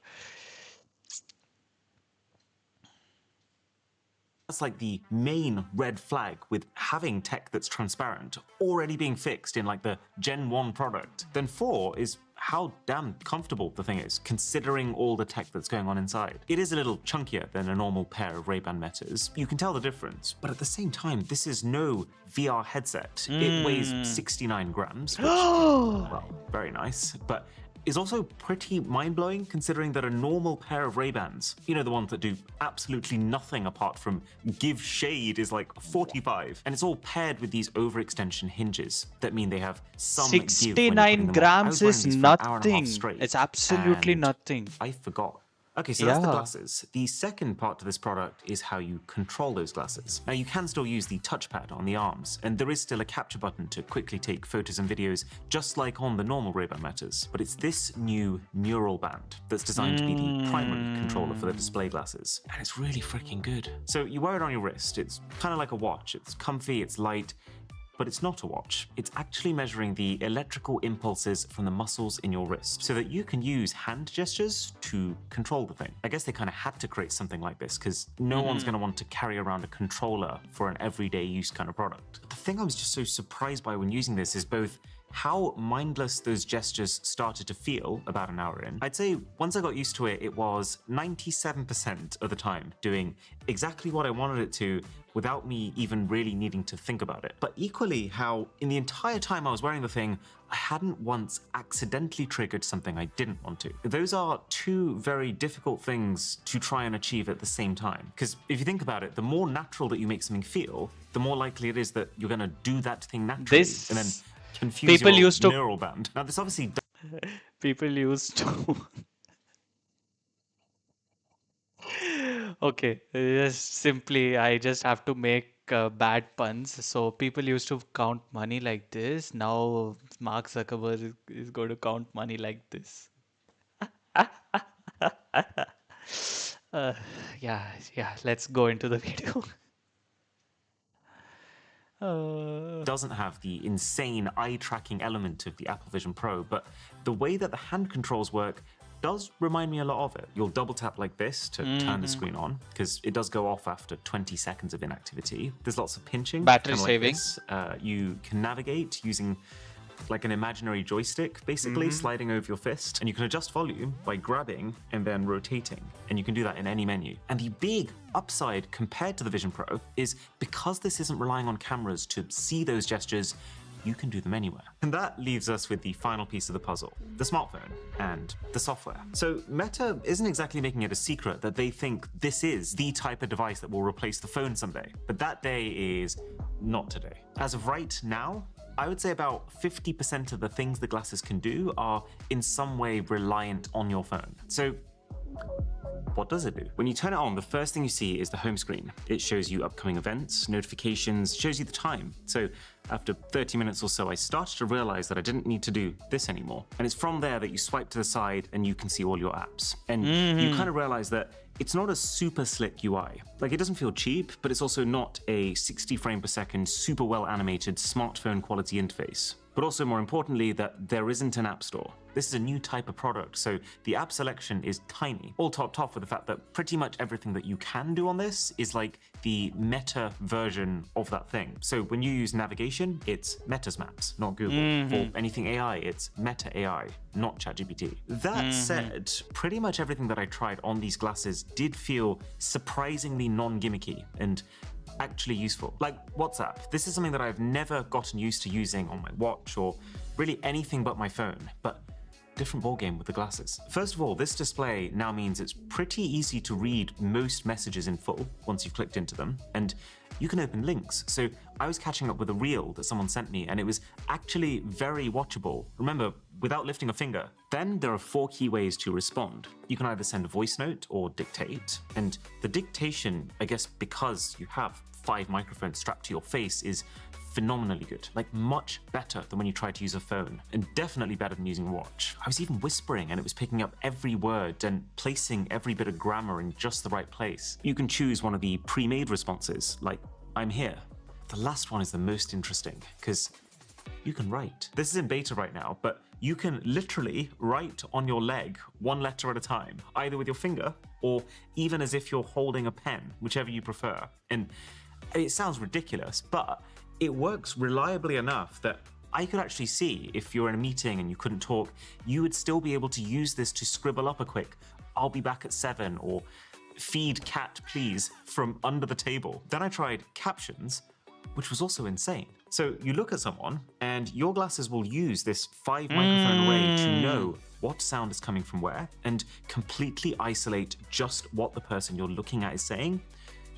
That's like the main red flag with having tech that's transparent already being fixed in like the Gen 1 product. Then 4 is how damn comfortable the thing is, considering all the tech that's going on inside. It is a little chunkier than a normal pair of Ray-Ban Metas. You can tell the difference, but at the same time, this is no VR headset. It weighs 69 grams, which, well, very nice, but is also pretty mind-blowing considering that a normal pair of Ray-Bans, you know, the ones that do absolutely nothing apart from give shade, is like 45. And it's all paired with these overextension hinges that mean they have some give when you're putting 69 them on. I grams was wearing is these for an hour and a half nothing. straight, It's absolutely and nothing. I forgot. Okay, so that's the Yeah. glasses. The second part to this product is how you control those glasses. Now, you can still use the touchpad on the arms, and there is still a capture button to quickly take photos and videos, just like on the normal Ray-Ban Metas. But it's this new neural band that's designed to be the primary controller for the display glasses. And it's really freaking good. So you wear it on your wrist. It's kind of like a watch. It's comfy, it's light, but it's not a watch. It's actually measuring the electrical impulses from the muscles in your wrist so that you can use hand gestures to control the thing. I guess they kind of had to create something like this because no one's going to want to carry around a controller for an everyday use kind of product. The thing I was just so surprised by when using this is both how mindless those gestures started to feel about an hour in. I'd say once I got used to it, it was 97% of the time doing exactly what I wanted it to without me even really needing to think about it. But equally, how in the entire time I was wearing the thing, I hadn't once accidentally triggered something I didn't want to. Those are two very difficult things to try and achieve at the same time. Because if you think about it, the more natural that you make something feel, the more likely it is that you're going to do that thing naturally and then confuse people your used to- neural band. Now, this obviously People used to. Okay, just simply, I just have to make bad puns. So people used to count money like this. Now Mark Zuckerberg is going to count money like this. Uh, yeah, let's go into the video. doesn't have the insane eye-tracking element of the Apple Vision Pro, but the way that the hand controls work does remind me a lot of it. You'll double tap like this to turn the screen on, because it does go off after 20 seconds of inactivity. There's lots of pinching. Battery kinda like saving. this. You can navigate using like an imaginary joystick, basically, sliding over your fist. And you can adjust volume by grabbing and then rotating. And you can do that in any menu. And the big upside compared to the Vision Pro is because this isn't relying on cameras to see those gestures, you can do them anywhere. And that leaves us with the final piece of the puzzle, the smartphone and the software. So Meta isn't exactly making it a secret that they think this is the type of device that will replace the phone someday. But that day is not today. As of right now, I would say about 50% of the things the glasses can do are in some way reliant on your phone. So what does it do? When you turn it on, the first thing you see is the home screen. It shows you upcoming events, notifications, shows you the time. So after 30 minutes or so, I started to realize that I didn't need to do this anymore. And it's from there that you swipe to the side and you can see all your apps. And you kind of realize that it's not a super slick UI. Like, it doesn't feel cheap, but it's also not a 60 frame per second, super well animated smartphone quality interface. But also more importantly, that there isn't an app store. This is a new type of product, so the app selection is tiny. All topped off with the fact that pretty much everything that you can do on this is like the Meta version of that thing. So when you use navigation, it's Meta's Maps, not Google. For anything AI, it's Meta AI, not ChatGPT. That said, pretty much everything that I tried on these glasses did feel surprisingly non-gimmicky, and actually useful. Like WhatsApp. This is something that I've never gotten used to using on my watch or really anything but my phone, but different ballgame with the glasses. First of all, this display now means it's pretty easy to read most messages in full once you've clicked into them, and you can open links. So I was catching up with a reel that someone sent me, and it was actually very watchable. Remember, without lifting a finger. Then there are 4 key ways to respond. You can either send a voice note or dictate, and the dictation, I guess because you have 5 microphones strapped to your face, is phenomenally good, like much better than when you try to use a phone, and definitely better than using a watch. I was even whispering and it was picking up every word and placing every bit of grammar in just the right place. You can choose one of the pre-made responses, like, I'm here. The last one is the most interesting, because you can write. This is in beta right now, but you can literally write on your leg 1 letter at a time, either with your finger or even as if you're holding a pen, whichever you prefer. And it sounds ridiculous, but it works reliably enough that I could actually see if you're in a meeting and you couldn't talk, you would still be able to use this to scribble up a quick, I'll be back at 7, or feed cat please, from under the table. Then I tried captions, which was also insane. So you look at someone and your glasses will use this 5 microphone array to know what sound is coming from where and completely isolate just what the person you're looking at is saying,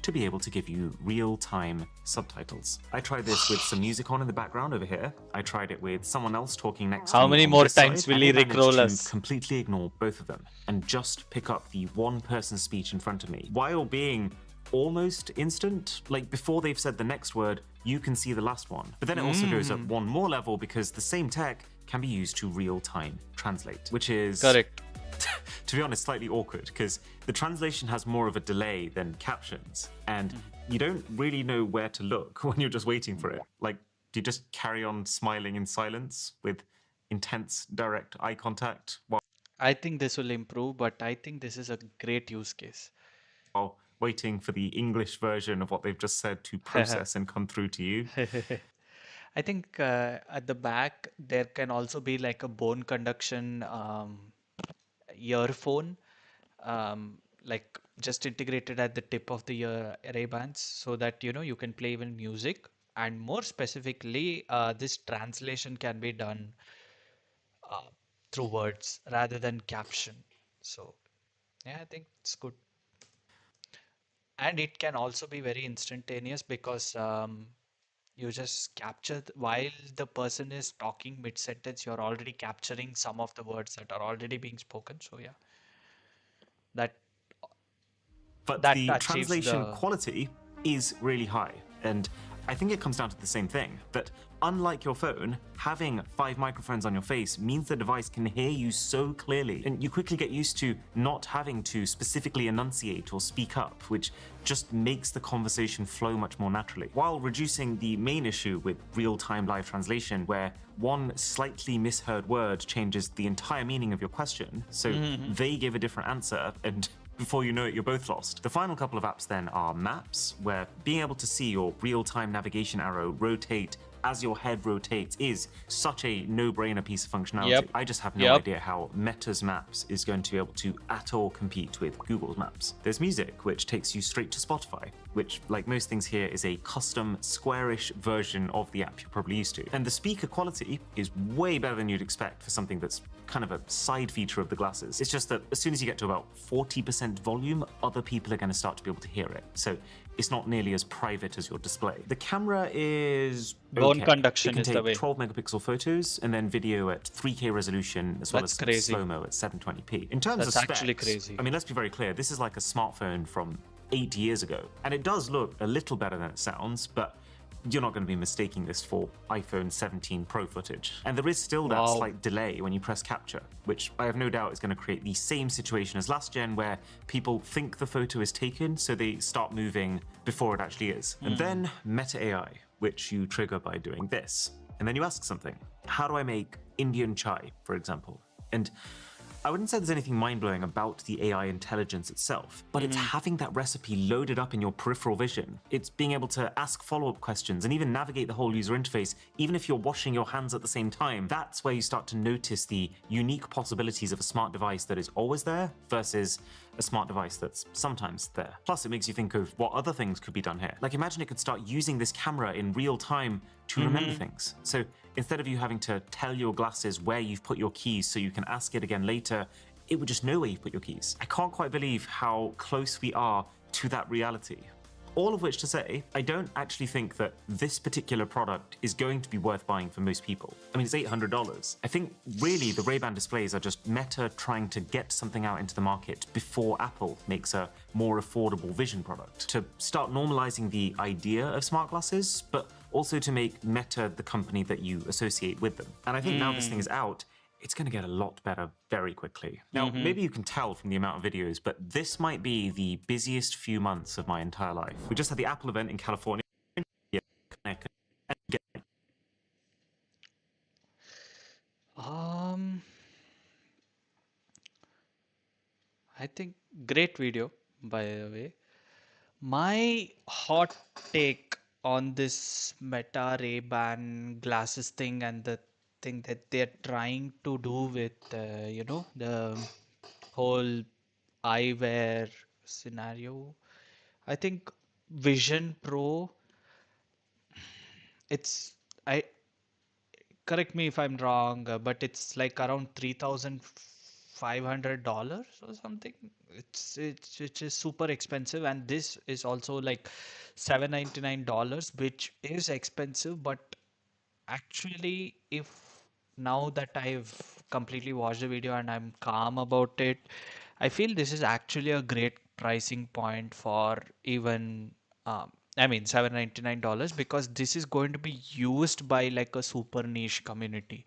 to be able to give you real-time subtitles. I tried this with some music on in the background over here. I tried it with someone else talking next to me. How many on more this times side, will and he I managed rickroll to us? completely ignore both of them and just pick up the one person's speech in front of me, while being almost instant. Like, before they've said the next word, you can see the last one. But then it also goes up one more level because the same tech can be used to real-time translate, which is... Correct. to be honest, slightly awkward, because the translation has more of a delay than captions, and you don't really know where to look when you're just waiting for it. Like, do you just carry on smiling in silence with intense, direct eye contact I think this will improve, but I think this is a great use case. while waiting for the English version of what they've just said to process and come through to you? I think at the back there can also be like a bone conduction earphone, like just integrated at the tip of the array bands, so that you can play even music. And more specifically, this translation can be done uh, through words rather than caption. So yeah, I think it's good. And it can also be very instantaneous because you just capture while the person is talking mid-sentence, you're already capturing some of the words that are already being spoken. So yeah, that But that the achieves translation the quality is really high, and I think it comes down to the same thing, that unlike your phone, having 5 microphones on your face means the device can hear you so clearly, and you quickly get used to not having to specifically enunciate or speak up, which just makes the conversation flow much more naturally, while reducing the main issue with real-time live translation, where one slightly misheard word changes the entire meaning of your question, so they give a different answer, and before you know it, you're both lost. The final couple of apps then are maps, where being able to see your real-time navigation arrow rotate as your head rotates is such a no-brainer piece of functionality. Yep. I just have no idea how Meta's Maps is going to be able to at all compete with Google's Maps. There's music, which takes you straight to Spotify, which, like most things here, is a custom squarish version of the app you're probably used to. And the speaker quality is way better than you'd expect for something that's kind of a side feature of the glasses. It's just that as soon as you get to about 40% volume, other people are going to start to be able to hear it. So it's not nearly as private as your display. The camera is bone okay. conduction It is can the take way. 12 megapixel photos and then video at 3K resolution, as well That's as crazy. slow-mo at 720p. In terms That's of specs, actually crazy. I mean, let's be very clear, this is like a smartphone from 8 years ago. And it does look a little better than it sounds, but you're not going to be mistaking this for iPhone 17 Pro footage. And there is still that Wow. slight delay when you press capture, which I have no doubt is going to create the same situation as last gen, where people think the photo is taken, so they start moving before it actually is. And then Meta AI, which you trigger by doing this. And then you ask something. How do I make Indian chai, for example? And I wouldn't say there's anything mind-blowing about the AI intelligence itself, but it's having that recipe loaded up in your peripheral vision. It's being able to ask follow-up questions and even navigate the whole user interface, even if you're washing your hands at the same time. That's where you start to notice the unique possibilities of a smart device that is always there versus a smart device that's sometimes there. Plus, it makes you think of what other things could be done here. Like, imagine it could start using this camera in real time to remember things. So instead of you having to tell your glasses where you've put your keys so you can ask it again later, it would just know where you've put your keys. I can't quite believe how close we are to that reality. All of which to say, I don't actually think that this particular product is going to be worth buying for most people. I mean, it's $800. I think really the Ray-Ban displays are just Meta trying to get something out into the market before Apple makes a more affordable vision product. To start normalizing the idea of smart glasses, but also to make Meta the company that you associate with them. And I think now this thing is out, it's going to get a lot better very quickly. Now, maybe you can tell from the amount of videos, but this might be the busiest few months of my entire life. We just had the Apple event in California. Um, I think great video, by the way. My hot take on this Meta Ray-Ban glasses thing and the thing that they're trying to do with, the whole eyewear scenario. I think Vision Pro, it's I correct me if I'm wrong, but it's like around $3,500 or something. It is super expensive, and this is also like $799, which is expensive, but actually, if now that I've completely watched the video and I'm calm about it, I feel this is actually a great pricing point for even, I mean, $799, because this is going to be used by like a super niche community.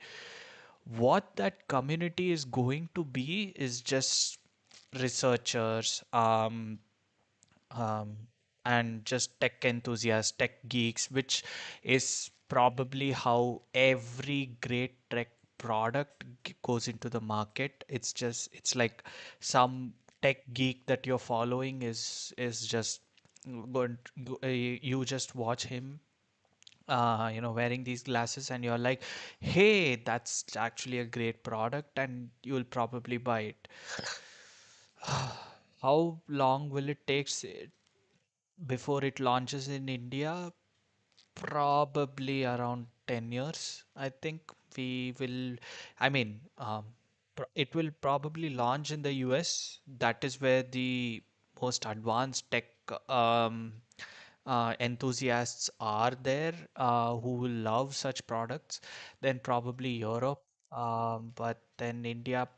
What that community is going to be is just researchers, um, and just tech enthusiasts, tech geeks, which is probably how every great tech product goes into the market. It's like some tech geek that you're following is just going you just watch him wearing these glasses, and you're like, hey, that's actually a great product, and you'll probably buy it. How long will it take before it launches in India? Probably around 10 years. I think we will, I mean, it will probably launch in the US. That is where the most advanced tech enthusiasts are there, who will love such products. Then probably Europe. But then India,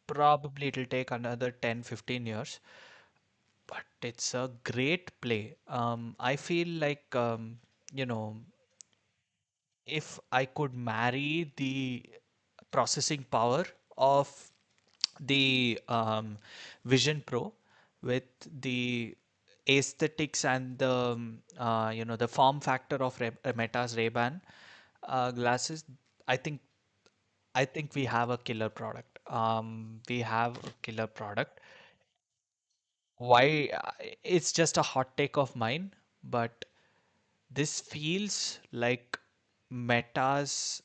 probably it'll take another 10-15 years, but it's a great play. I feel like, you know, if I could marry the processing power of the Vision Pro with the aesthetics and the the form factor of Meta's Ray-Ban glasses, I think we have a killer product. We have a killer product. Why? It's just a hot take of mine, but this feels like Meta's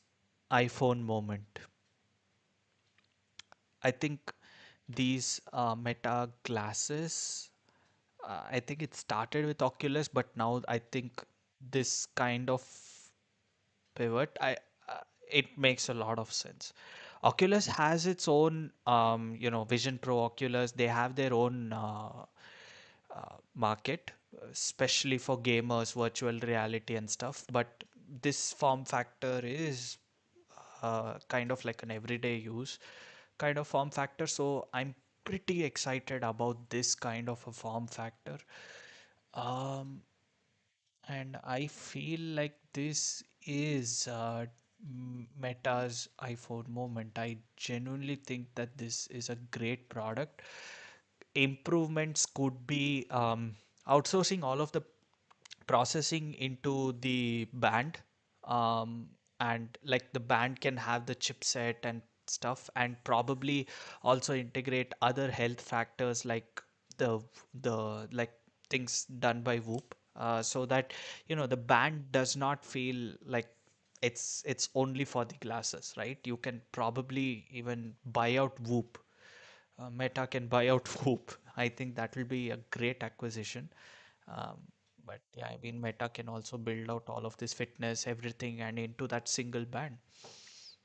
iPhone moment. I think these Meta glasses, I think it started with Oculus, but now I think this kind of pivot, it makes a lot of sense. Oculus has its own, Vision Pro, Oculus. They have their own market, especially for gamers, virtual reality and stuff. But this form factor is kind of like an everyday use kind of form factor. So I'm pretty excited about this kind of a form factor. Um, and I feel like this is Meta's iPhone moment. I genuinely think that this is a great product. Improvements could be outsourcing all of the processing into the band, um, and like the band can have the chipset and stuff, and probably also integrate other health factors like the like things done by Whoop, so that the band does not feel like it's only for the glasses, right? You can probably even buy out Whoop. Meta can buy out Whoop. I think that will be a great acquisition. Um, but yeah, I mean, Meta can also build out all of this fitness, everything, and into that single band.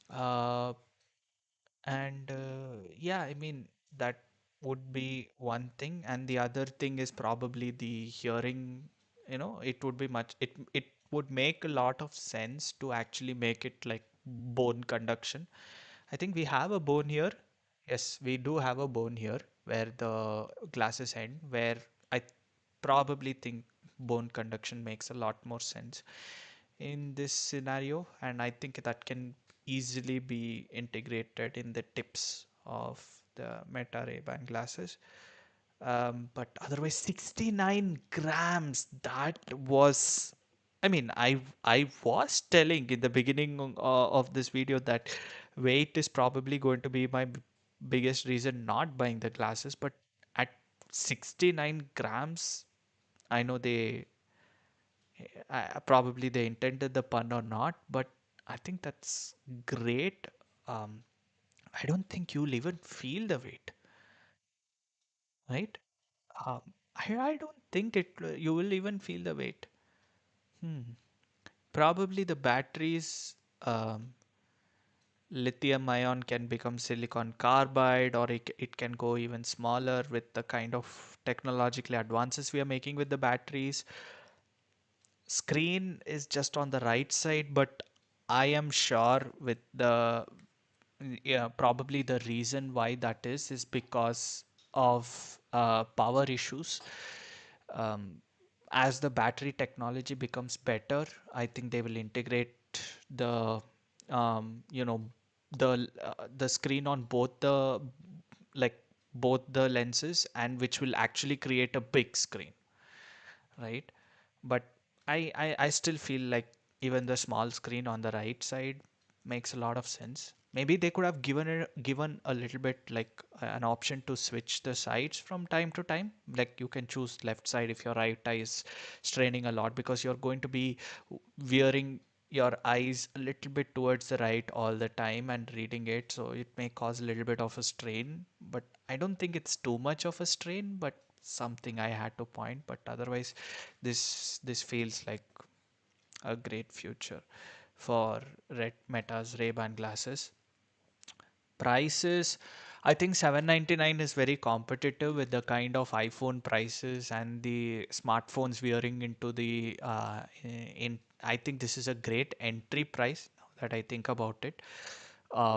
Uh, and yeah, I mean, that would be one thing. And the other thing is probably the hearing. It would be it would make a lot of sense to actually make it like bone conduction. I think we have a bone here. Yes, we do have a bone here where the glasses end, where I probably think bone conduction makes a lot more sense in this scenario, and I think that can easily be integrated in the tips of the Meta Ray-Ban glasses. But otherwise, 69 grams. That was, I mean, I was telling in the beginning of this video that weight is probably going to be my biggest reason not buying the glasses. But at 69 grams, I know probably they intended the pun or not, but I think that's great. Um, I don't think you'll even feel the weight, right? Um, I don't think you will even feel the weight. Hmm. Probably the batteries, lithium ion can become silicon carbide, or it can go even smaller with the kind of technological advances we are making with the batteries. Screen is just on the right side, but I am sure with the yeah, probably the reason why that is because of power issues. Um, as the battery technology becomes better, I think they will integrate the you know the screen on both the like both the lenses, and which will actually create a big screen, right? But I still feel like even the small screen on the right side makes a lot of sense. Maybe they could have given a little bit like an option to switch the sides from time to time. Like you can choose left side if your right eye is straining a lot, because you're going to be wearing your eyes a little bit towards the right all the time and reading it, so it may cause a little bit of a strain. But I don't think it's too much of a strain, but something I had to point. But otherwise, this feels like a great future for Red Meta's Ray-Ban glasses. Prices, I think 799 is very competitive with the kind of iPhone prices and the smartphones wearing into the in I think this is a great entry price now that I think about it,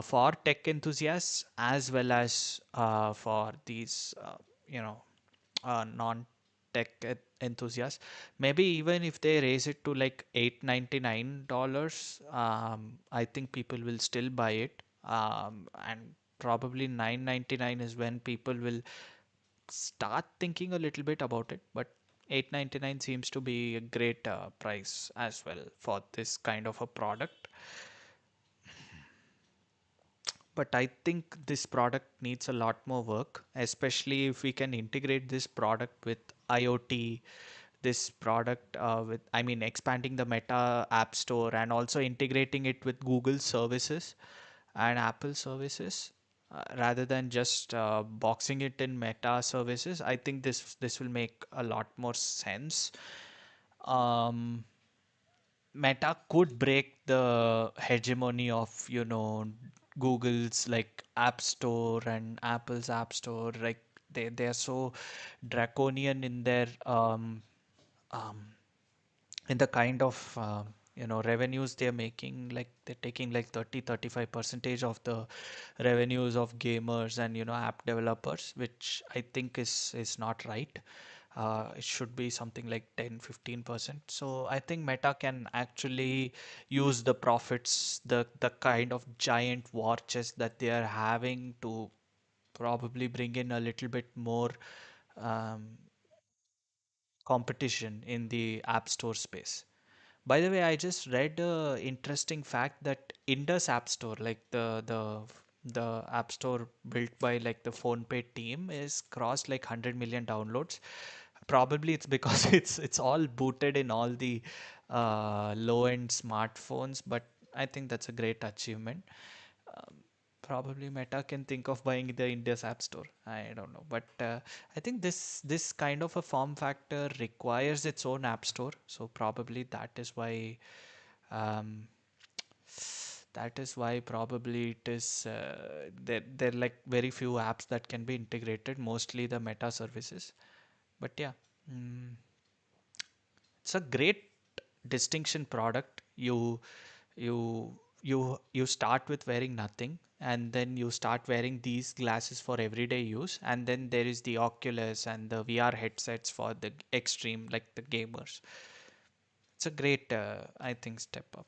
for tech enthusiasts as well as for these you know non-tech enthusiasts. Maybe even if they raise it to like $899, I think people will still buy it. And probably 999 is when people will start thinking a little bit about it. But 899 seems to be a great price as well for this kind of a product. But I think this product needs a lot more work, especially if we can integrate this product with IoT, this product with, I mean, expanding the Meta App Store and also integrating it with Google services and Apple services. Rather than just boxing it in Meta services, I think this will make a lot more sense. Um, Meta could break the hegemony of, Google's like App Store and Apple's App Store. Like they are so draconian um, in the kind of revenues they're making. Like they're taking like 30-35 percentage of the revenues of gamers and app developers, which I think is not right. It should be something like 10-15%. So I think Meta can actually use the profits, the kind of giant war chest that they are having, to probably bring in a little bit more um, competition in the app store space. By the way, I just read a interesting fact that Indus App Store, like the app store built by like the PhonePe team, is crossed like 100 million downloads. Probably it's because it's all booted in all the low-end smartphones, but I think that's a great achievement. Probably Meta can think of buying the India's app store. I don't know, but I think this kind of a form factor requires its own app store. So probably um, that is why probably it is there are like very few apps that can be integrated. Mostly the Meta services. But yeah, mm, it's a great distinction product. You start with wearing nothing, and then you start wearing these glasses for everyday use, and then there is the Oculus and the VR headsets for the extreme, like the gamers. It's a great, I think, step up.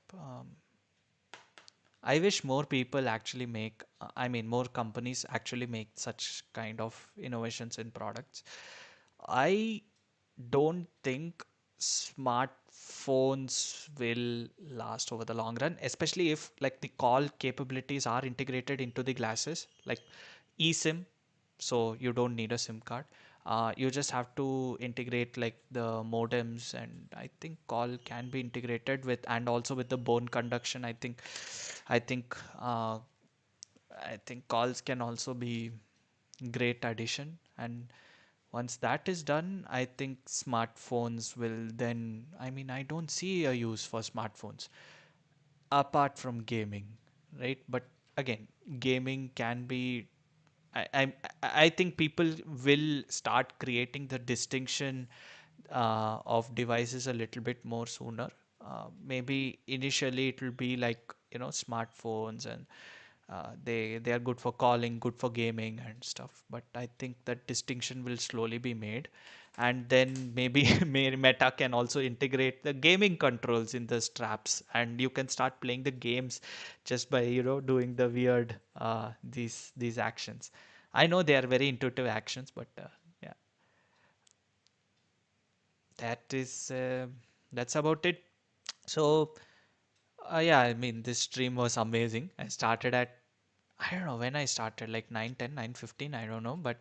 I wish more people actually make, I mean, more companies actually make such kind of innovations in products. I don't think smartphones will last over the long run, especially if like the call capabilities are integrated into the glasses, like eSIM, so you don't need a SIM card. You just have to integrate like the modems, and I think call can be integrated with, and also with the bone conduction. I think uh, I think calls can also be great addition. And once that is done, I think smartphones will then, I mean, I don't see a use for smartphones apart from gaming, right? But again, gaming can be, I, I, I think people will start creating the distinction of devices a little bit more sooner. Maybe initially it will be like, smartphones, and they are good for calling, good for gaming and stuff. But I think that distinction will slowly be made, and then maybe Meta can also integrate the gaming controls in the straps, and you can start playing the games just by doing the weird these actions. I know they are very intuitive actions, but yeah, that is that's about it. So yeah, I mean, this stream was amazing. I started at, I don't know when I started, like 9:10, 9:15, I don't know, but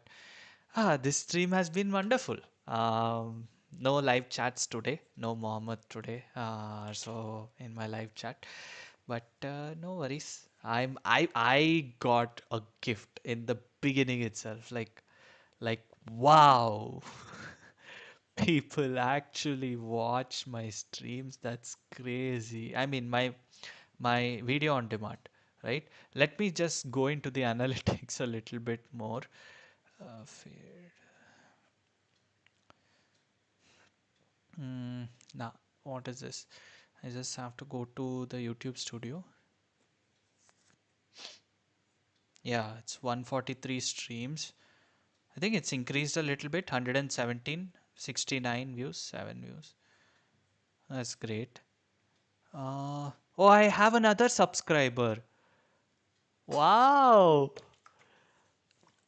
this stream has been wonderful. No live chats today, no Mohammed today, so in my live chat, but no worries. I got a gift in the beginning itself, like wow. People actually watch my streams. That's crazy. I mean, my video on demand, right? Let me just go into the analytics a little bit more. Fair. Now, what is this? I just have to go to the YouTube studio. Yeah, it's 143 streams. I think it's increased a little bit, 117, 69 views, 7 views. That's great. Oh, I have another subscriber. Wow.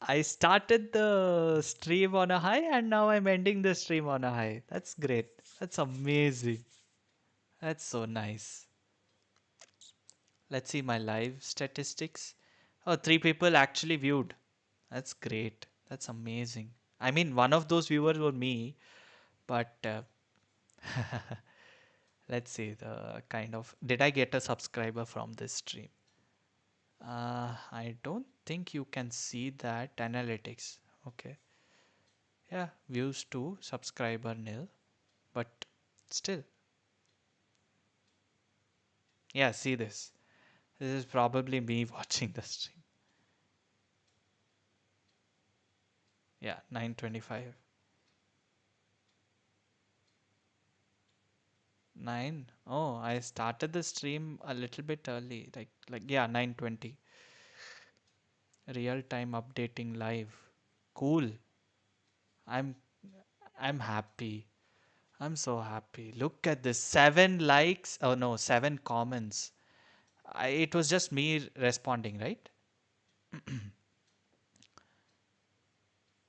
I started the stream on a high, and now I'm ending the stream on a high. That's great. That's amazing. That's so nice. Let's see my live statistics. Oh, three people actually viewed. That's great. That's amazing. I mean, one of those viewers were me, but let's see the kind of. Did I get a subscriber from this stream? I don't think you can see that analytics. Okay. Yeah, views 2, subscriber nil, but still. Yeah, see this. This is probably me watching the stream. Yeah, 9:25. 9. Oh, I started the stream a little bit early, like yeah, 9:20. Real time updating live. Cool. I'm I'm happy. I'm so happy. Look at this. 7 likes. Oh no, 7 comments. It was just me responding, right?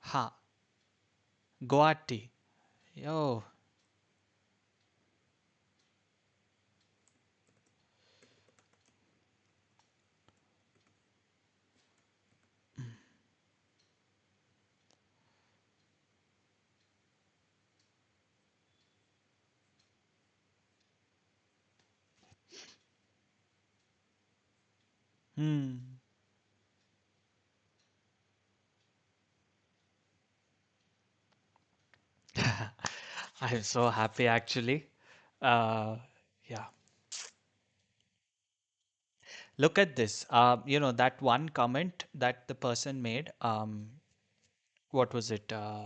Ha. Guwahati. Yo. Hmm. I'm so happy actually. Uh, yeah. Look at this. That one comment that the person made. What was it? No,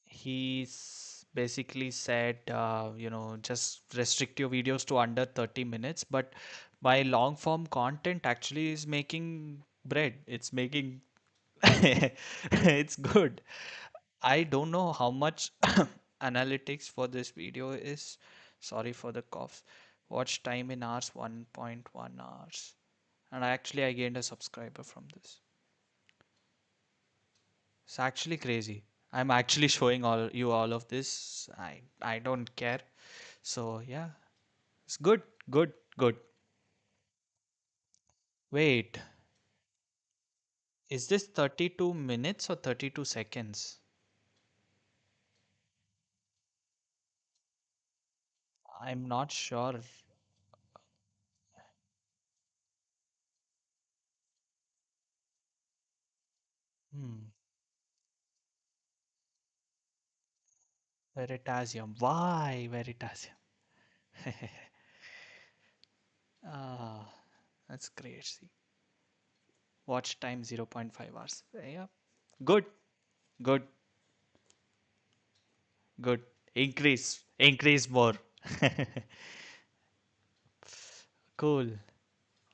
he's basically said, just restrict your videos to under 30 minutes. But my long form content actually is making bread. It's making, it's good. I don't know how much analytics for this video is. Sorry for the coughs. Watch time in hours, 1.1 hours. And I gained a subscriber from this. It's actually crazy. I'm actually showing all of this. I don't care. So yeah, it's good, good, good. Wait, is this 32 minutes or 32 seconds? I'm not sure. Hmm. Veritasium. Why Veritasium? Ah, that's crazy. Watch time 0.5 hours. Yeah. Good, good, good. Increase more. Cool.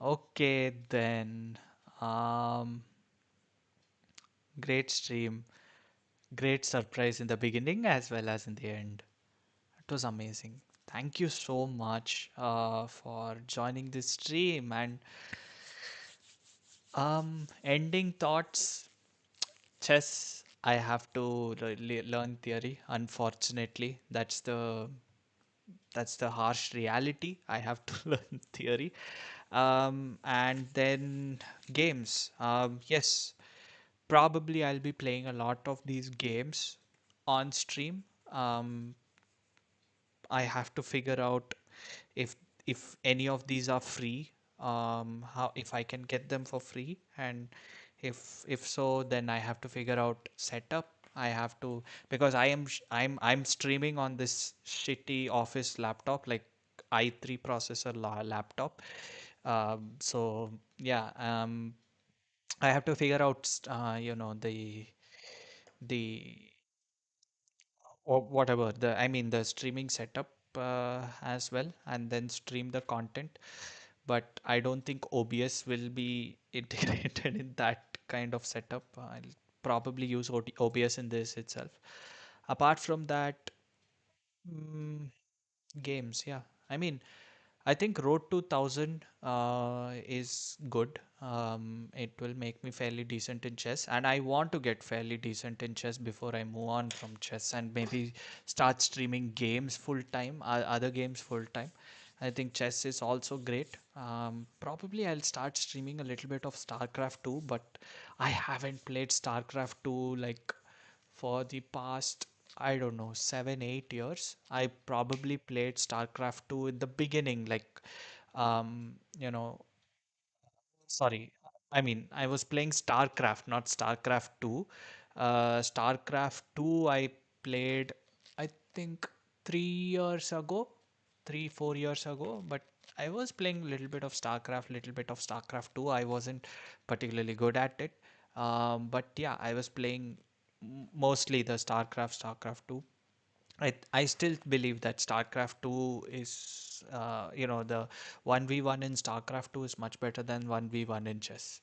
Okay, then. Um, Great stream. Great surprise in the beginning as well as in the end. It was amazing. Thank you so much for joining this stream and ending thoughts. Chess. I have to learn theory. Unfortunately, that's the harsh reality. I have to learn theory. And then games. Yes, probably I'll be playing a lot of these games on stream. Um, I have to figure out if any of these are free, how if I can get them for free, and if so, then I have to figure out setup. I have to because I'm streaming on this shitty office laptop, like i3 processor laptop. So yeah, I have to figure out the or whatever the streaming setup as well, and then stream the content. But I don't think OBS will be integrated in that kind of setup. I'll probably use OBS in this itself. Apart from that, mm, games, yeah. I mean, I think Road to 1000 is good. It will make me fairly decent in chess, and I want to get fairly decent in chess before I move on from chess and maybe start streaming games full time, other games full time. I think chess is also great. Probably I'll start streaming a little bit of StarCraft 2, but I haven't played StarCraft 2 like for the past, I don't know, 7 8 years. I probably played StarCraft 2 in the beginning, like you know sorry, I mean, I was playing StarCraft, not StarCraft 2. StarCraft 2 I played, I think, 3 years ago, 4 years ago. But I was playing a little bit of StarCraft, little bit of StarCraft 2. I wasn't particularly good at it. But yeah, I was playing mostly the StarCraft 2. I still believe that StarCraft 2 is, the 1v1 in StarCraft 2 is much better than 1v1 in chess.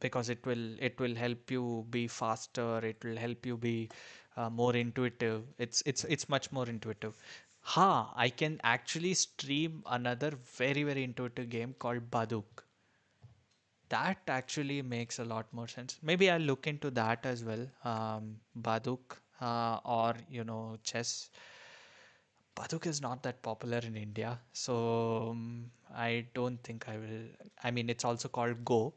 Because it will help you be faster, it will help you be more intuitive. It's much more intuitive. I can actually stream another very, very intuitive game called Baduk. That actually makes a lot more sense. Maybe I'll look into that as well. Baduk, or chess. Baduk is not that popular in India, so I don't think I will. I mean, it's also called Go.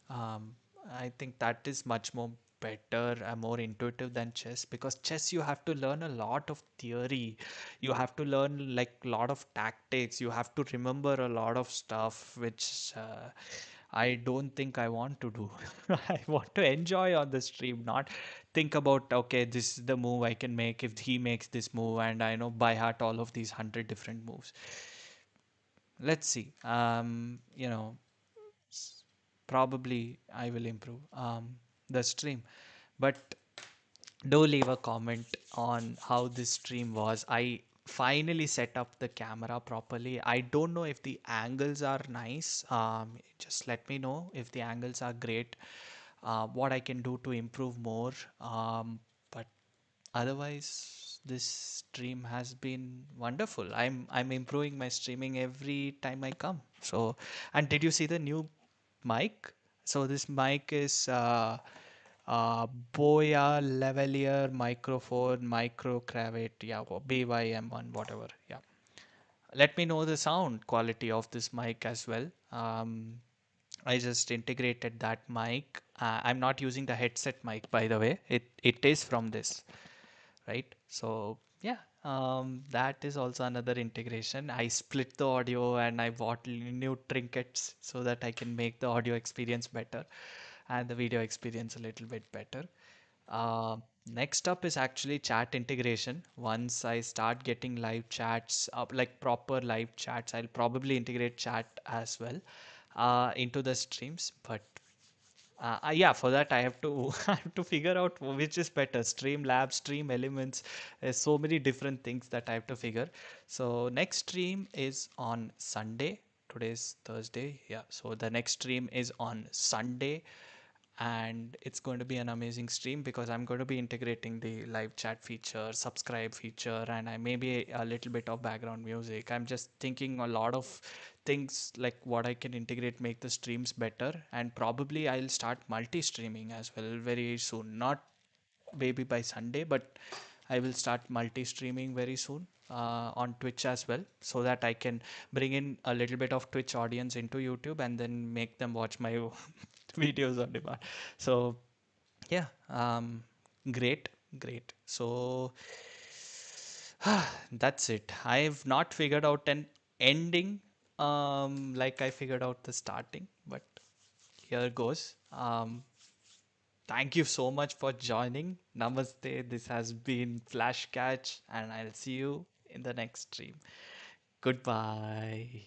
I think that is much more. better and more intuitive than chess, because chess you have to learn a lot of theory, you have to learn like a lot of tactics, you have to remember a lot of stuff, which I don't think I want to do. I want to enjoy on the stream, not think about, okay, this is the move I can make if he makes this move, and I know by heart all of these 100 different moves. Let's see. Probably I will improve the stream, but do leave a comment on how this stream was. I finally set up the camera properly. I don't know if the angles are nice. Just let me know if the angles are great, what I can do to improve more. But otherwise, this stream has been wonderful. I'm improving my streaming every time I come. So, and did you see the new mic? So this mic is Boya lavalier microphone micro cravate, yeah, BYM1 whatever. Yeah, let me know the sound quality of this mic as well. I just integrated that mic. I'm not using the headset mic, by the way. It is from this, right? So yeah, that is also another integration. I split the audio and I bought new trinkets so that I can make the audio experience better and the video experience a little bit better. Uh, Next up is actually chat integration. Once I start getting live chats up, like proper live chats, I'll probably integrate chat as well into the streams. But yeah, for that I have to I have to figure out which is better, Stream Lab, Stream Elements. There's so many different things that I have to figure. So next stream is on Sunday. Today's Thursday. Yeah, so the next stream is on Sunday, and it's going to be an amazing stream because I'm going to be integrating the live chat feature, subscribe feature, and I maybe a little bit of background music. I'm just thinking a lot of things like what I can integrate, make the streams better, and probably I'll start multi-streaming as well very soon. Not maybe by Sunday, but I will start multi-streaming very soon on Twitch as well, so that I can bring in a little bit of Twitch audience into YouTube and then make them watch my videos on demand. So yeah, great, great. So that's it. I've not figured out an ending like I figured out the starting, but here goes. Thank you so much for joining. Namaste. This has been FlashCatch, and I'll see you in the next stream. Goodbye.